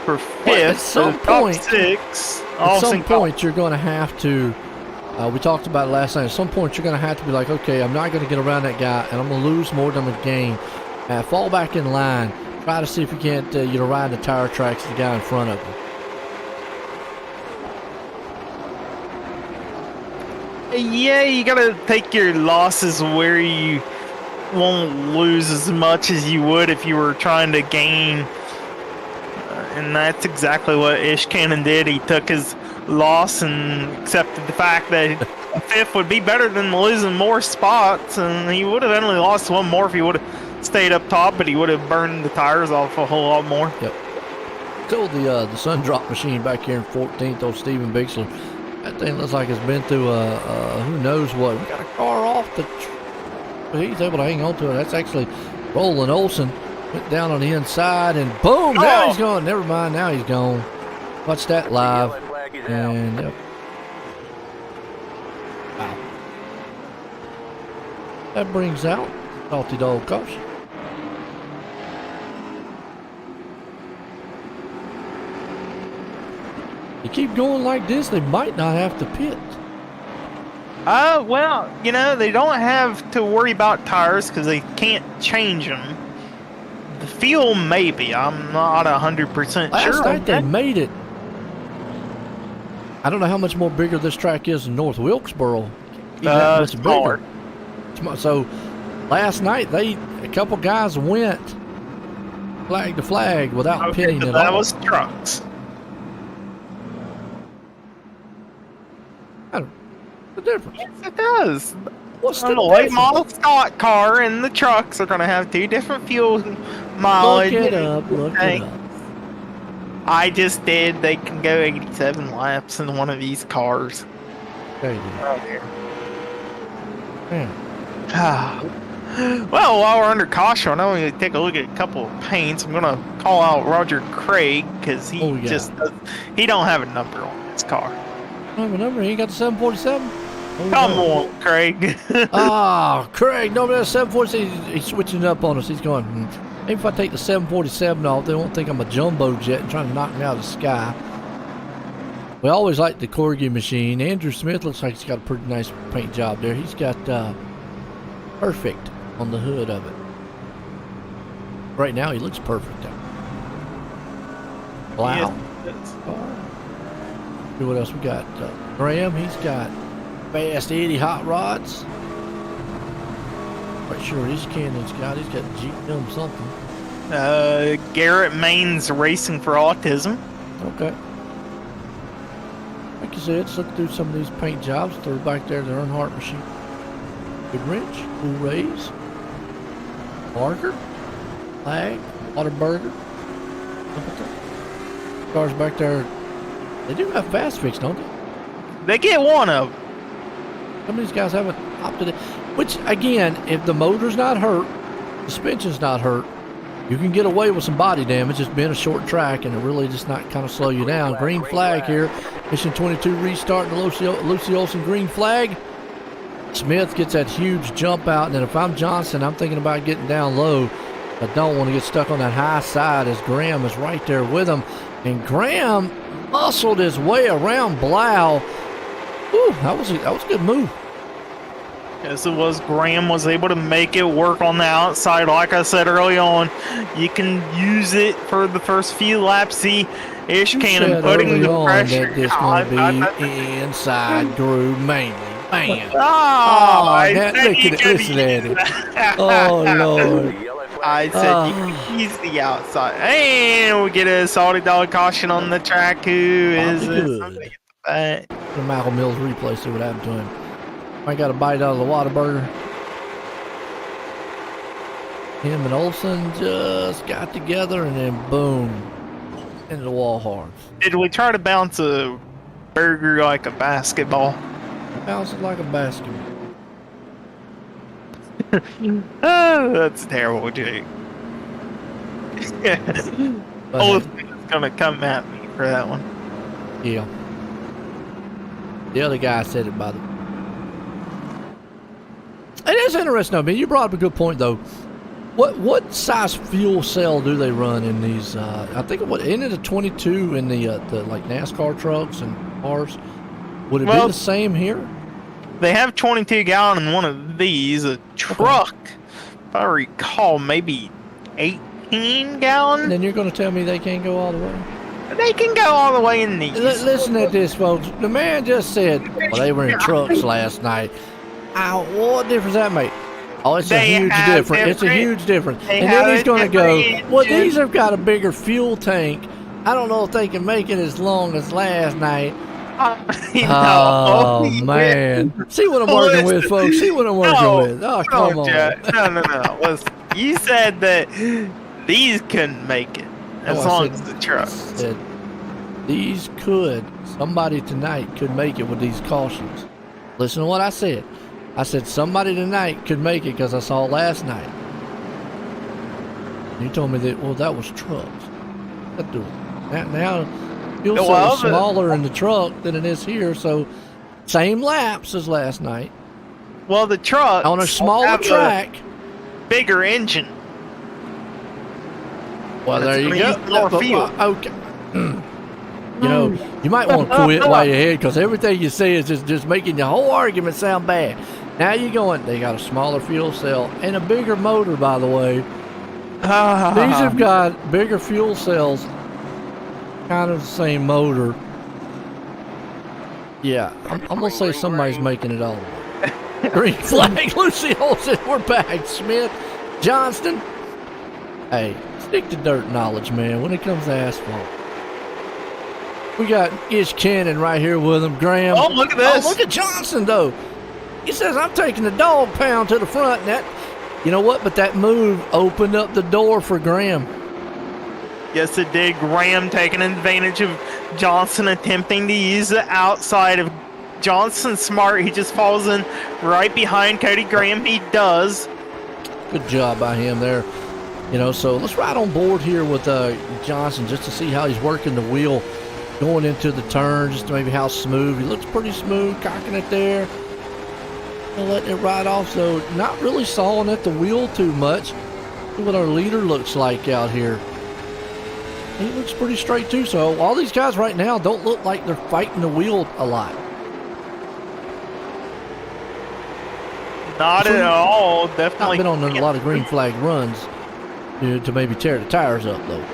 for fifth. At some point, six. At some point, you're going to have to. We talked about it last night. At some point, you're going to have to be like, okay, I'm not going to get around that guy, and I'm going to lose more than I'm going to gain. Fall back in line. Try to see if you can't, ride the tire tracks of the guy in front of you. Yeah, you got to take your losses where you won't lose as much as you would if you were trying to gain and that's exactly what Ish Cannon did. He took his loss and accepted the fact that fifth would be better than losing more spots, and he would have only lost one more if he would have stayed up top, but he would have burned the tires off a whole lot more. Yep. So the sun drop machine back here in 14th, old Steven Bixler, that thing looks like it's been through who knows what. We got a car off but he's able to hang on to it. That's actually Roland Olson. Went down on the inside and boom, now he's gone. Never mind, now he's gone. Watch that live. And yep. Wow. That brings out Salty Dog Caution. You keep going like this, they might not have to pit. Well, you know, they don't have to worry about tires because they can't change them. The fuel, maybe. I'm not 100% sure. Last night they made it. I don't know how much more bigger this track is in North Wilkesboro. It's bigger. So last night a couple guys went flag to flag without pitting at all. That was trucks. I don't know the difference. Yes, it does. What's the late difference? model stock car and the trucks are going to have two different fuel mileage. Look it up. I just did. They can go 87 laps in one of these cars. There you go. Well, while we're under caution, I'm going to take a look at a couple of paints. I'm going to call out Roger Craig because he he don't have a number on his car. Don't have a number? He ain't got the 747? Come on, Craig. Craig, no, that's 747. He's switching it up on us. He's going, maybe if I take the 747 off, they won't think I'm a jumbo jet and trying to knock me out of the sky. We always like the Corgi machine. Andrew Smith looks like he's got a pretty nice paint job there. He's got perfect on the hood of it. Right now, he looks perfect. Wow. See what else we got? Graham, he's got Fast Eddie hot rods. Quite sure what his Cannon's got. He's got GM something. Garrett Main's Racing for Autism. Okay. Like you said, let's look through some of these paint jobs. Throw back there the Earnhardt machine. Good wrench, Cool Rays, Barker, Flag, Waterburger. Cars back there. They do have fast fix, don't they? They get one of them. Some of these guys haven't opted in. Which, again, if the motor's not hurt, the suspension's not hurt, you can get away with some body damage. It's been a short track, and it really just not kind of slow you down. Green flag here. Mission 22 restart the Lucy Olson green flag. Smith gets that huge jump out, and then if I'm Johnson, I'm thinking about getting down low. I don't want to get stuck on that high side as Graham is right there with him. And Graham muscled his way around Blau. Ooh, that was a good move. Yes, it was. Graham was able to make it work on the outside. Like I said early on, you can use it for the first few laps. See Ish Cannon putting the pressure. That this going to be inside groove mainly. Man. Listen at it. Oh, Lord. I said you can use the outside. And we get a Salty Dog Caution on the track. Who is it? The Michael Mills replay, see what happened to him. I got a bite out of the Whataburger. Him and Olsen just got together and then boom, into the wall hard. Did we try to bounce a burger like a basketball? Bounce it like a basketball. Oh, that's a terrible joke. Olsen's gonna come at me for that one. Yeah. The other guy said it by the way. It is interesting though, man. You brought up a good point though. What size fuel cell do they run in these? I think in it a 22 in the like NASCAR trucks and cars. Would it be the same here? They have 22 gallon in one of these. A truck, if I recall, maybe 18 gallon. And then you're going to tell me they can't go all the way? They can go all the way in these. Listen to this, folks. The man just said, well, they were in trucks last night. What difference that make? Oh, it's a huge difference. It's a huge difference. And then he's going to go, well, these have got a bigger fuel tank I don't know if they can make it as long as last night. No. Man. See what I'm working with, folks. See what I'm working with. Oh, come on. Jack. No. Listen, you said that these couldn't make it as long as the trucks. Said these could. Somebody tonight could make it with these cautions. Listen to what I said. I said somebody tonight could make it because I saw last night. You told me that, well, that was trucks. That do it. Now fuel cell is smaller in the truck than it is here, so same laps as last night. Well, the truck on a smaller track, bigger engine. Well, there you go. More fuel. Okay. You know, you might want to quit while you're ahead because everything you say is just making the whole argument sound bad. Now you're going, they got a smaller fuel cell and a bigger motor, by the way. These have got bigger fuel cells, kind of the same motor. Yeah, I'm going to say somebody's making it all. Green flag, Lucy Olsen, we're back. Smith, Johnston. Hey, stick to dirt knowledge, man, when it comes to asphalt. We got Ish Cannon right here with him. Graham. Oh, look at this. Oh, look at Johnson, though. He says, I'm taking the dog pound to the front. And that, you know what? But that move opened up the door for Graham. Yes, it did. Graham taking advantage of Johnson attempting to use the outside of Johnson. Smart. He just falls in right behind Cody Graham. He does. Good job by him there. You know, so let's ride on board here with Johnson just to see how he's working the wheel going into the turn, just maybe how smooth. He looks pretty smooth, cocking it there. And letting it ride off, so not really sawing at the wheel too much. See what our leader looks like out here. He looks pretty straight too, so all these guys right now don't look like they're fighting the wheel a lot. Not at all, definitely. I've been on a lot of green flag runs to maybe tear the tires up, though.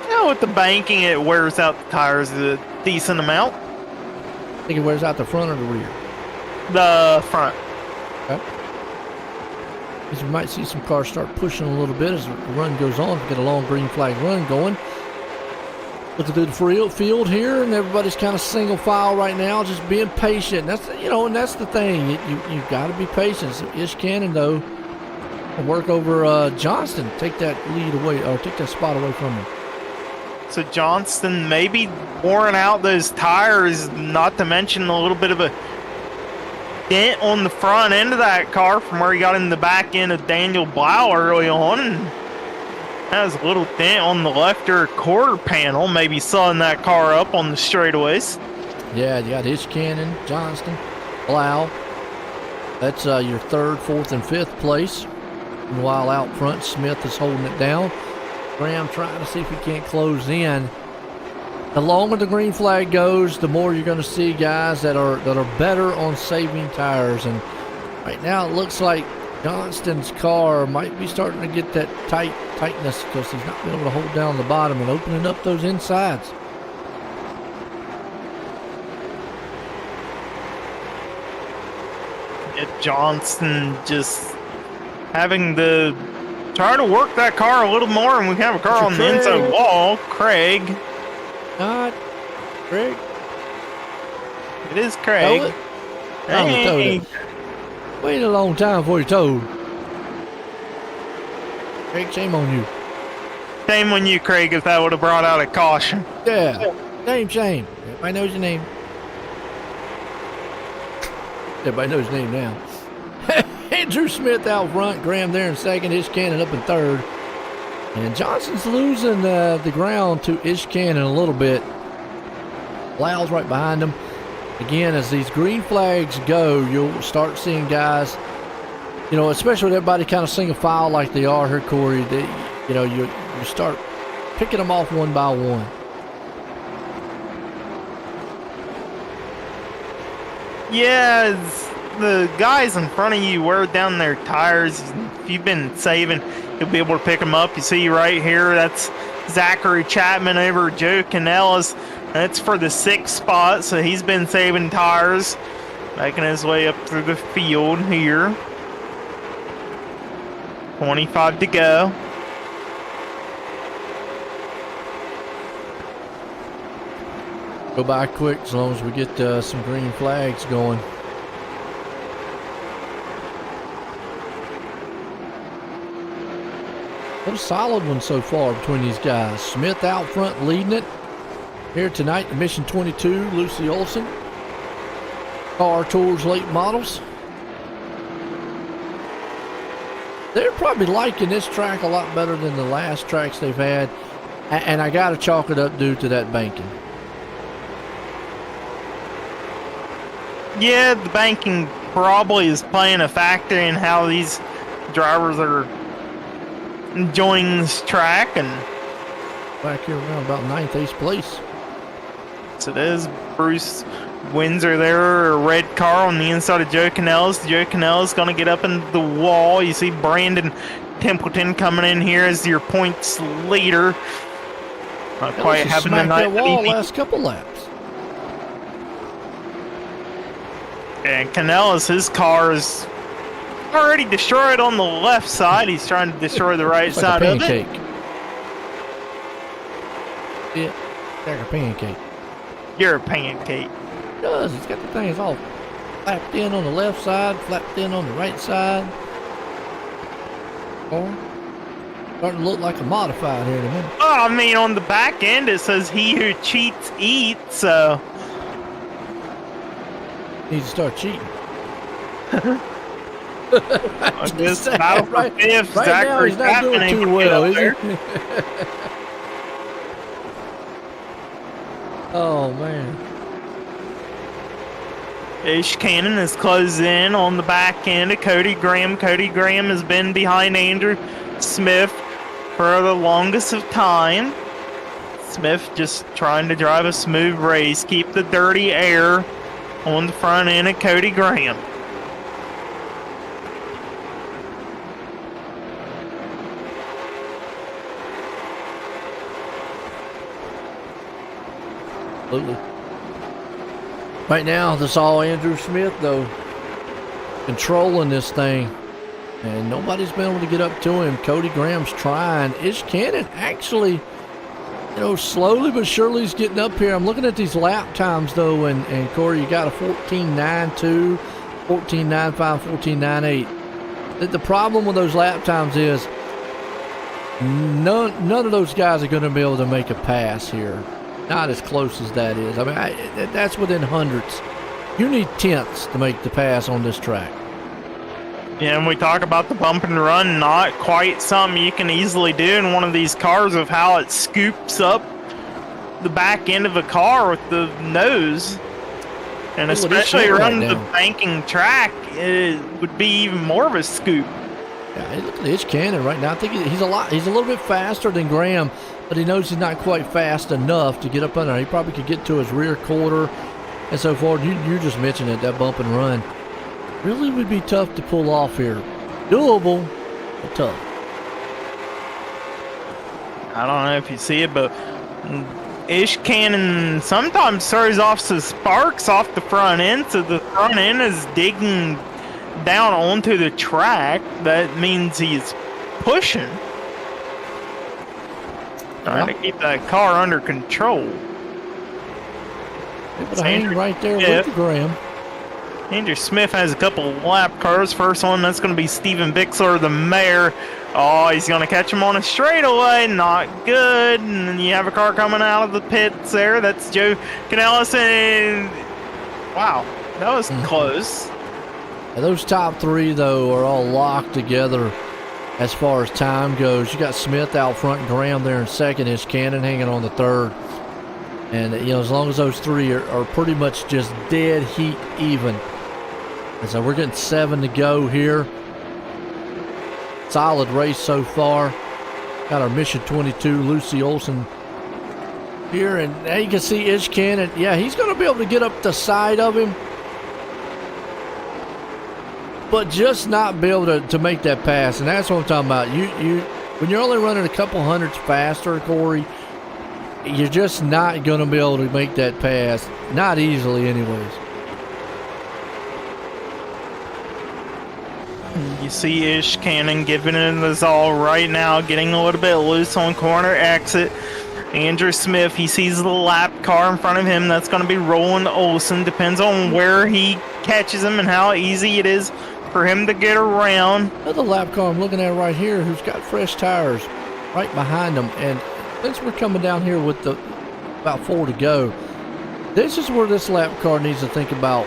Yeah, with the banking, it wears out the tires a decent amount. I think it wears out the front or the rear? The front. Okay. As you might see some cars start pushing a little bit as the run goes on. Get a long green flag run going. Looking through the field here, and everybody's kind of single file right now, just being patient. That's and that's the thing. You got to be patient. So Ish Cannon though, will work over Johnston, take that lead away or take that spot away from him. So Johnston maybe wearing out those tires, not to mention a little bit of a dent on the front end of that car from where he got in the back end of Daniel Blau early on. And has a little dent on the left rear quarter panel, maybe slowing that car up on the straightaways. Yeah, you got Ish Cannon, Johnston, Blau. That's your third, fourth, and fifth place. And while out front, Smith is holding it down. Graham trying to see if he can't close in. The longer the green flag goes, the more you're going to see guys that are better on saving tires. And right now it looks like Johnston's car might be starting to get that tightness because he's not been able to hold down the bottom and opening up those insides. Johnston just having to try to work that car a little more, and we have a car on the inside wall. Craig. Not Craig. It is Craig. Hey. Wait a long time before you towed. Craig, shame on you. Shame on you, Craig, if that would have brought out a caution. Yeah. Shame. Everybody knows your name. Everybody knows his name now. Andrew Smith out front, Graham there in second, Ish Cannon up in third. And Johnson's losing the ground to Ish Cannon a little bit. Blau's right behind him. Again, as these green flags go, you'll start seeing guys, especially with everybody kind of single file like they are here, Corey, you start picking them off one by one. Yeah, the guys in front of you wear down their tires. If you've been saving, you'll be able to pick them up. You see right here, that's Zachary Chapman over Joe Canellis. That's for the 6th spot, so he's been saving tires, making his way up through the field here. 25 to go. Go by quick as long as we get some green flags going. What a solid one so far between these guys. Smith out front leading it. Here tonight, the Mission 22, Lucy Olson. Car Tours late models. They're probably liking this track a lot better than the last tracks they've had. And I got to chalk it up due to that banking. Yeah, the banking probably is playing a factor in how these drivers are enjoying this track. And back here around about 9th, 8th place. So there's Bruce Windsor there, a red car on the inside of Joe Canellis. Joe Canellis going to get up in the wall. You see Brandon Templeton coming in here as your points leader. Not quite having the night that wall last couple laps. And Canellis, his car is already destroyed on the left side. He's trying to destroy the right side of it. Yeah, like a pancake. You're a pancake. It does. It's got the things all flapped in on the left side, flapped in on the right side. Or starting to look like a modified here in a minute. Oh, I mean, on the back end it says he who cheats eats, so needs to start cheating. I guess battle for fifth. Right now he's not doing too well, is he? Oh, man. Ish Cannon is closed in on the back end of Cody Graham. Cody Graham has been behind Andrew Smith for the longest of time. Smith just trying to drive a smooth race, keep the dirty air on the front end of Cody Graham. Absolutely. Right now, this all Andrew Smith, though, controlling this thing. And nobody's been able to get up to him. Cody Graham's trying. Ish Cannon actually, slowly but surely is getting up here. I'm looking at these lap times, though, and Corey, you got a 14.92, 14.95, 14.98. The problem with those lap times is none of those guys are going to be able to make a pass here. Not as close as that is. I mean, that's within hundreds. You need tenths to make the pass on this track. Yeah, and we talk about the bump and run, not quite something you can easily do in one of these cars of how it scoops up the back end of a car with the nose. And especially around the banking track, it would be even more of a scoop. Yeah, look at Ish Cannon right now. I think he's a little bit faster than Graham, but he knows he's not quite fast enough to get up under. He probably could get to his rear quarter and so forth. You just mentioned it, that bump and run. Really would be tough to pull off here. Doable, but tough. I don't know if you see it, but Ish Cannon sometimes throws off some sparks off the front end, so the front end is digging down onto the track. That means he's pushing. Trying to keep that car under control. It's hanging right there with Graham. Andrew Smith has a couple lap cars. First one, that's going to be Steven Bixler, the mayor. Oh, he's going to catch him on a straightaway. Not good. And then you have a car coming out of the pits there. That's Joe Canellis. And wow, that was close. And those top three, though, are all locked together as far as time goes. You got Smith out front, Graham there in second, Ish Cannon hanging on the third. And, as long as those three are pretty much just dead heat even. And so we're getting 7 to go here. Solid race so far. Got our Mission 22, Lucy Olson here. And now you can see Ish Cannon. Yeah, he's going to be able to get up the side of him, but just not be able to make that pass. And that's what I'm talking about. You when you're only running a couple hundreds faster, Corey, you're just not going to be able to make that pass. Not easily anyways. You see Ish Cannon giving it his all right now, getting a little bit loose on corner exit. Andrew Smith, he sees the lap car in front of him. That's going to be Roland Olson. Depends on where he catches him and how easy it is for him to get around. Another lap car I'm looking at right here who's got fresh tires right behind him. And since we're coming down here with about 4 to go, this is where this lap car needs to think about.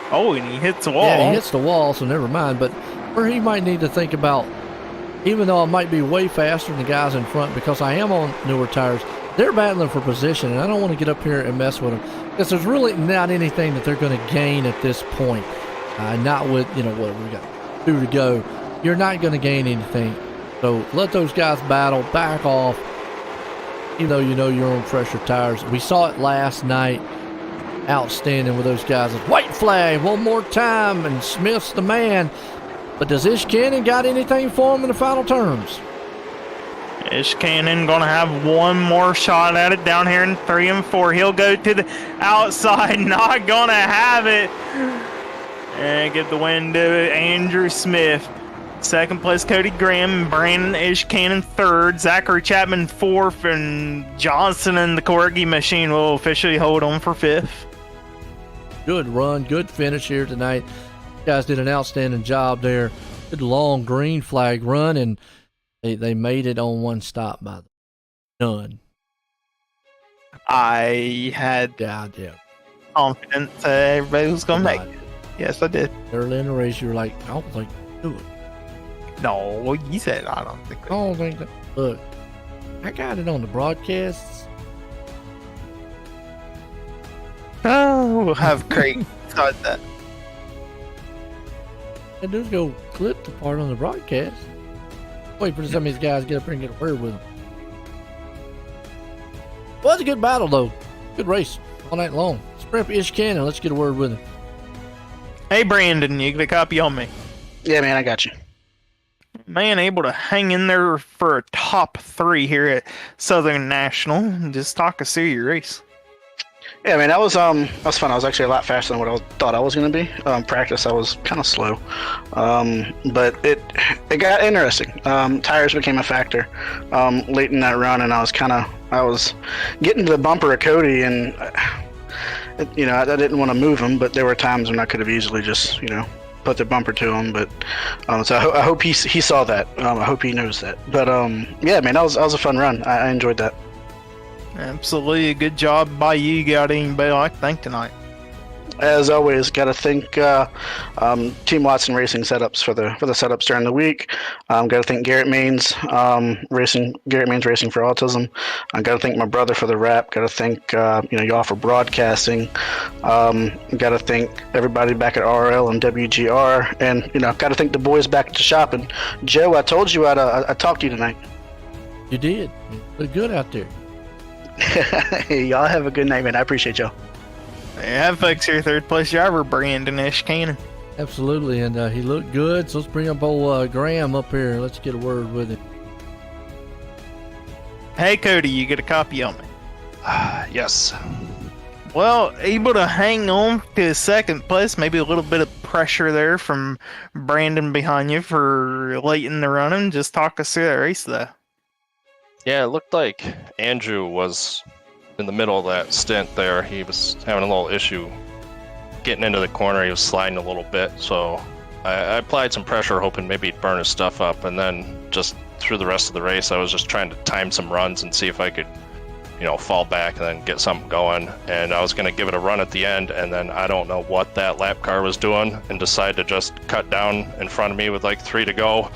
Oh, and he hits the wall. Yeah, he hits the wall, so never mind. But where he might need to think about, even though I might be way faster than the guys in front because I am on newer tires, they're battling for position, and I don't want to get up here and mess with them because there's really not anything that they're going to gain at this point. Not with, what we got 2 to go. You're not going to gain anything. So let those guys battle, back off, even though you know you're on fresher tires. We saw it last night. Outstanding with those guys. White flag one more time, and Smith's the man. But does Ish Cannon got anything for him in the final turns? Ish Cannon going to have one more shot at it down here in 3 and 4. He'll go to the outside, not going to have it. And get the win to Andrew Smith. Second place, Cody Graham. Brandon Ish Cannon third. Zachary Chapman fourth. And Johnson and the Corgi machine will officially hold on for fifth. Good run, good finish here tonight. You guys did an outstanding job there. Good long green flag run, and they made it on one stop by none. I had confidence that everybody was going to make it. Yes, I did. Early in the race, you were like, I don't think do it. No, you said I don't think I don't think that. Look, I got it on the broadcasts. Oh, we'll have Craig start that. And just go clip the part on the broadcast. Wait for some of these guys to get up here and get a word with them. Well, it's a good battle, though. Good race all night long. Sprint Ish Cannon. Let's get a word with him. Hey, Brandon, you get a copy on me? Yeah, man, I got you. Man, able to hang in there for a top 3 here at Southern National. Just talk us through your race. Yeah, man, that was fun. I was actually a lot faster than what I thought I was going to be. Practice, I was kind of slow, but it got interesting. Tires became a factor late in that run, and I was getting to the bumper of Cody, and I didn't want to move him, but there were times when I could have easily just put the bumper to him. But so I hope he saw that. I hope he knows that. But yeah, man, that was a fun run. I enjoyed that. Absolutely, a good job by you. Got anybody like to thank tonight? As always, got to thank Team Watson Racing Setups for the setups during the week. Got to thank Garrett Maines Racing for Autism. I got to thank my brother for the wrap. Got to thank y'all for broadcasting. Got to thank everybody back at RL and WGR, and got to thank the boys back at the shop. And Joe, I told you I'd talk to you tonight. You did. You look good out there. Hey, y'all have a good night, man. I appreciate y'all. Yeah, folks, here, third place driver, Brandon Ish Cannon. Absolutely, and he looked good. So let's bring up old Graham up here. Let's get a word with him. Hey, Cody, you get a copy on me? Yes. Well, able to hang on to second place. Maybe a little bit of pressure there from Brandon behind you for late in the running. Just talk us through that race, though. Yeah, it looked like Andrew was in the middle of that stint there. He was having a little issue getting into the corner. He was sliding a little bit, so I applied some pressure, hoping maybe he'd burn his stuff up. And then just through the rest of the race, I was just trying to time some runs and see if I could, fall back and then get something going. And I was going to give it a run at the end, and then I don't know what that lap car was doing and decided to just cut down in front of me with like 3 to go.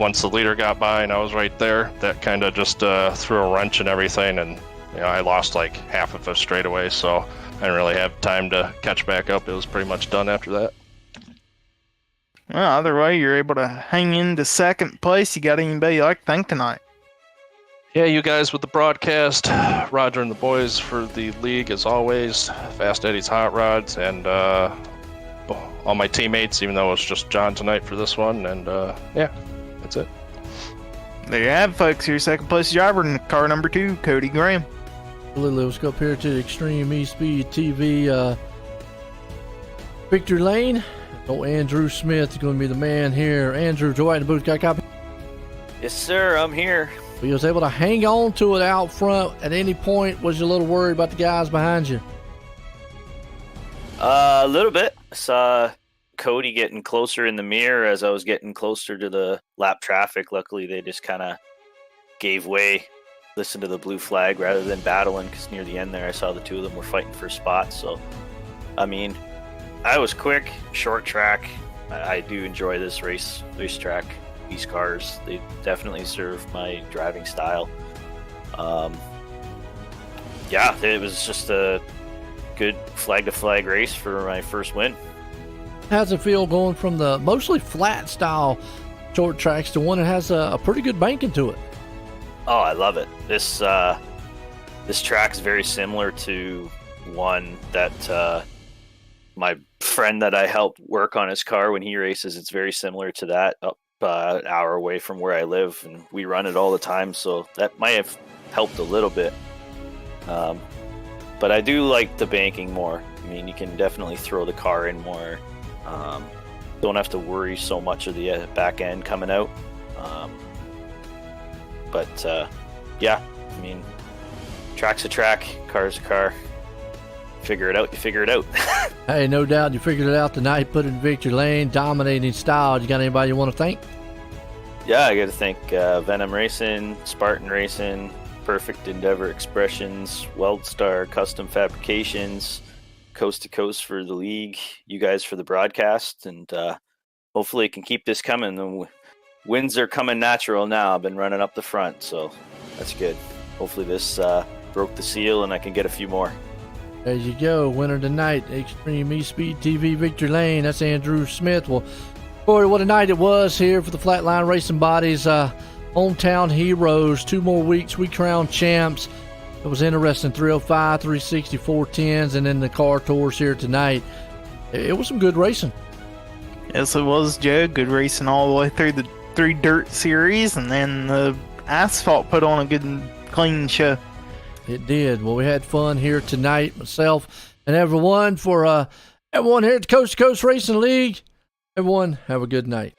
Once the leader got by and I was right there, that kind of just threw a wrench and everything, and I lost like half of a straightaway, so I didn't really have time to catch back up. It was pretty much done after that. Well, either way, you're able to hang into second place. You got anybody you like to thank tonight? Yeah, you guys with the broadcast, Roger and the boys for the league as always, Fast Eddie's Hot Rods, and all my teammates, even though it was just John tonight for this one, and yeah. That's it. There you have it, folks. Your second place driver in car number 2, Cody Graham. Let's go up here to Extreme E-Speed TV victory lane. Oh, Andrew Smith is going to be the man here. Andrew, Joe White in the booth. Got a copy? Yes, sir. I'm here. But you was able to hang on to it out front. At any point, was you a little worried about the guys behind you? A little bit. I saw Cody getting closer in the mirror as I was getting closer to the lap traffic. Luckily, they just kind of gave way, listened to the blue flag rather than battling, because near the end there, I saw the two of them were fighting for spots. So, I mean, I was quick, short track. I do enjoy this racetrack. These cars, they definitely serve my driving style. Yeah, it was just a good flag-to-flag race for my first win. How's it feel going from the mostly flat style short tracks to one that has a pretty good banking to it? Oh, I love it. This track is very similar to one that my friend that I helped work on his car when he races. It's very similar to that, up an hour away from where I live, and we run it all the time, so that might have helped a little bit. But I do like the banking more. I mean, you can definitely throw the car in more. Don't have to worry so much of the back end coming out. Yeah, I mean, track's a track, car's a car. Figure it out, you figure it out. Hey, no doubt you figured it out tonight, put it in victory lane, dominating style. You got anybody you want to thank? Yeah, I got to thank Venom Racing, Spartan Racing, Perfect Endeavor Expressions, Weldstar Custom Fabrications, Coast to Coast for the league, you guys for the broadcast, and hopefully it can keep this coming. The wins are coming natural now. I've been running up the front, so that's good. Hopefully this broke the seal and I can get a few more. There you go. Winner tonight, Extreme E-Speed TV Victory Lane. That's Andrew Smith. Well, Corey, what a night it was here for the Flatline Racing Bodies. Hometown heroes. 2 more weeks, we crown champs. It was interesting. 305, 360, 410s, and then the car tours here tonight. It was some good racing. Yes, it was, Joe. Good racing all the way through the 3 dirt series, and then the asphalt put on a good clean show. It did. Well, we had fun here tonight, myself and everyone. For everyone here at the Coast to Coast Racing League, everyone have a good night.